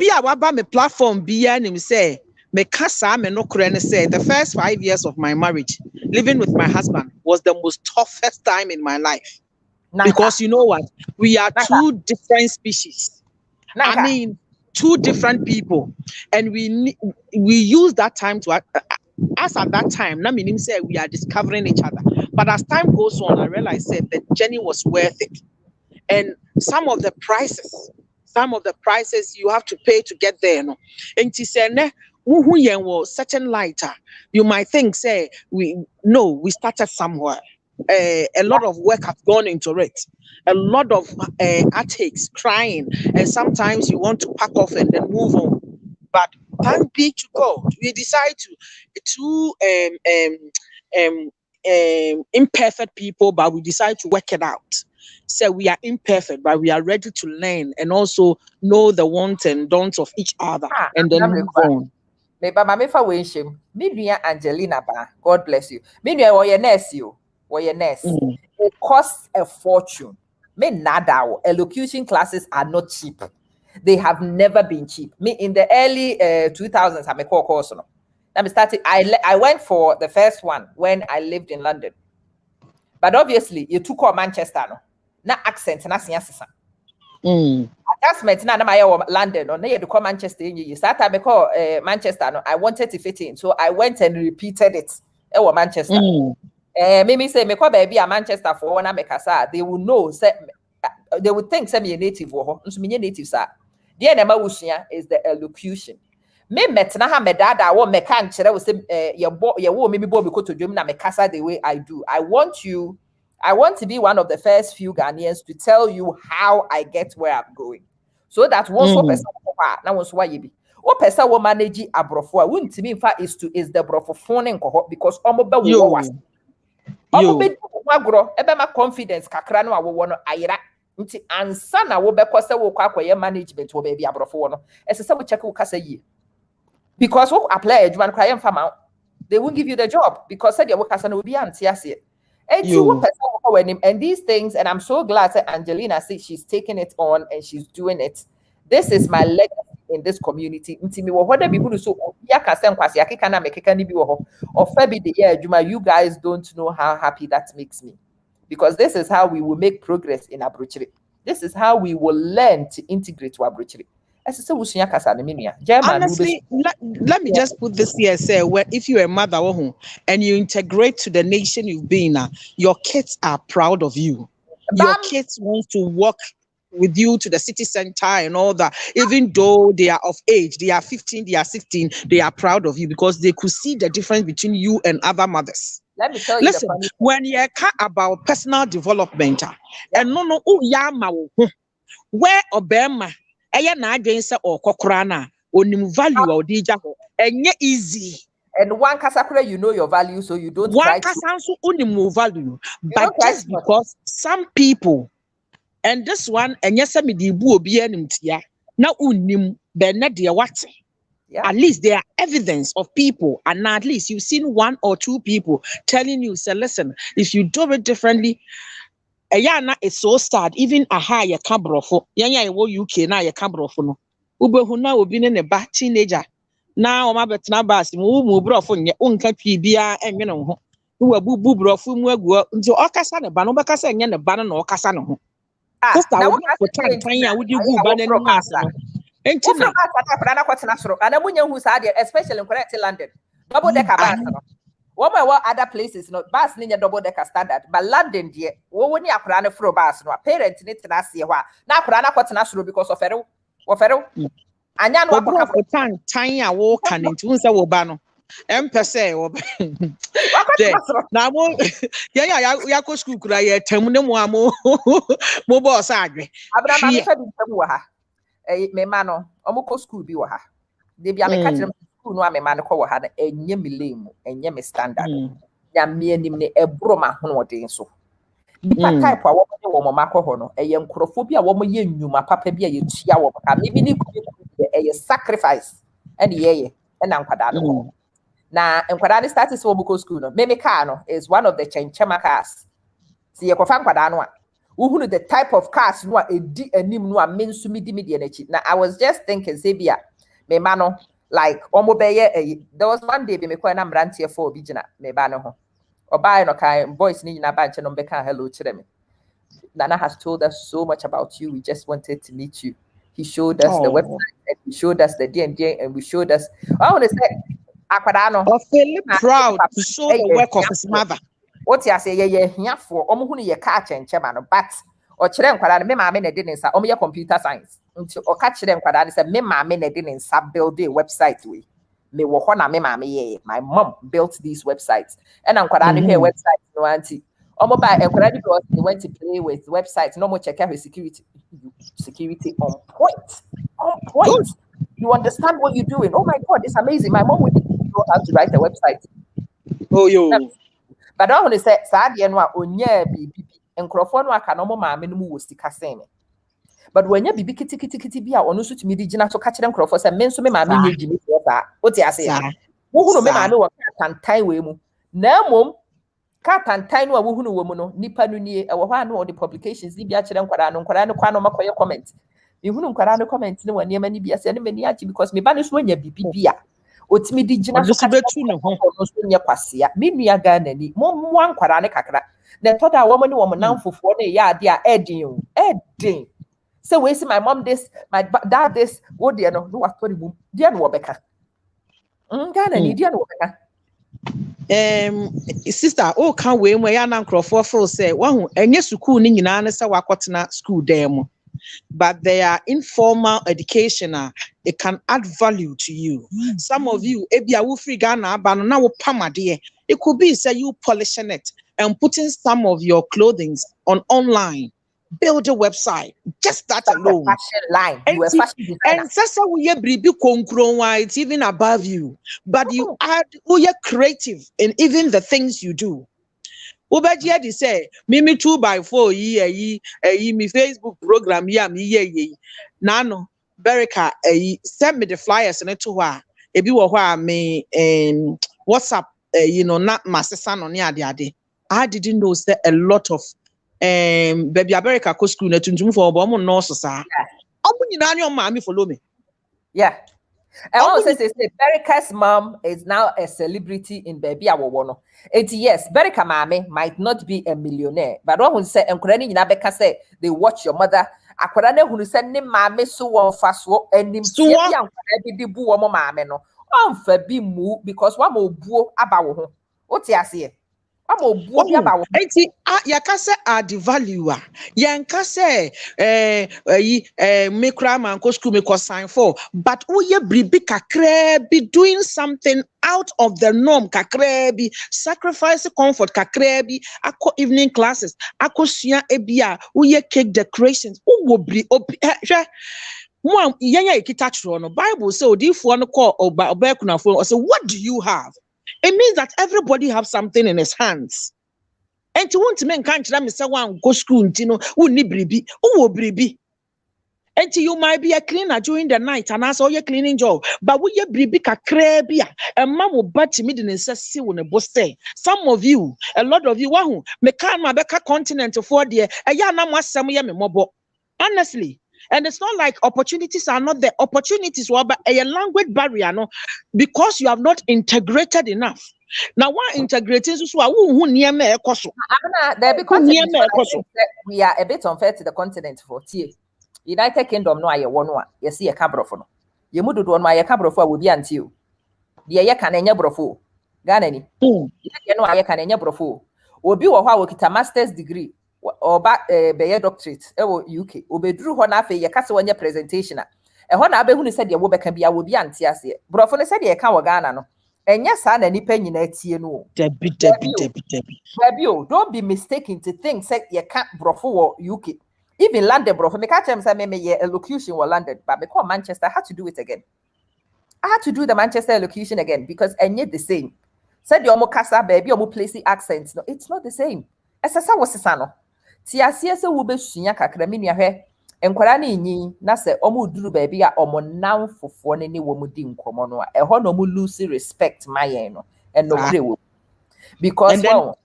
a waba me platform bia nim say me kasa me no kure say the first 5 years of my marriage living with my husband was the most toughest time in my life. Because you know what, we are two different species. I mean two different people, and we use that time to as at that time. Now, meaning say we are discovering each other, but as time goes on, I realized that the journey was worth it, and some of the prices you have to pay to get there. No, and she said, certain lighter. You might think, say we started somewhere. A lot of work has gone into it. A lot of heartaches, crying, and sometimes you want to pack off and then move on. But thank be to God, we decide to imperfect people, but we decide to work it out. So we are imperfect, but we are ready to learn and also know the wants and don'ts of each other, and then move on. Maybe my fa we shame. Me Angelina ba. God bless you. Me nua nurse you. Nurse. It costs a fortune. Me nada. Elocution classes are not cheap. They have never been cheap. Me in the early 2000s, I'm a course. No. I went for the first one when I lived in London. But obviously, you took on Manchester. No. Na accent na siasa. Adjustment na my London no na you call Manchester you start I call Manchester no I wanted to fit in, so I went and repeated it Manchester me say me call baby a Manchester for one America, they will know say they would think say me a native wo so me native sir the na mawusua is the elocution me met na ha me dada wo me kan kire wo say ye wo me bo me ko to dwom na me kasa the way I do. I want to be one of the first few Ghanaians to tell you how I get where I'm going. So that once one person now once why you be. What person will manage abrofo wouldn't me in fact is the brofo because omobe wo was. Omobe agro ebe ma confidence kakra no awo no ayira nti ansa na wo be kwose wo kwa akoye management wo be bi abrofo no. Ese se wo check wo kasa yi. Because wo apply adwuma no kwa fama they won't give you the job because said your kasa no be antiase. And these things, and I'm so glad that Angelina said she's taking it on and she's doing it. This is my legacy in this community. You guys don't know how happy that makes me. Because this is how we will make progress in Abrochiri. This is how we will learn to integrate to Abrochiri. Honestly, let me just put this here, say, where if you're a mother and you integrate to the nation you've been, your kids are proud of you. Your kids want to walk with you to the city center and all that. Even though they are of age, they are 15, they are 16, they are proud of you because they could see the difference between you and other mothers. Let me tell you. Listen, when you talk about personal development, and no, where Obama, na adwen say okokora na onim value a odija ho enye easy. And one kasakura, you know your value, so you don't try to. One kasanso onim value, but just because some people, and this one enye se me di bu obi anim tia na unim be na de wate. At least there are evidence of people, and at least you've seen one or two people telling you, say, listen, if you do it differently. Ayana is so sad. Even a higher cabrofo. Yanya wo UK na ye cabrofo no. Ubehu na obi ne ba teenager. Na o ma betena bas mu brofo nye unka twi bia enwe ne ho. Wo bubu brofo mu agu nti okasa ne ba no bekasa enye ne ba no na okasa ne ho. Sister wo ko tan ya wo di gu ba ne no asa no. Enti na na kwatena soro. Ana munya hu sa de especially in correct London. Double decker bus no. What other places, no bus ninya double decker standard, but London dear, wo ni akura na fro bus no parent ni tena se hwa na akura na kwatena soro because of fero. Anya no akwa tan ya wo kan nti unsa wo ba no. Empese wo ba. Na mo ya ko school kura ye tam ne mo amo mo boss adwe. Abraham na fe bi tam wo ha. Me ma no, omo ko school bi wo ha. De bia me catch them no amema ne ko wo ha na enye milemu enye me standard ya me anim ne ebro ma hono den so nipa type a wo mo makọ ho no eye nkrofo bi a wo mo ye nnwuma papa bi a ye tua wo ka me bi ni eye sacrifice and ye na nkwada no na nkwada ne status wo ko school no me car no is one of the chenchema cars si ye ko fa nkwada no a uhunu the type of cars no a edi anim no a me nso mi di me de na chi na I was just thinking say bia me ma no like there was one day be me kwa na mrantie for obi gina me ba ne ho oba no kan boys ni nyina ba nche no mbeka hello chire me. Nana has told us so much about you. We just wanted to meet you. He showed us the website and he showed us the D&D and we showed us I want to say akwada no feel proud to show the work of his mother. What you say here for omo hunu ye ka chenche ma no but o kire nkwada no me ma me na de nsa omo ye computer science nti o ka kire nkwada no say me ma me na de nsa build a website we me wo ho na me ma me ye my mom built these websites and nkwada no here website no anti omo ba nkwada because they went to play with websites no more check out security on point. You understand what you're doing. Oh my god, it's amazing. My mom would know how to write a website. Oh yo. But I want to say, Sadia no onye bibi nkrofo no aka no mo maame no mu wo sika sen me. But when you bibi kiti bia ono so tumi di gina to ka kire nkrofo say me nso me maame nye gini so sa. Oti ase ya. Wo hunu me maame wo ka tantan we mu. Na mom ka tantan no a wo hunu wo mu no nipa no nie e wo hwa no the publications ni bia kire nkwara no kwa no makoye comment. Me hunu nkwara no comment ni woni ma ni bia se ne mani achi because me ba no so nya bibi bia. Otimi di gina so ka betu ne ho so nya kwasea me nua ga nani mo ankwara ne kakra na toda wo mo ne wo mo nanfofo ne ya ade a edin so we see my mom this my dad this wo de no no atori mu de no wo beka ga nani de no wo beka sister o kan we mo ya na nkrofo feel say wahu enye school ni nyina ne say wakotena school dem but they are informal education. It can add value to you. Some of you, ebia wo free Ghana aba no na wo pamade. It could be say you polishing it and putting some of your clothing on online. Build a website. Just that alone. Fashion line. You a fashion designer. And sasa we bribi konkron it's even above you. But you add we are creative in even the things you do. Obaji dey say mimi 2x4 yi me Facebook program ya me ye na no Berika send me the flyers and to her ebi wo ho me WhatsApp na masesa no ne ade I didn't know say a lot of baby Berika ko school na tuntum for obo no so sa omo nyina ne o ma me follow me yeah. And also say Berika's mom is now a celebrity in baby awowo no. And yes, Berika mame might not be a millionaire, but when say enkurani nyina beka say they watch your mother akwara na hunu se ne maame so won fa so anim tie bi akwara bi di bu wo maame no onfa bi mu because wa ma obuo aba wo ho wote ase ama obuo bi aba wo ho enti ya ka se add value a ya nka se me kra man ko school me ko sign for but uye bribi kakra bi doing something out of the norm kakra bi sacrifice comfort kakra bi akọ evening classes akọ sua ebia uye cake decorations uwo bri hwe mo yenya ikita chro no bible say odifo no call oba kunafo or say what do you have? It means that everybody have something in his hands. And you want to make country me say one go school ntino unni bribi uwo bribi. And you might be a cleaner during the night and also your cleaning job. But we ye bribi kakra bia and mama will batch me the necessity when a boss say. Some of you, a lot of you wahu me can my beka continent for there a ya na mwasam ye me mobo. Honestly. And it's not like opportunities are not there. Opportunities were but a language barrier, no, because you have not integrated enough. Now, one integrating so who near me ekoso. We are a bit unfair to the continent for tea. United Kingdom no aye one one. You see a cabrofo no. You mudu do my cabrofo will be until the aye can enya brofo. Ganani. You know aye can enya brofo. Obi wo hwa kita master's degree. Or back be doctorate UK obedru ho na afa ye kase wonye presentation e ho na abehunu said ye wo beka bia wo bia nte ase brofo ne said ye ka wo Ghana no enya sa na nipa nyina tie no debi o don't be mistaken to think say ye ka brofo wo UK even London brofo me ka chem say me ye elocution wo London but me call Manchester I had to do it again. I had to do the Manchester elocution again because enye the same said the omo kasa baby omo place accents no it's not the same esesa wo sesa no ti asie se wo besua kakra me nua hwe enkwara na enyi na se omo duru ba bia omo nan fofo ne ne wo mu di nkomo no a eho no mo lose respect mayen no and no pray wo because well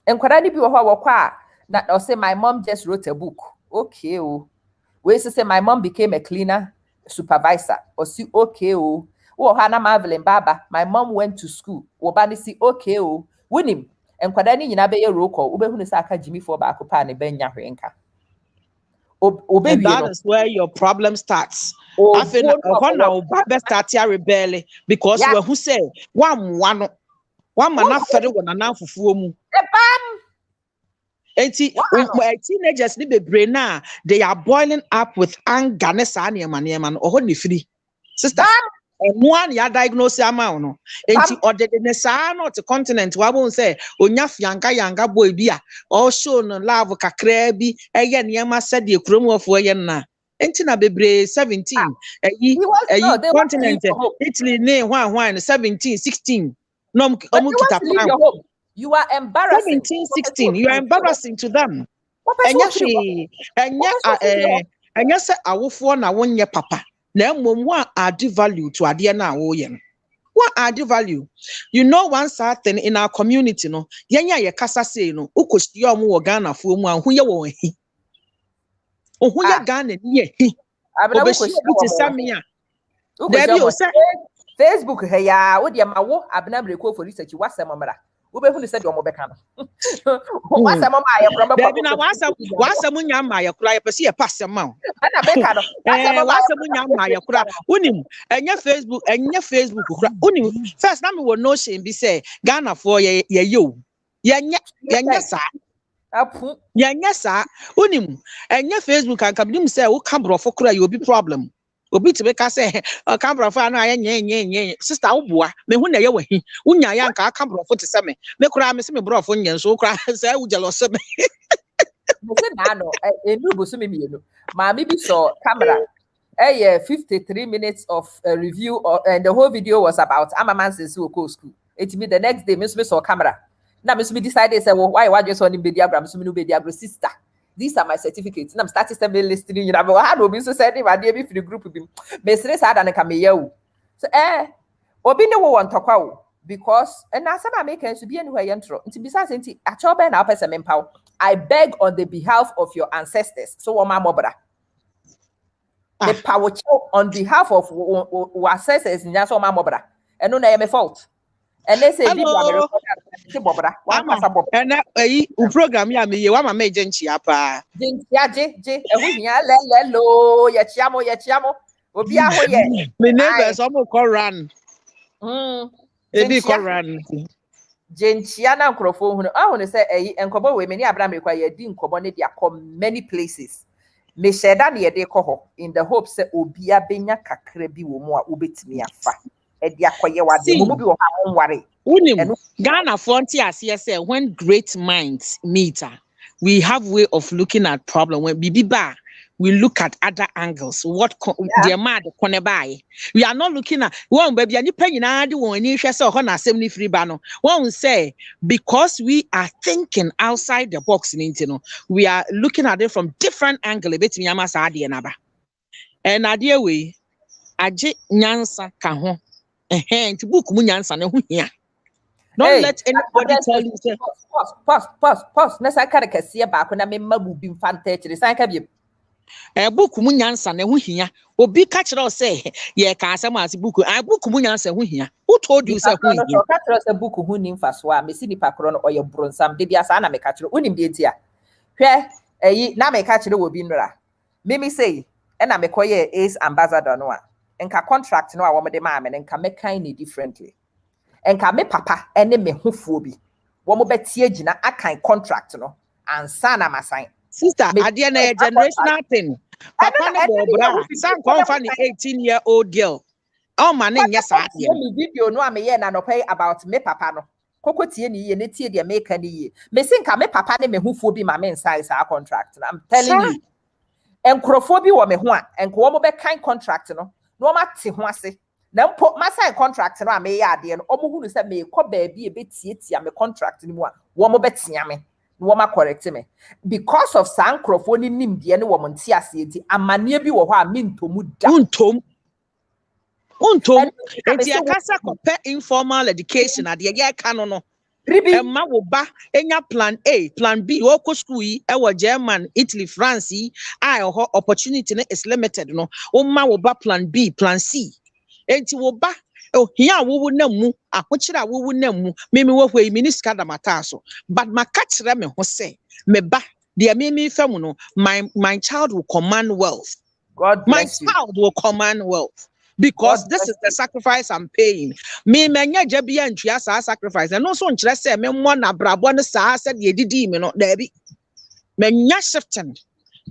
enkwara ni bi wo ho kwa na o say my mom just wrote a book okay oh we say my mom became a cleaner supervisor or see okay oh wo ha na Marvelin baba my mom went to school wo ba ni see okay oh winim enkwada ni nyina be ye roko ubehunu sa aka Jimmy for ba akopa ne benya hwenka obewie no that is where your problem starts after na oba start ya rebel because we who say one man na fere wona na fufuo mu enti teenagers ni bebre na they are boiling up with anger ne sa ne ma no oho ne firi sister one ya diagnose amount no enti odede ne saa no to continent wa won say onya yanga boy bia o show no love kakra bi eye ne ma said e kromofo ye na enti na bebre 17 continent Italy ne hwan 17 16 no kita plan you are embarrassing 17 16 you are embarrassing to them enya say awofo na wonye papa na mom one add value to ade na wo ye no one add value you know one certain in our community no yenya ye kasa say no ukoshi omo wo Ghana fo mu anhu ye wo hi ohu ye Ghana ni ye hi obeshi ti samia debi o say Facebook he ya wo de ma wo Awomirekua for research wasem mara wo be hu ni say de omo beka no wasem ma ye problem debi na wasem nya ma ye kura ye pese ye passem ma na beka no wasem nya ma ye kura unim enya Facebook kura unim first na me wo no shame bi say Ghana for ye yo yenya sa apu yenya sa unim enya Facebook kan kabnim say wo ka brofo kura ye obi problem obi tibe ka say camera fa na nye sister oboa me hu na ye wahi unya ya nka camera fo te se me kura me se me brofo nye so kura say u jealous me se na no enu bo so me mienu ma me bi so camera 53 minutes of review and the whole video was about amamanses who go school it me the next day me saw camera na me decided say why just on the diagram so me no be diagram sister. These are my certificates. And I'm starting to listening. You know, I had to sending my dear for the group of him. Mesres had an cameo. So, Obi no one talk out because, and now some Americans to be anywhere intro. And besides, a job and up as a mempower. I beg on the behalf of your ancestors. So, my mother, the power on behalf of ancestors in just my mother. And no, I am a fault. And they say, Bobra. And program ya me wa ma me jenchia pa. Jenchia je ehu hia lelo ye chiamo. Obi aho ye. Me neighbors omo call run. Ebi call run. Jenchia na nkrofo hu no. Ahu ne say enkobo we me ni Awomirekua ye di nkobo ne dia come many places. Me sheda na ye de kɔ hɔ in the hope say obi abenya kakra bi wo mu a obetimi afa. E dia koye wade mo bi wo ha wonware. Unim Ghana frontier say when great minds meet, we have way of looking at problem. When bibiba, we look at other angles. What the mad by. We are not looking at one baby and you pay one assembly free banner. One say because we are thinking outside the box in Intino, we are looking at it from different angles. And idea way, aje nyansa kaho. To book munyansa ne here. Don't let anybody tell you. Pause. Nessa cara que se ba na me mabu bi mfante chire san ka bi. Book munyansa ne ho hia. Obi ka kire o say ye ka asem as book. Book munyansa ho hia. Who told you say ho hia? No ka kire say book hu ni mfaso a me si nipa kro no oye bronsam de bia sa na me ka kire. Unim de ntia. Hwe na me ka kire wo bi nra. Me say e na me koye ace ambassador no a. Enka contract no a wo me de ma me nka me kan ni differently. Enka me papa ene me hofuo bi wo mo betie gina akan contract no ansa na masan sister adie na generational thing papa ne bo bra san konfa ni 18-year-old girl oh man nya sa adie me video no a me ye na no pay about me papa no kokotie ni ye ne tie de me ka ni ye me sinka me papa ne me hofuo bi ma me nsa sa contract I'm telling you enkrofo bi wo me ho a enko wo mo be kan contract no ma te ho ase na mpo ma sign contract no a me ya ade no omo hunu se me kɔ baabi e betietia me contract ni mu a wo mo betia me no ma correct me because of san crofo ni nimde ne wo mo ntia ase edi amane bi wo hɔ a me ntomu da untom enti akasa kɔpɛ informal education ade ye ka no Emma wo ba enya plan A, plan B, woko school yi, ewo German, Italy, France yi, opportunity is limited no. Oma wo ba plan B, plan C. Enti wo ba here wo na mu, ahokyere wo na mu, me wo hwe minister da mataso. But maka kire me ho say, me ba, de me fam no, my child will command wealth. God bless my child will command wealth. Because this is the sacrifice I'm paying. Me menya jabia ntua sa sacrifice. And also nkyere say me mo na brabo ne sa said ye didi me no dabi. Menya shifting.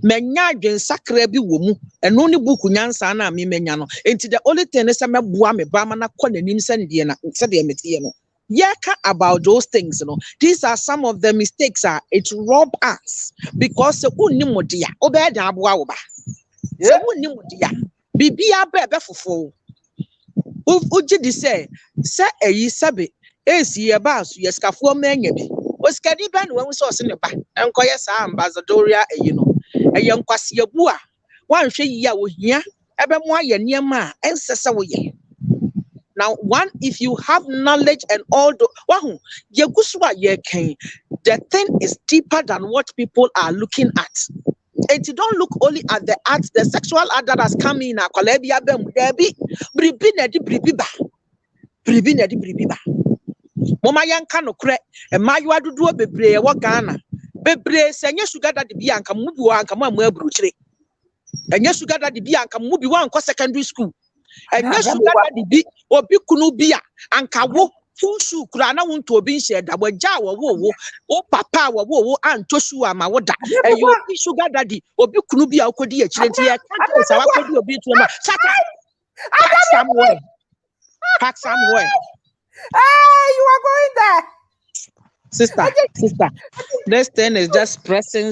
Menya dwen sakra bi wo mu. Eno ne book nyansa na me menya no. Enti the only thing is me boa me ba ma na kɔ nanim se ne na se de metie no. Yeka about those things, you know. These are some of the mistakes it rob us because unni modia obeda aboa wo ba. Se unni modia Bibia bebe fufo. Uji di se eyi sabe esi ye ba so yeskafo manya bi. Oskadi ba no wan so se ne ba. Enkoye sa ambassadoria eyi no. Eye nkwase abu a wanhwe yi a ohia ebe mo aye niam a ensese wo ye. Now one if you have knowledge and all the wahu ye gusu a ye kan the thing is deeper than what people are looking at. And you don't look only at the acts, the sexual act that has come in. Kolebia bem debi, bribi nedi bribi ba. Mama yanka no kre. E maywa duduo bebre wo Ghana. Bebre senye sugar daddy bi anka mubi wa anka mamu abruchire. Enye sugar daddy bi anka mubi wa anko secondary school. Enye sugar daddy bi obi kunu bi a anka wo funsu kura na wonto obi nhye da wagya wo papa wo anto su ama wo da eyo sugar daddy obi kunu bi a okodi akire nti e kan sa wakodi obi tu na sata pack somewhere you are going there sister this thing is just pressing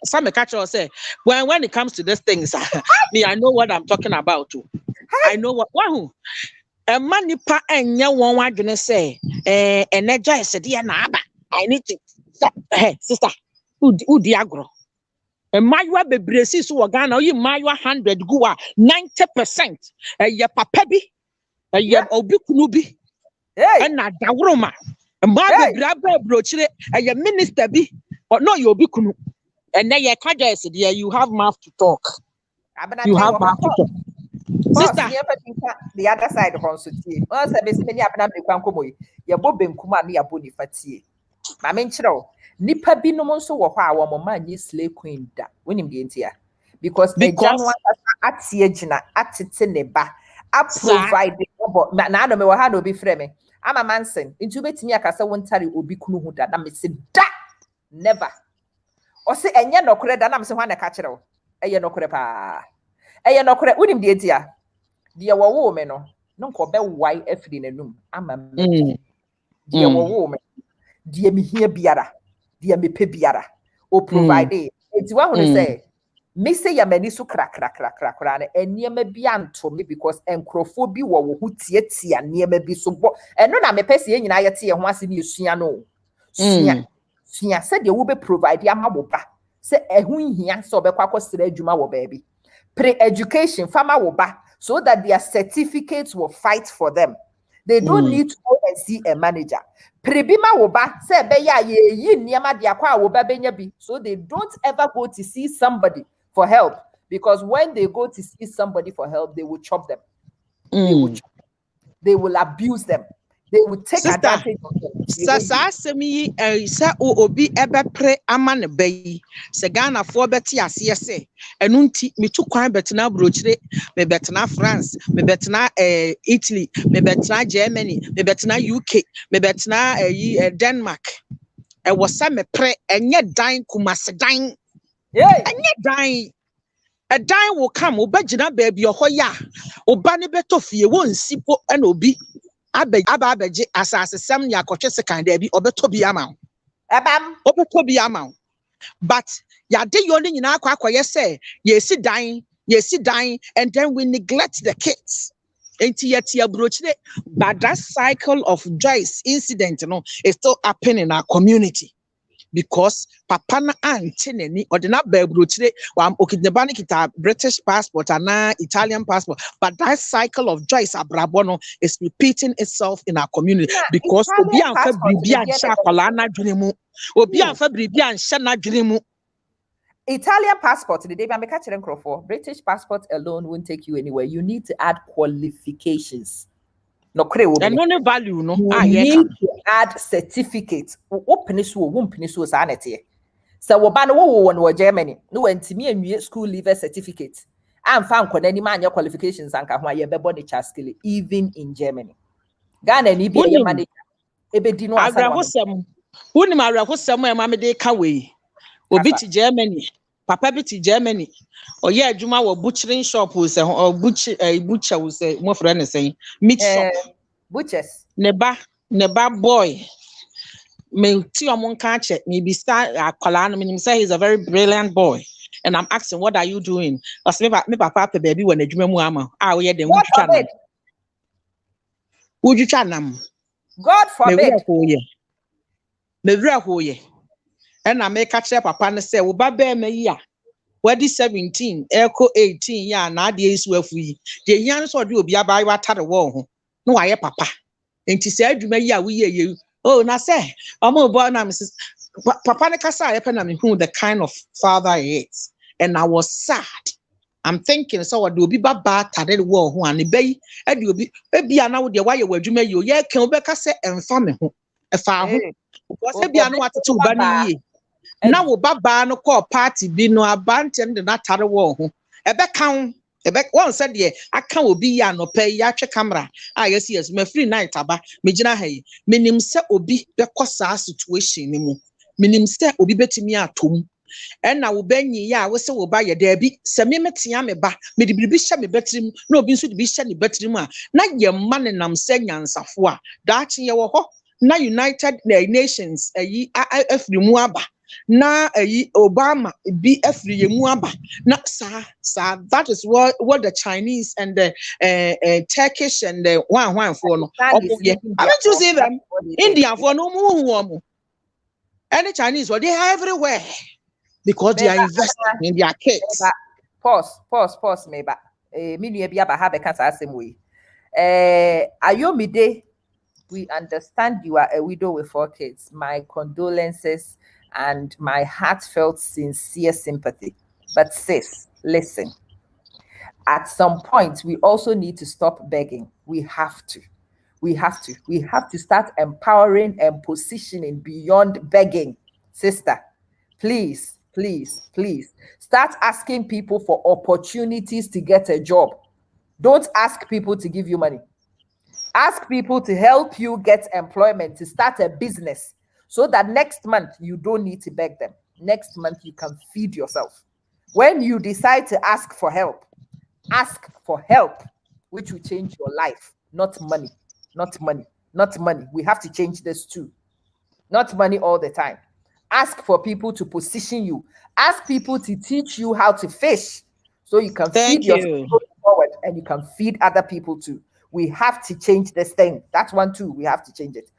some catch us say when it comes to these things me I know what I'm talking about too. I know what manipa enye won wadwene say energy is dey na aba I need to hey sister udi agro maywa bebresi so wo Ghana oyi maywa 100 go a 90% ye papa bi ye obi kunu bi na daworoma ma bebra brochire ye minister bi no ye obi kunu and ye kwaja is there you have mouth to talk. You have mouth to talk. Sister, the other side of consulti. Once I miss many apna me kwankomo ye bo benkuma na ya bo ni fatie. Ma me nkyerɛw nipa binom nso wɔ hɔ a wɔn ma nye slay queen da. Wonim de ntia. Because agya no atie gyina atete ne ba a provide na ano me wɔ ha na obi frɛ me. Ama mansen nti obetimi akasa wontare obi kunu hu da na me se da never. Ɔse enye nokore da na me se hwa na ka kyerɛw. Eye nokore pa. Eye nokore wonim de ntia. De wo me no nko be wai afiri nanum ama me. De wo me de me hia biara de me pe biara o provide enti wa hu say me say ya mani so kra na eniema bi anto me because enkrofo bi wo ho tietia niema bi so bo eno na me pese ye nyina yete ye ho ase ne esua no sua se de wo be provide ama wo ba se ehu hia so be kwa kwasira adwuma wo baabi pre-education farmer wo ba so that their certificates will fight for them. They don't need to go and see a manager. Prebima woba say beya ye niema dia kwa woba benya bi, so they don't ever go to see somebody for help, because when they go to see somebody for help, they will chop them. They will abuse them. They will take advantage of them. Sasa semi sa obi ebepre ama ne bayi se Ghana fo beti ase se enu nti metu kwan betena brochire me betena France me betena Italy me betena Germany me betena UK me betena Denmark e wo sa me pre enye dan kumase dan enye dan a dan will come obagina baby oho ya oba ne beto fie wo nsipo na obi ababeje asase sem ya kotwe sekan da bi obeto bi ama obeto bi ama but ya de yo ne nyina akwakoye say yesi dan and then we neglect the kids enti yeti abrochire, but that cycle of joyce incident is still happening in our community. Because papa na anteneni or the na babrochire wa okidneba kita British passport and Italian passport, but that cycle of joyce abrabono is repeating itself in our community because obi anfa bribi anhya akwala na dwene obi anfa bribi anhya na dwene Italian passport, the day I'm catching British passport alone won't take you anywhere. You need to add qualifications. No value, no. You need to add certificates. Open this sanity. So wo Germany. No ntimi anwie school leaver certificate. I'm found any man your qualifications and ye be body skill even in Germany. Ghana ni be your manager. Ebedi no asa no. Woni ma rahosam e ma me de ka we. Obi ti Germany. Papa bi ti Germany. Oye adwuma wo butchering shop wo se butcher wo se mo frɛ ne sen meat shop butchers ne ba boy me ti omon ka che me bi start akwala no me say he's a very brilliant boy and I'm asking what are you doing as me papa pe baby when adwuma mu ama we dem wudwitwa nam God forbid me wura hoye and I make catch papa ne say wo ba be me yi a wadi 17 echo 18 ya na ade isu afu yi de yan so de obi abai watare wo ho no waye papa enti se adwuma yi a wo ye na say omo bo na Mrs. Papa ne kasa ye pe na me hu the kind of father he is, and I was sad. I'm thinking so what do obi baba tare wo ho an be ade obi e bia na wo de waye wadwuma yi o ye kan obeka se emfa me ho efa ho because e bia na watete uba ni yi na wo baba no call party bi no abantem de na tare wo ho ebe kan one said de aka obi ya no pay ya twe camera yes me free night aba me gina ha yi menim se obi be kosa situation ni mu menim se obi betimi atom na wo banyi ya wo se wo ba ye da bi se me metia me ba me de bibi hye me batrim na obi nso de bi hye ne batrim a na ye ma ne nam se nyansafo a da kye ye wo ho na United Nations afri mu aba na Obama be every muaba na sa that is what the Chinese and the Turkish and the one for no haven't you seen them India for no more and the Chinese they are everywhere because they are investing in their kids. Pause maybe me nua bi aba ha be kasa asem we Ayomide, we understand you are a widow with 4 kids. My condolences and my heartfelt, sincere sympathy. But sis, listen. at some point, we also need to stop begging. We have to. We have to start empowering and positioning beyond begging. Sister, please, please, please start asking people for opportunities to get a job. Don't ask people to give you money. Ask people to help you get employment, to start a business, so that next month you don't need to beg them. Next month you can feed yourself. When you decide to ask for help, which will change your life, not money, not money, not money. We have to change this too. Not money all the time. Ask for people to position you. Ask people to teach you how to fish, so you can feed yourself forward and you can feed other people too. We have to change this thing. That's one too. We have to change it.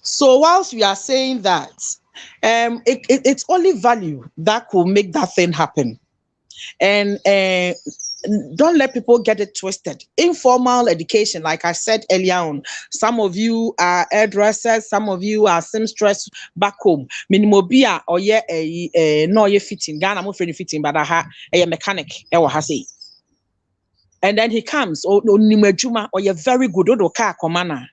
So whilst we are saying that, it's only value that could make that thing happen. And don't let people get it twisted. Informal education, like I said earlier on, some of you are hairdressers, some of you are seamstress back home. Minimobia or no ye fitting. Ghana mo friend fitting, but a mechanic. And then he comes, or nimejuma, or you're very good, or car commander.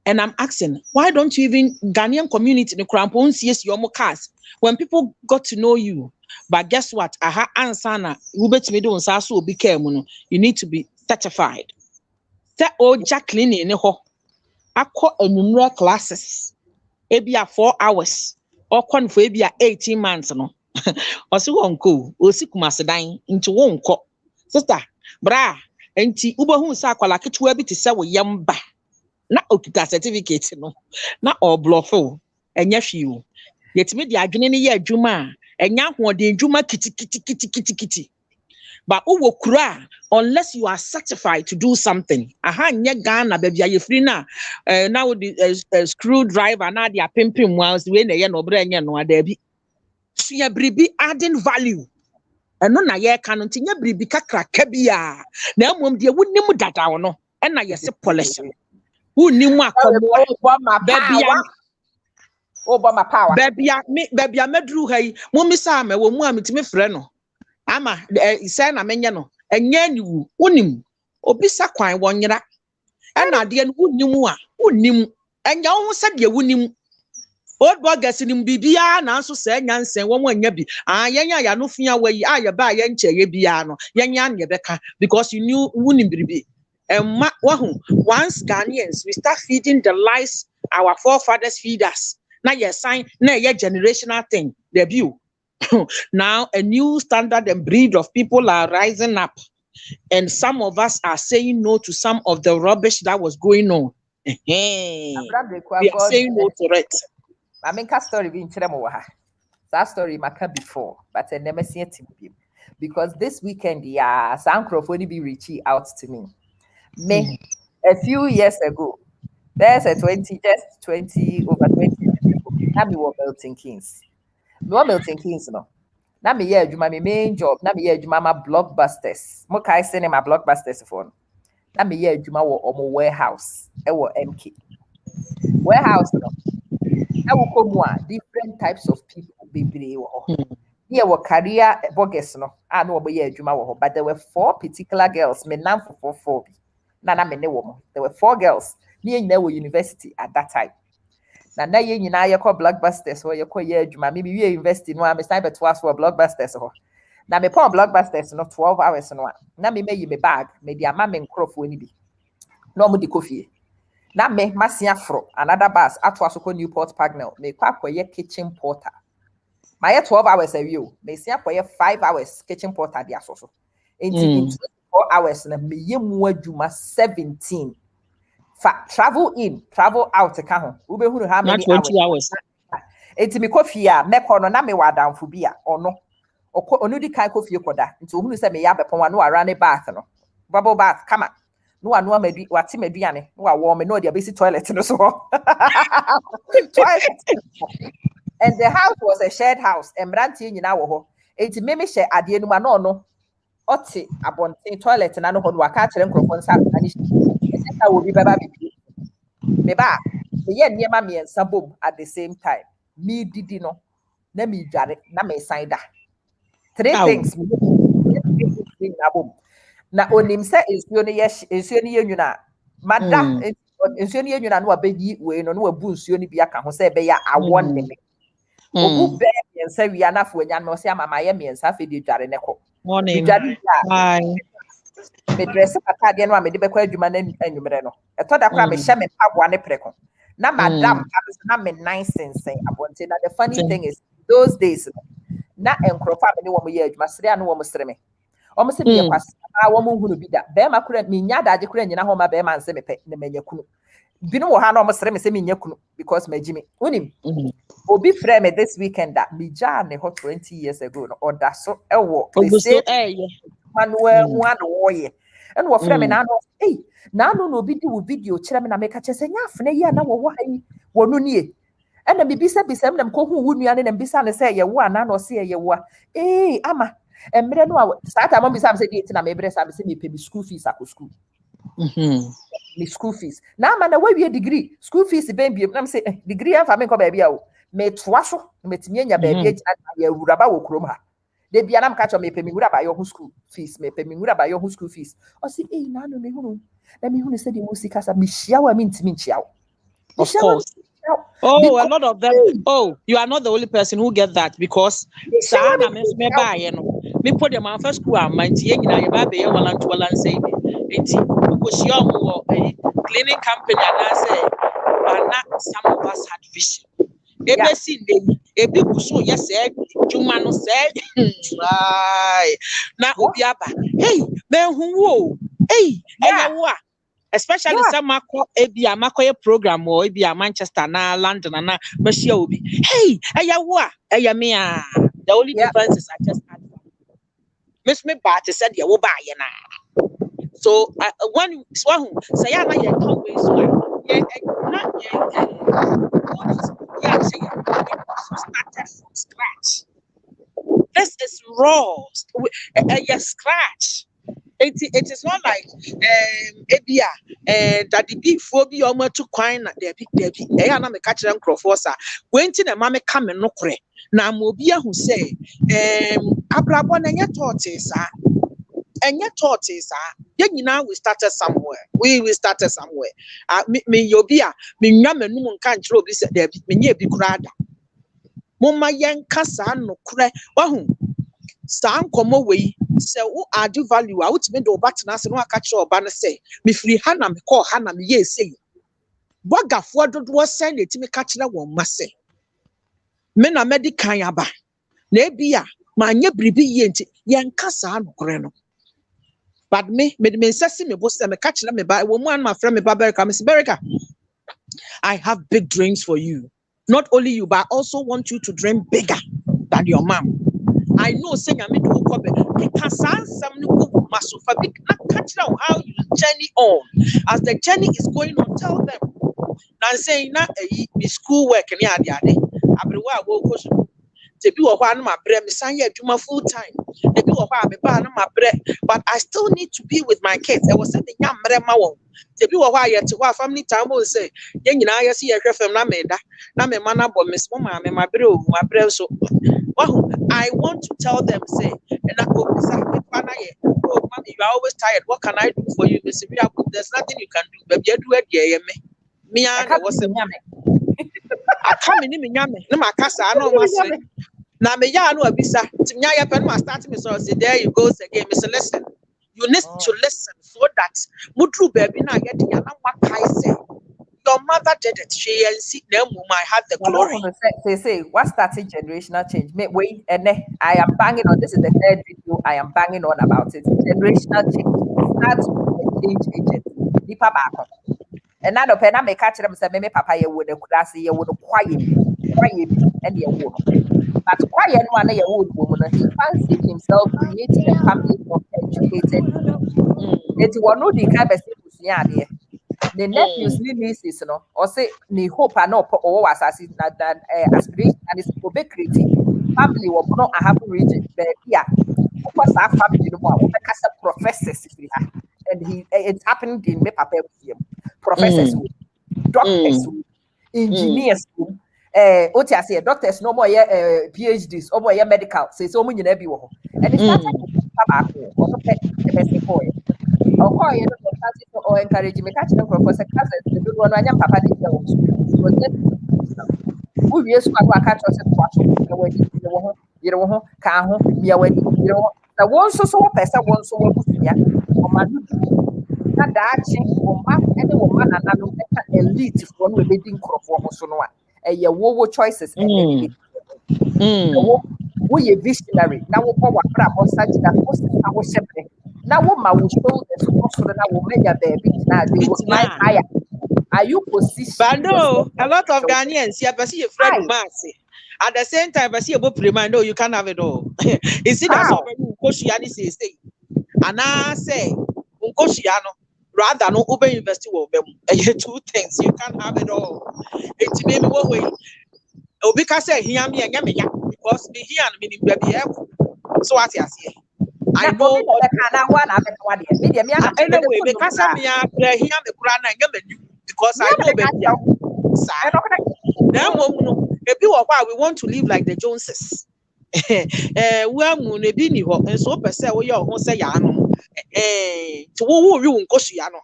And I'm asking, why don't you even Ghanaian community in the Krampon sees your cars when people got to know you? But guess what? Aha ansana, you need to be certified. That old Jacqueline in ho. I call a number classes. Ebia 4 hours. Or con for ebia 18 months. No. Osi wonko, osi kumasedan into wonko. Sister, bra, enti ubohun sa kwala ketuwa bi te se wo yamba. Na okita certificate no. Na or bluffo. Enya hwiu. Yetime di adwene ne ye adwuma a enya hoden adwuma kiti. But uwo kura unless you are certified to do something. Aha nye Ghana baby aye free na now the screwdriver na dia pimpim ones we na ye no bra nya no adabi. So ya bribi adding value. Eno na ye ka no nya bribi kakra ka bia. Na emom de wonim dada wo no. E na ye se polish. Wonim akomo baby Obama power. Baby medru hai momisa me wo mu amitimi frɛ no ama say na menye no enye ni wu wonim obisa kwan wonyera na de no wonim a wonim enya wo sɛ de wonim old boggers nim bibia na nso sɛ nyansen wo anya bi yenya ya no fia wayi ye ba ye nche ye bia no yenya ne beka because you knew wonim biribi wahu once Ghanaians we start feeding the lies our forefathers feed us. Now your sign, now your generational thing, debut. Now a new standard and breed of people are rising up. And some of us are saying no to some of the rubbish that was going on. We are saying no to it. I mean, that story being that story might come before, but I never seen it because this weekend, some microphone be reaching out to me. A few years ago, there's a 20 over 20. Na me wo Milton Keynes. Me wo Milton Keynes no. Na me ye adwuma me main job. Na me ye adwuma ma Blockbusters. Mo kai sene ma Blockbusters for no. Na me ye adwuma wo omo warehouse. E wo MK. Warehouse no. Na wo komu a different types of people bebre wo ho. Here wo career bogus no. No wo ye adwuma wo ho. But there were 4 particular girls. Me nam for 4 bi. Na me ne wo mo. There were 4 girls. Me nyina wo university at that time. Na ye nyina ye call Blockbusters or ye call ye adwuma me we university no am start to ask for Blockbusters ho na me pon Blockbusters no 12 hours no na me yi me bag me di ama me nkrofo ni bi no mo di coffee na me masia fro another bus ato asoko Newport Pagnell me kwa ye kitchen porter my 12 hours a view me sia ye 5 hours kitchen porter di asoso in 24 hours na me ye mu adwuma 17 travel in, travel out to come. Ube who how many 20 hours. It's me coffee me kono na me wa down for bia or no. Or only kai coffee koda. Into who say me yabe pon no around a bath no. Bubble bath, come on. No one no me what me duane. No warm no dia basic toilet no so. Toilet. And the house was a shared house. And Branty nyina wo ho. It's me share ade no ma no. Oti abonten toilet na no ho no aka kire nkrofo nsa ani. I will be baba me ba me ye niema me ensabom at the same time me didi no na me dware na me sign da 3 things me na onim se nsuo no ye nwuna madam nsuo no ye nwuna no abeyi we no wabu nsuo no bi aka ho se be ya awon de me obu be miensa wi anafo anya no se amama ye miensa afi de dware ne ko dware ya me dress papa de no a me de be kwa adwuma na anwumre no eto da kra me hye me paboa ne preko na madam na me nice sense abonte na the funny thing is those days na enkrofa me ne wo ye adwuma sere anu wo sere me o se me kwasa wo mo hunu bi da be ma kura me nya daje kura nyina ho ma be ma nse me pe ne menya kunu binu wo ha na o sere me se me nya kunu because majimi unim obi frame me this weekend that me ja ne hot 20 years ago no or that so ewo say manuel one woye and wo frame me na no na no obi di wo video kire me na me ka che se nya afne ye na wo hai wo no nie and me bisa me ko hu wo nua ne na bisa ne se ye wo ana na o se ye wo ama emre no a start am bisa me se di na me bre sa me se me pay me school fees akọ school me school fees na ama na we degree school fees ben biem na me se degree am fa me ko ba bia o me toaso me timi nya ba bia ya wuraba wo krom ha de bia na me ka cho me pay me wuraba yo school fees me pay me wuraba yo school fees o se na no me hunu se di musika sa me hia wa me ntimi nchia wo of course. Oh, a lot of them. Oh, you are not the only person who get that because Sana me buy, you know. Me put them on first school and my tea na ye ba be walan say enti go share mo cleaning company and I say but some of us had vision. Ebe si dey ebi kuso yes say juma no say ai na obi aba hey ben hu wo hey eyawo especially some makoye program or ebia Manchester na London na Russia obi hey eyawo eyame the only difference is I just add miss me but said you wo buy na so when say na you come way so started from scratch. This is raw. Scratch. It is not like ebia that the big phobia almost to coin there be na me catch them croffosa when ti na ma me come no kore na mobia who say abrabo na nya tortoise enya tortoise nyina we started somewhere we started somewhere me yobia me nwa manum nka nkyere obi se there me nya bi kurada mumma yenka sa no kore wahu sa nkomo we se wo add value out me do batna se no aka kire oba no se me free ha na me call ha na me ye sei bogafo dodo sen na etimi ka kire won ma se me na medical aba na ebia ma anya bribi ye nti yenka sa no kore no but me sesi me boss me ka kire me ba wo mu an ma frɛ me ba Berika me se Berika I have big dreams for you. Not only you, but I also want you to dream bigger than your mom. I know saying I mean to come because some must catch out how you journey on. As the journey is going on, tell them. Now saying na school work and yadi. Everywhere will go. To be one my bread, my full time. To be my bread, but I still need to be with my kids. I was saying young mama. To be a family time will say, Yen I see a from Nameda, Namana, Miss Mama, my bread. So I want to tell them, say, and I go, oh, mommy, you are always tired. What can I do for you? There's nothing you can do, but you do it, yeah, me. I was I come in Yame, no, my casa, I know my now me ya no abisa timnya ya pen ma start me so say there you go again Mr. Listen you need to listen so that mudru baby na ya de na wakai say your mother did it she and see them I had the glory say what started generational change me wait and I am banging on this is the third video I am banging on about it generational change starts with change agent deeper back and now the pen I make catch them say me papa ye would class ye would quiet and ye would. But quiet one a old woman, he fancied himself creating a family of educated people. It was no the kind of thing the nephews, nieces, or say, ni hope and no or assassin that aspiration and it's creative. Family will not a happy region, but yeah, of course, our family no more because of professors, and it's happened in me papa professors, doctors, engineers. Otia say doctors no more PhDs or more medical say so many nebi wo and it started with back or no pet the best boy. Or call you or encourage me catch them for cousins. The good one, and papa did go to school. Who yes, I catch us at watch you know, can't be away, you know. The one so person one so what ya or my na daakye woma ene woma nananom ɛka elite for no ebedi nkorɔfo ho so no a ɛyɛ wo choices ɛna ne bedi wo ye visionary na wo bɔ wabra bossa gyina wo sesa wo hyɛbrɛ na wo ma wo shoulders kɔ soro na wo manya baabi gyina they will climb higher. Are you positioned? But no, a lot of Ghanaians, yeah, but see a friend Marcy. At the same time, but see a book prima, no, you can't have it all. You see, that's all Unkoshiani says. And I say, Unkoshiano, rather than open university of them. Two things, you can't have it all. It's maybe one way. Obika say, hear me and Yamia, because me here and meaning baby. So what you say? I know anyway, because I'm here, hear the Quran and Yamu. Because I know if you are why we want to live like the Joneses. Well, moon a bini and so per se, we are say yano. To woo you and Koshiano.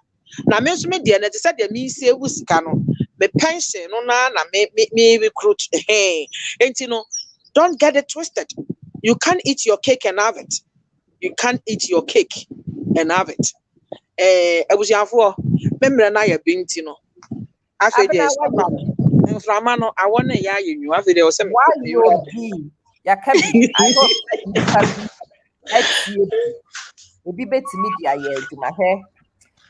Now, Miss Media, and said the me say Wuscano, the pension, no, Nana, me recruit. Hey, and you know, don't get it twisted. You can't eat your cake and have it. You can't eat your cake and have it. I was young for remember na ya binti no afi dey inflamano I want to ya you afi dey o say why you be ya kabi I hope obi betimi dia ya adwuma he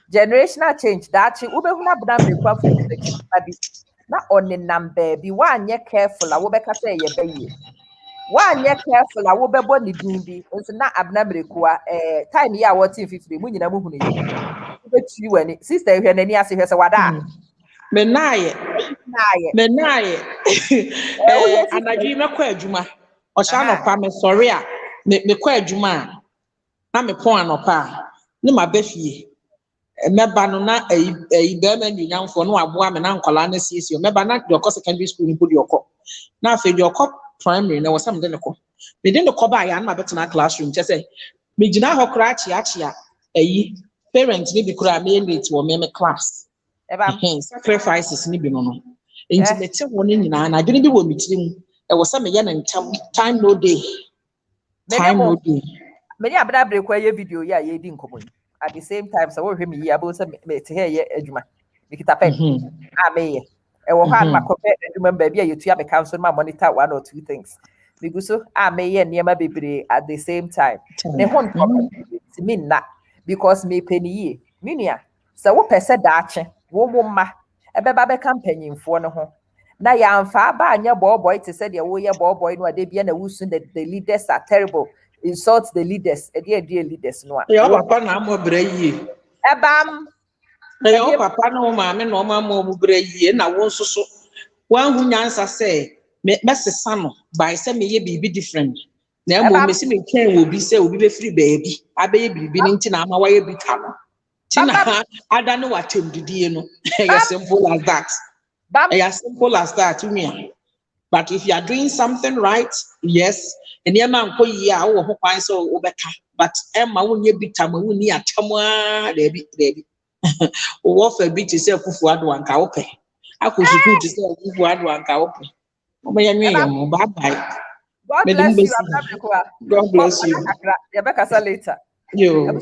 generational change that chi ubehuna bna mrekwa for the na onenam baabi wa anye careful a wo beka say ye baye wa anye careful a wo bebo ne din bi nso na abna mrekwa time ya what 50 mu nyina mu hunu ye betu wani sister hwe nani ase hwe se wada menaye anadwi mekọ adwuma o sha no pa me sorry a mekọ adwuma na me pon anopa ne ma befie meba no na be ma nyamfo no aboa me na nkola na siesie meba na de okọ secondary school ni de okọ na afi de okọ primary na wasam de ne ko me de ne ko ba ya na betena classroom che say me gina ho kra achia parents ni bi kura me late wo me class sacrifices ni bi no intimate won nyina na adwene bi wo mitirim e wo se me ye na ntam time no day me ya bra kwa ye video ya ye di nkomo at the same time so wo hwe me ye abo se me te he ye adwuma me kita pen me ye e wo ha ma ko adwuma ba bia ye tua be council ma monitor one or two things me go so me ye niam bebre at the same time ne hon to me na because me peni ye minia se wo pese daache wo mma ebeba be campaignfo no ho na ya amfa ba anya boy te se de wo ye boy no ade bia na wusu the leaders are terrible insult the leaders e de leaders no a yo papa na mo bra yie ebam yo papa na o ma me no ma mo bra yie na wo nsoso wan hu nyansa se me sesa no by se me ye bibi different na mo me si me twen wo bi se obi be free baby abeye bibi ni nti na ama wa ye bi ta no tina ada no watem didie no as simple as that as simple as that me. But if you are doing something right, yes, and your man ko yi a wo ho kwan so obeka but emma wonye bitam woni atamwa debi wo fa bi ti se fufu ado anka wo pe akosuku ti se fufu ado anka wo pe o me yanwe mo bye bye. God bless you, Awomirekua. God bless you. Yabeka later. Yo.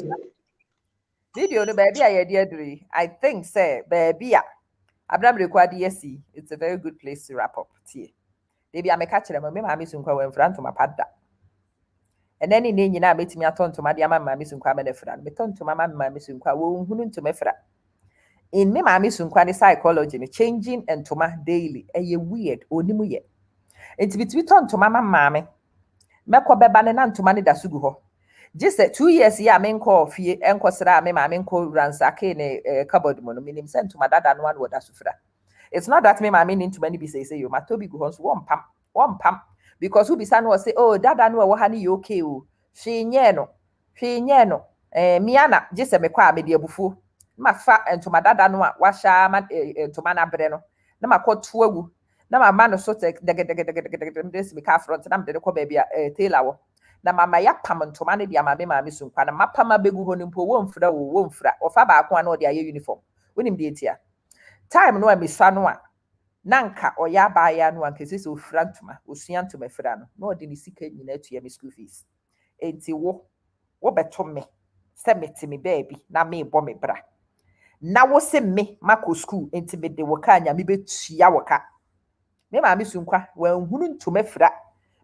Video no baby I think say baby Awomirekua DSC. It's a very good place to wrap up. Baby I catch them me mama sunkwa we mfra ntoma pada. And then in nyina betimi aton ntoma dia mama sunkwa me defra. Me ton ntoma mama sunkwa wo nhunu ntoma fra. In me mama sunkwa the psychology ni changing ntoma daily. Eye weird onimu ye. Enti bitimi ton ntoma mama me. Mekọ beba ne na ntoma ne da sugu ho. Just 2 years ya me nko fie enkosra me mama nko ransake ne cupboard mo no minim se ntoma dada no an wo da sufra. It's not that me mama need ntoma ni bi say you matobi go ho so one pam because who be san was say oh dada no wo ha ne okay o hwe nye no miana just me kwa me de abufu ma fa ntoma dada no a wa sha ma ntoma na bre no na makoto awu na mama no so tek dege this me ka front na me de ko ba bia tailor wo na mama ya pam ntoma ne dia maame sunkwa na mapama begu ho nimpo womfra ofa ba ko na ode aye uniform wonim de etia time no amisa no a nanka oya ba ya no ankese so ofra ntoma osua ntoma fra no na ode ni sika nyina atua me school fees enti wo beto me se meti me baby na me bo me bra na wo se me mako school enti me de wo ka nya me betua wo ka me maame sunkwa wanhunu ntoma fra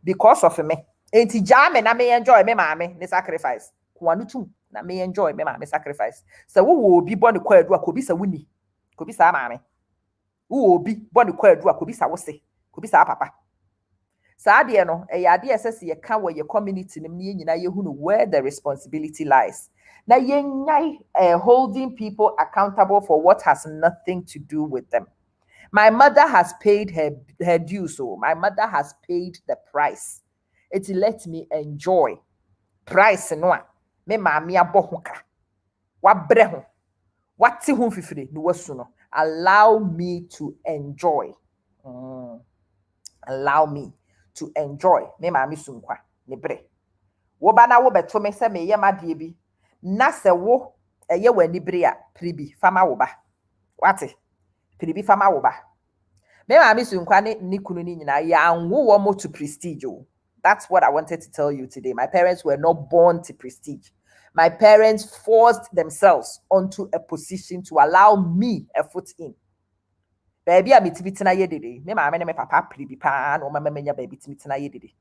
because of me enti jame na me enjoy me maame ne sacrifice kwanu tum na me enjoy me maame sacrifice se wo obi bo ne kwadu akobi sa wuni kobi sa maame wo obi bo ne kwadu akobi sa wo se kobi sa papa sa de no e ya de esese ye ka wo ye community nim ne nyina ye hunu where the responsibility lies na ye nyai holding people accountable for what has nothing to do with them. My mother has paid her dues, so my mother has paid the price. It let me enjoy. Price no me maame abohoka. Wa bre ho. Wati ho fifiri no wasu no. Allow me to enjoy. Allow me to enjoy. Me maame sunkwa ne bre. Wo ba na wo beto me se me yema de bi. Na se wo eye wani bre a pribi fama wo ba. Wati pribi fama wo ba. Me maame sunkwa ne kunu ni nyina ya anwo wo mo to prestige o. That's what I wanted to tell you today. My parents were not born to prestige. My parents forced themselves onto a position to allow me a foot in. Baby, I'm tibitina yedede. Me maame ne me papa pribi pa na o mama menya baby tibitina yedede.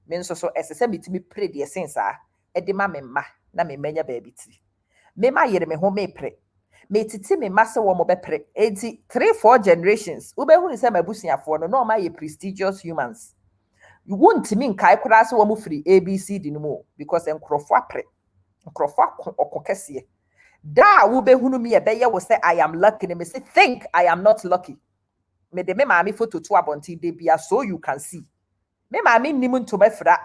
Me nso so esese mitimi pre de sense a e de ma me ma na me menya baby ti. Me ma yere me ho me pre. Me titi me ma se wo mo be pre. Enti 3-4 generations. Ube hu ni se mabusuafo no ma ye prestigious humans. You won't mean kai kura se wo mo free ABC di no mo because enkrofo apre. Enkrofo okokese. Da wo be hunu me e be ye wo say I am lucky. Me say think I am not lucky. Me de me maami photo to abonti de bia so you can see. Me maami nimu ntoma fra.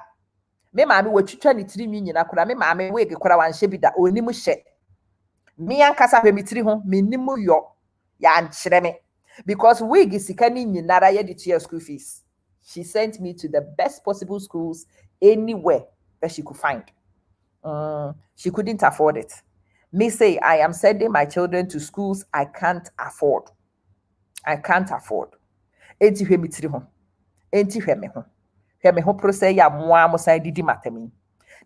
Me maami watwitwa ni tiri nyina kura me maami wege kura wanhye bi da onimu hye. Me ankasa hwe mitiri ho me nimu yo ya ankyere me because wig sika ni nyinara ye de tia school fees. She sent me to the best possible schools anywhere that she could find. She couldn't afford it. Me say I am sending my children to schools I can't afford. I can't afford. Enti hwe mitiri ho. Enti hwe me ho. Hwe me ho process ya moa mo san didi matami.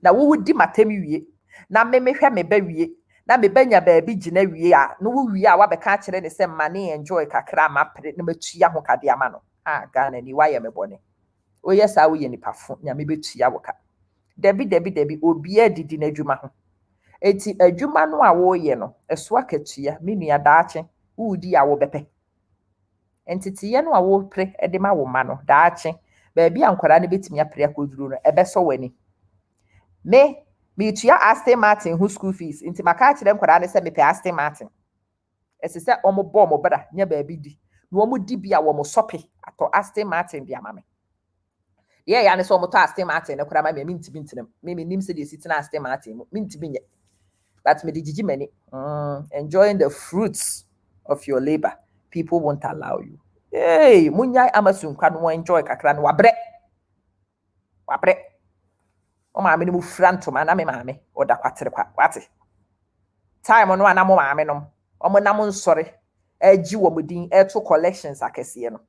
Na wo wudi matami wie. Na me hwe me ba wie. Na me banya ba bi gina wie a. No wo wie a wa be ka kire ne se mane enjoy kakra ma pre na matua ho kade ama no. Ghana ni wa ye me bone. O yes a wo ye ni pafo nya me betua wo ka. Debi obi adidi na adwuma ho. Enti adwuma no a wo ye no eso akatua me nua daache wudi a wo bepe. Entitiye no a wo pre de ma wo ma no daache baabi ankwara ne betimi apre akoduro no ebeso wani. Me tua Aston Martin who school fees enti maka kire nkwara ne se me pe Aston Martin. Esese omo bo mo bra nya baabi di. No omo di bia wo mo sope ato Aston Martin bia ma me. Yeah, ya ne so omo to Aston Martin ne kwara ma me ntimi ntinam. Me nim se de sitina Aston Martin me ntimi nye. But me digigi many enjoying the fruits of your labor. People won't allow you. Hey, munyai amasunkwa no enjoy kakra no wabre. O maame no mu franto ma na me maame o da kwatere kwa. Wate. Time no ana mo maame no. O mo nam nsore. Agi wo modin eto collections akese no.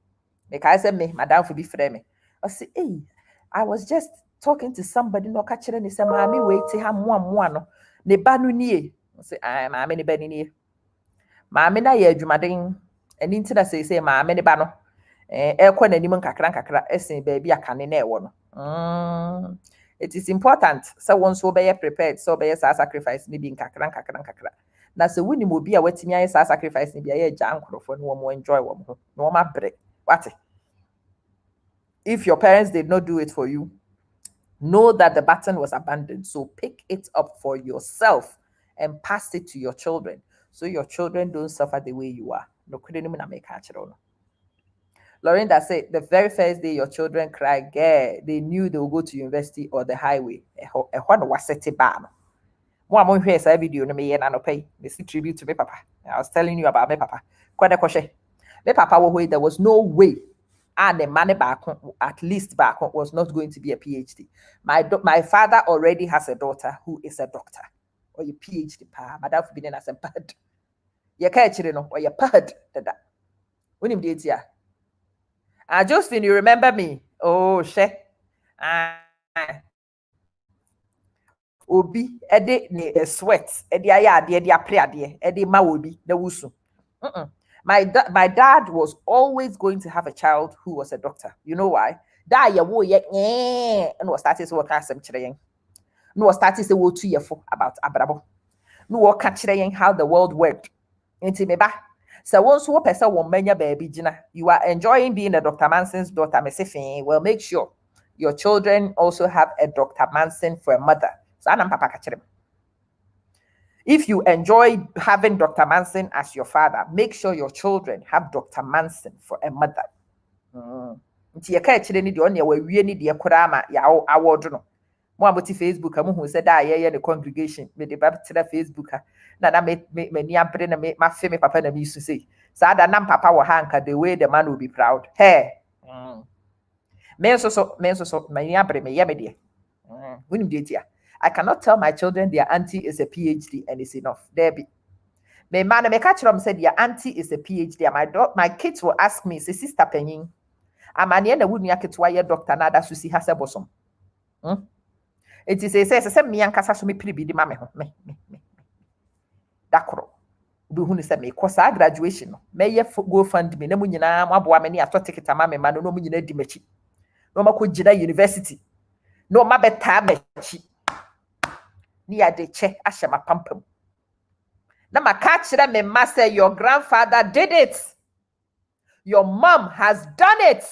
Me kai say me madam for bi frɛ me. I say, "Hey, I was just talking to somebody no ka kire ni say maame we te ha moa no. Ne ba no nie." I say, maame ne ba ni nie. Maame na ye adwumaden. Eni nti na say maame ne ba no ekɔ nanim nkakra esen baabi akane na ewo no. It is important so one so be prepared so be sacrifice ni bi nkakra. Na se woni mo bi a watimi aye sacrifice ni bi aye agya nkrofo no wo enjoy wo ho no wo mabre. What? If your parents did not do it for you, know that the baton was abandoned. So pick it up for yourself and pass it to your children so your children don't suffer the way you are. No, couldn't make Lorinda said, the very first day your children cried, they knew they would go to university or the highway. What was it about? One here's a video no me and pay. They see tribute to me, Papa. I was telling you about me, Papa. Quite a crochet. Me Papa, there was no way and the money back, at least back, was not going to be a PhD. My father already has a daughter who is a doctor or a PhD. Madam for being as a pad. You can't or you pad that. When him did here. Justin, you remember me? Oh, she. Obi ede ne sweat ede aya ade ede apre ade ede ma obi na wusu. My dad was always going to have a child who was a doctor. You know why? Da ye wo ye and was started to work as some children. No was started to wo 2 year for about abrabo. No work children how the world worked. Inti me ba. So once wo person wo manya baby jina, you are enjoying being a Dr. Manson's daughter. Me say, well, make sure your children also have a Dr. Manson for a mother. So anam papa kachirem. If you enjoy having Dr. Manson as your father, make sure your children have Dr. Manson for a mother. Nti ye ka kire ni de on ye wawie ni de kora ma ya award no. Mo aboti Facebook amu hu se da ye the congregation me de ba tira Facebook na me ni ampre na me ma fe me papa na me su say. Sa da nam papa wo hanka the way the man will be proud. Hey. Me so me ni ampre me ye me de. Wunim de tia. I cannot tell my children their auntie is a PhD and it's enough. There be. My man, my catcher said their auntie is a PhD. My kids will ask me, say, Sister Penny, I'm an end wouldn't yak to wire doctor nada to see has a bosom. It is a says, me and Casa me pretty be mamma. Me. Dacro. Who said me, cause our graduation. May ye go fund me, no munina, my boy, many a ticket a mamma, man, no munina dimechi. No ma could university. No ma better near the che ashama pampum. Now my catch them me master, your grandfather did it. Your mom has done it.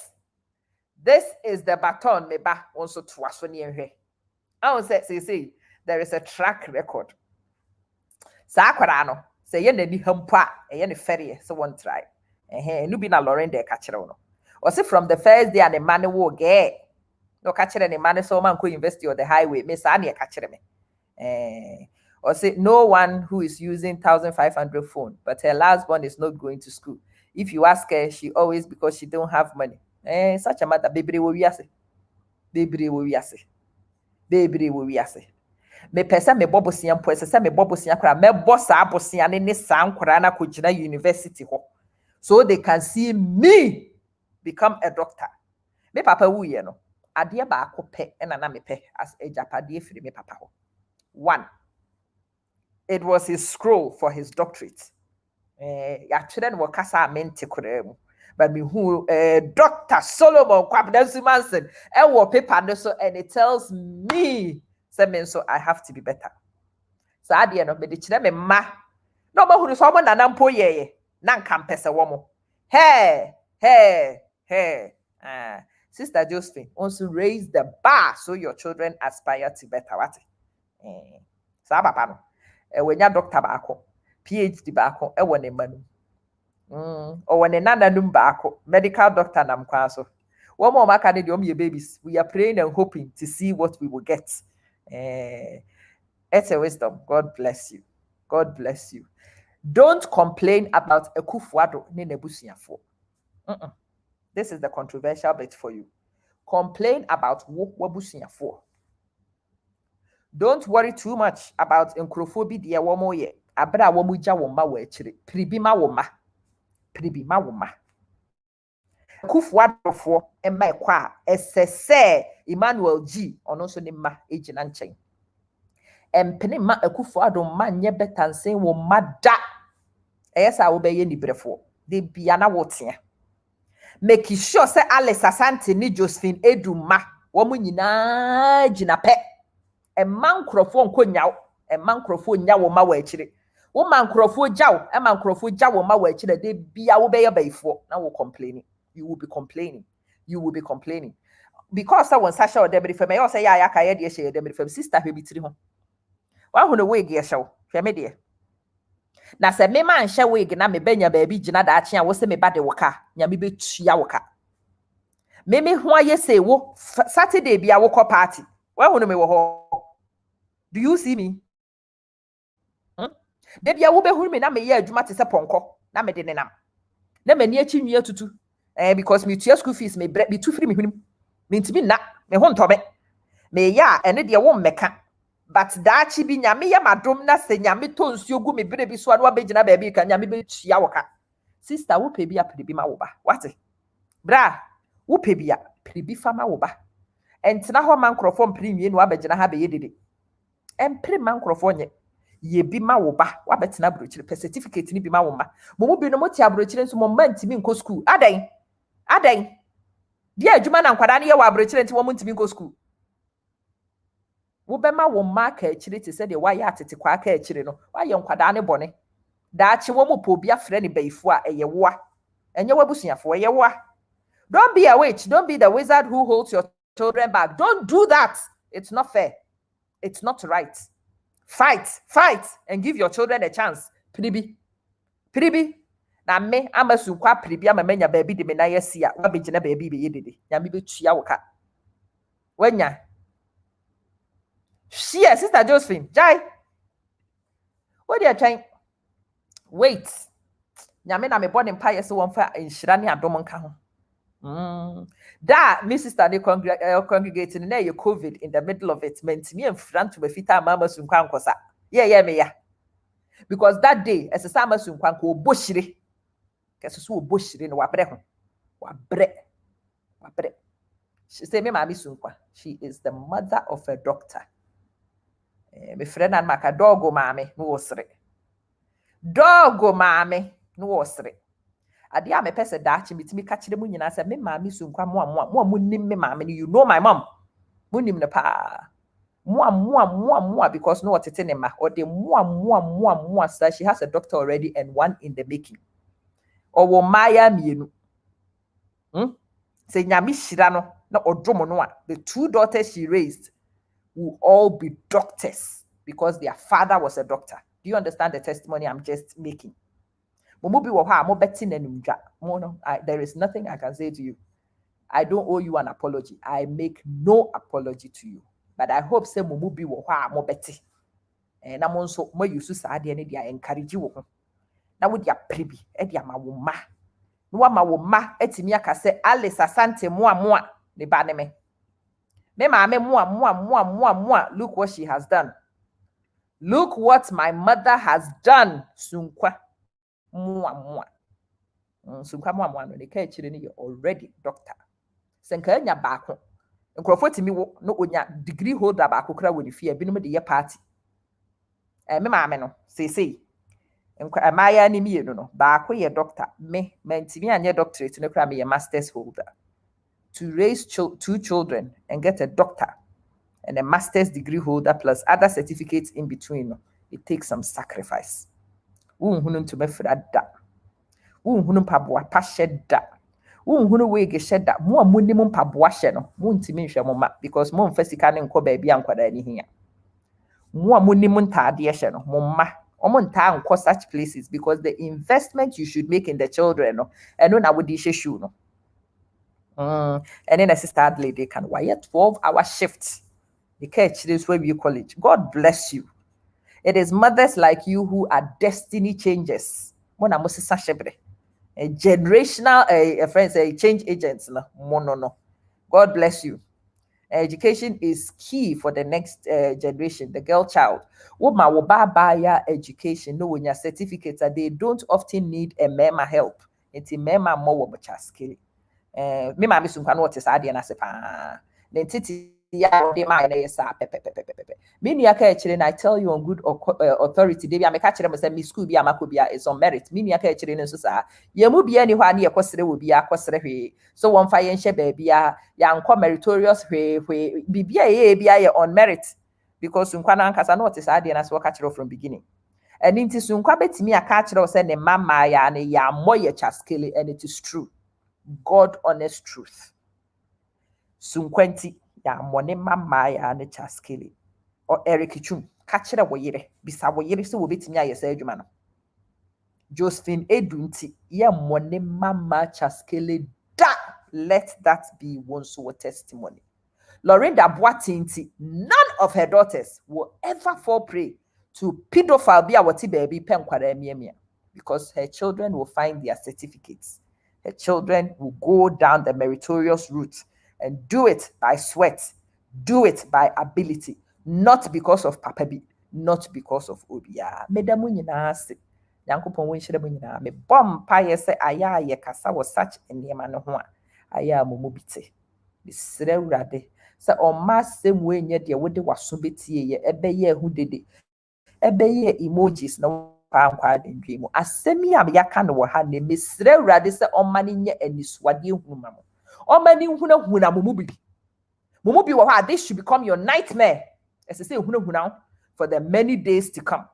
This is the baton me ba also to us near here. I will say there is a track record. Sakurano say ye ni hampa e ye ni ferry so one try. No be na Lauren de catch no. Or say from the first day and the man will get no catch any man so man could university or the highway. Miss Annie catch me. Or say no one who is using 1,500 phone, but her last one is not going to school. If you ask her, she always because she don't have money. Such a mother, baby will be baby will be me pesa me bobo siam po se me bobo siam kra me boss abosia ne sam kra na kojina university ho so they can see me become a doctor. Me papa wu ye no ade ba akopɛ na me pɛ as a japade firi me papa ho. One, it was his scroll for his doctorate. Ya children were kasa mente koremu. But me who Dr. Solomon Kwabdensu Manson and what paper so and it tells me so I have to be better. So at the end of the children me ma no but who is someone na nampo ye nan campesa womo. Hey. Sister Josephine also raise the bar so your children aspire to better. What? So papa no when ya doctor baako PhD baako e wone manu or when another number medical doctor nam kwaso one more maka ne your babies we are praying and hoping to see what we will get. It's a wisdom. God bless you. Don't complain about a kufuado ne nebusiafo. This is the controversial bit for you. Complain about wabusiafo. Don't worry too much about encrophobia dia womo ye abra womuja woma wa achire pribima woma kufuadofo emma kwa esese Emmanuel G ono so ne ma ejina nchen empene ma akufuado ma nye betansen wo mada eyesa wo beye nibrefo de bia na wotea make sure say Alice Asante ni Josephine Eduma wo mu nyina jina pe emma nkrofo nkonyawo emma nkrofo nyawo ma wa achire wo man nkrofo jawo emma nkrofo jawo ma wa achire de bia wo beye bayfo na wo complaining. You will be complaining. Because I want Sasha or Debbie for me, or say, ya kaya dear, she Debbie from sister who be 3 home. One who wig your show, me dear. Now, say, me man shall wig, na me benya baby, Jina Dachia, was me bad waka, yami be chiawaka. Me why ye say, wo, Saturday be a walk party. Well, when me wo do you see me? Debbie, I will be who me na me ye, Jumati Saponko, na me denam. Na me near chimney tutu. because me tua school fees me bre me tu free me hunim me ntimi na me ho ntome me ya ene de wo mmeka but daachi bi nyame ya madom na se nyame to nsuo gu me bere bi so anu abegina ba bi ka nyame be tua wo ka sister wo pe bi apede bi ma wo ba what bra wo pe bi a pede bi fa ma wo ba entena ho man krofo mpre nwie no abegina ha be yedede empre man krofo nye ye bi ma wo ba wa betena brochire pe certificate ni bi ma wo ma mo bi no mo ti abrochire nso mo man ntimi nko school adan dia adwuma na nkwada ne ye wa abrochire nti wo mo ntimi nko school wo be ma wo ma ka akire ti se de wa ya atete kwa aka akire no wa ye nkwada ne bone daachi wo mo po bi afre ne baifo a eye wo a enye wabusuafo eye wo a don't be a witch, don't be the wizard who holds your children back. Don't do that. It's not fair. It's not right. Fight and give your children a chance. Pribi na me amasu kwa pribi amamenya baby de me na yesia wa begina baby be yedede nyame be tua wo ka wanya share sister Josephine jai what dey trying wait nyame na me born empire so won fa enhira ne adom nka ho that me sister they congregating na ye COVID in the middle of it meant me and front to be fita mama sunkwa nkosa yeah me ya because that day as a sama sunkwa nko oboshire keso so oboshire no wabre she say me mama sunkwa she is the mother of a doctor me friend and maka dogo mame no wosre ade a me pese daachi mitimi ka kire mu nyina se me maami sunkwa mo nim me maami you know my mom mo nim ne pa mo because no what ne ma or the mo so she has a doctor already and one in the making or wo maya mienu se nyame hira no na odom no a the two daughters she raised will all be doctors because their father was a doctor. Do you understand the testimony I'm just making? There is nothing I can say to you. I don't owe you an apology. I make no apology to you. But I hope say mumubi wo ha mo beti. Na mo nso mo yusu sa de ne dia encourage wo ho. Na wo dia prebi e dia ma wo ma. No wa ma wo ma etimi aka se Alice Asante mo ne ba ne me. Me ma me mo look what she has done. Look what my mother has done sunkwa. Sunkwa mo no de ka chire ne already doctor. Senka nya baako. Nkrofo timi wo no onya degree holder baako kra woni fie binom de ye party. Me maame no say amaya ni mienu no baako ye doctor me mantimi anye doctorate no kra me ye master's holder. To raise two children and get a doctor and a master's degree holder plus other certificates in between, it takes some sacrifice. Unhunu to me frada. Unhunu paboa pa sheda. Unhunu wege sheda. Mo amuni mo paboa she no. Mo ntimi hwe mo ma because mo mfasika ne nko ba bia nkwada ni hia. Mo amuni mo ntade she no. Mo ma omo nta nko such places because the investment you should make in the children no. Eno na wodi shoe no. And then a sister lady can wire 12-hour shifts. The catch this way you college. God bless you. It is mothers like you who are destiny changers. Mona Moses Shebre. A generational friends, change agents. No. God bless you. Education is key for the next generation, the girl child. Woma wobaya education, no when your certificates they don't often need a mema help. It's a mema more skill. Me ma sunkwa no wote saa de na sepa na ntiti ya de ma na yesa pepepepepepe me nua ka akire na I tell you on good authority de bia me ka kire mo say me school bia makobia is on merit me nua ka akire no so saa ye mu bia ni hwa na ye kosere wo bia kosere hwe so won fa ye nhye ba bia ya nko meritorious hwe bibia ye bia ye on merit because sunkwa na nkasa no wote saa de na so ka kire from beginning and nti sunkwa betimi aka kire wo say ne mama ya ne ya moye chaskele and it is true. God honest truth. Sunkwanti ya mone mama ya ne chaskele. O Eric Chum kachira wo yire bisa wo yire se wo betimi ayesa adwuma no. Josephine Edunti ya mone mama chaskele da. Let that be one so testimony. Lorinda Boatinti, none of her daughters will ever fall prey to pedophile be a wati baby pen kwara miemia because her children will find their certificates. Her children will go down the meritorious route and do it by sweat, do it by ability, not because of Papa B, not because of Obia. Medamu nyinaa ase. Nyankopɔn wo nhyira mu nyinaa. Me bɔ mpaeɛ sɛ ayɛ a yɛkasa wɔ such nneɛma no ho a ayɛ a mo mu bi te. Mesrɛ Awurade sɛ ɔmma asɛm wei nyɛ deɛ wode w'aso bɛtie yɛ ɛbɛyɛ ɛho dede ɛbɛyɛ emojis na nkwa adendwe mu asɛm yi a yɛaka no wɔ ha ne mesrɛ Awurade sɛ ɔmma no nyɛ anisuadeɛ hunu ma mo ɔmma no nhunahuna mo mu bi wɔ hɔ a this should become your nightmare ɛsɛ sɛ ehunahuna for the many days to come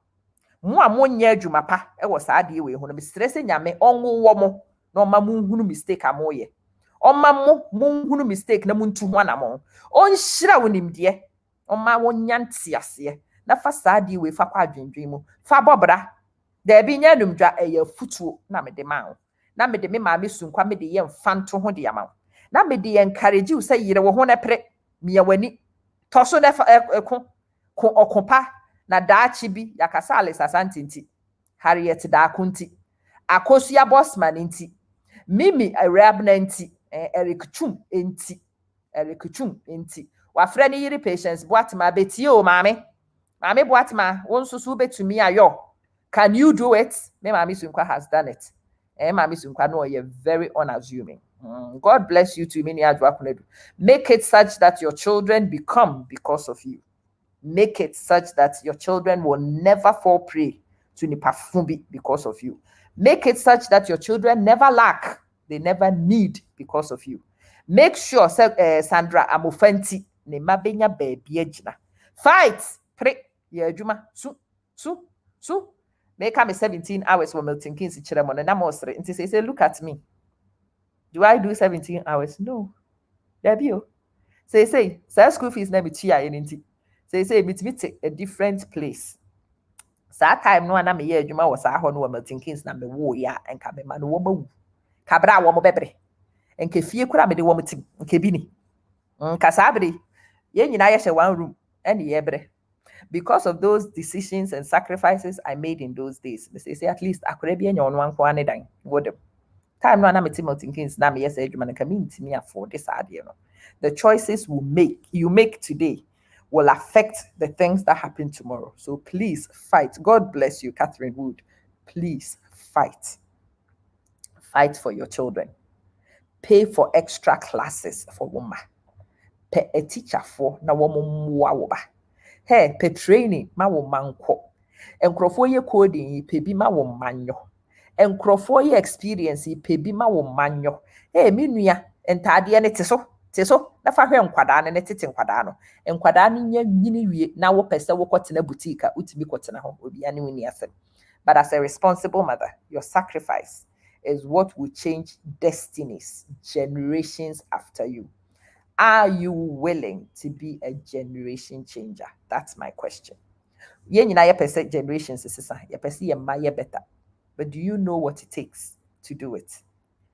mo a monyɛ adwuma pa ɛwɔ saa adeɛ wei ho no mesrɛ sɛ nyame ɔnwowɔ mo na ɔmma mo nhunu mistake a moyɛ ɔmma mo nhunu mistake na muntu ho anamɔ ɔnhyira wo nimdeɛ ɔmma wonya nteaseɛ na fa saa adeɛ wei fa kɔ adwendwen mu fa bɔbra daabi nyɛ numdwa ɛyɛ futuo na mede ma wo na mede me maame sunkwa mede yɛ mfanto ho de ama wo na mede yɛ encourage wo sɛ yere wo ho na pere mia wani tɔso na ko ɔkopa na daakye bi yakasa alesasa ntinti Harriet daakunti akosua bossman nti Mimi Arabna nti Eric Chum nti wafrɛ ne yiri patience boatma betie o maame boatma won susu betumi ayo. Can you do it? Me Mami Sunkwa has done it. Mami Sunkwa no, you're very unassuming. God bless you too. Make it such that your children become because of you. Make it such that your children will never fall prey to Nipafumbi because of you. Make it such that your children never lack. They never need because of you. Make sure, Sandra Amofenti, ne mabenya baby ejina. Fight! Pray! Yeah, Juma. Su. Make me 17 hours for Milton Keynes Chiremon and Namosre. And say, look at me. Do I do 17 hours? No. Debut. Say, school fees never chia anything. Say, meet a different place. That time no na me ye adwuma was a no Milton Keynes na me wo ya enka me ma no wo mawu. Kabra wo mo bebre. Enka fie kura me de wo tim. Enka bi ni. Nka sabri. Ye nyina ye hye one room. Ene ye bre. Because of those decisions and sacrifices I made in those days, they say at least I could be on one corner dying. Time no na Milton Keynes na me yes adwuma nka me ntimi afford this idea no. The choices you make today will affect the things that happen tomorrow. So please fight. God bless you, Catherine Wood. Please fight. Fight for your children. Pay for extra classes for woman. Pay a teacher for na woman wawoba. Hey, pay training ma wo manko. Enkrofo ye coding pay bi ma wo manyo. Enkrofo ye experience pay bi ma wo manyo. Hey, minua entade ne teso na fa hwe nkwada ne tete nkwada no nkwada no nya nyini wie na wo pese wo kotena boutique utimi kotena ho obi ane woni asem. But as a responsible mother, your sacrifice is what will change destinies generations after you. Are you willing to be a generation changer? That's my question. Ye nyina ye pese generations sisa ye pese ye ma ye better, but do you know what it takes to do it?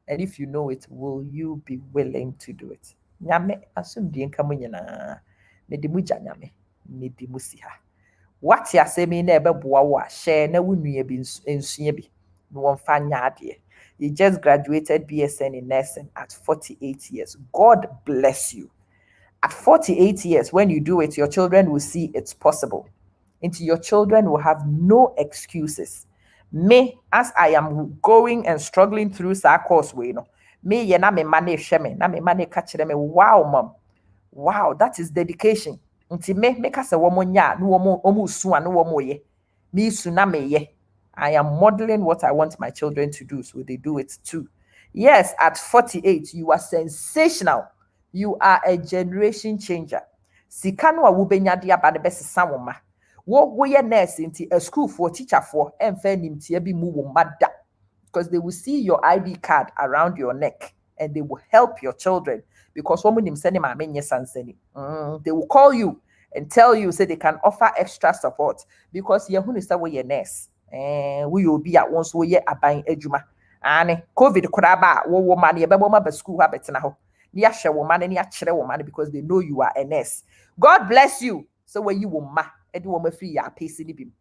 And if you know it, will you be willing to do it? Nyame asumdie nka mo nyina mede mu gya nyame mede mu si ha what ya say me na ebeboa wo a share na wonua bi ensua bi no wonfa nya ade. You just graduated BSN in nursing at 48 years. God bless you. At 48 years, when you do it, your children will see it's possible. And your children will have no excuses. Me, as I am going and struggling through that course, me ye na me money sheme, na me money catch them. Wow, mom. Wow, that is dedication. Nti me kasa womo nya, no womo omu no womo ye. Me su na me ye. I am modeling what I want my children to do, so they do it too. Yes, at 48, you are sensational. You are a generation changer. Sikano a wubenya dia ba de best samoma. Wo ye nurse into a school for teacher for nim tia bi mu wo mada. Because they will see your ID card around your neck and they will help your children. Because woman nim send ma menye sanseni. They will call you and tell you say they can offer extra support because ye hunu say we ye nurse. We will be at once we ye aban ejuma. Ane COVID kuraba wo man ye bebo ma ba school ha betina ho. Ni ahwe wo man ni akere wo man because they know you are a nurse. God bless you. So when you wo ma edi wo ma free ya pesi ni bim.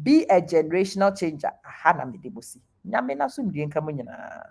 Be a generational changer. Aha na me debusi. Nyame na so mdie nka mo nyina.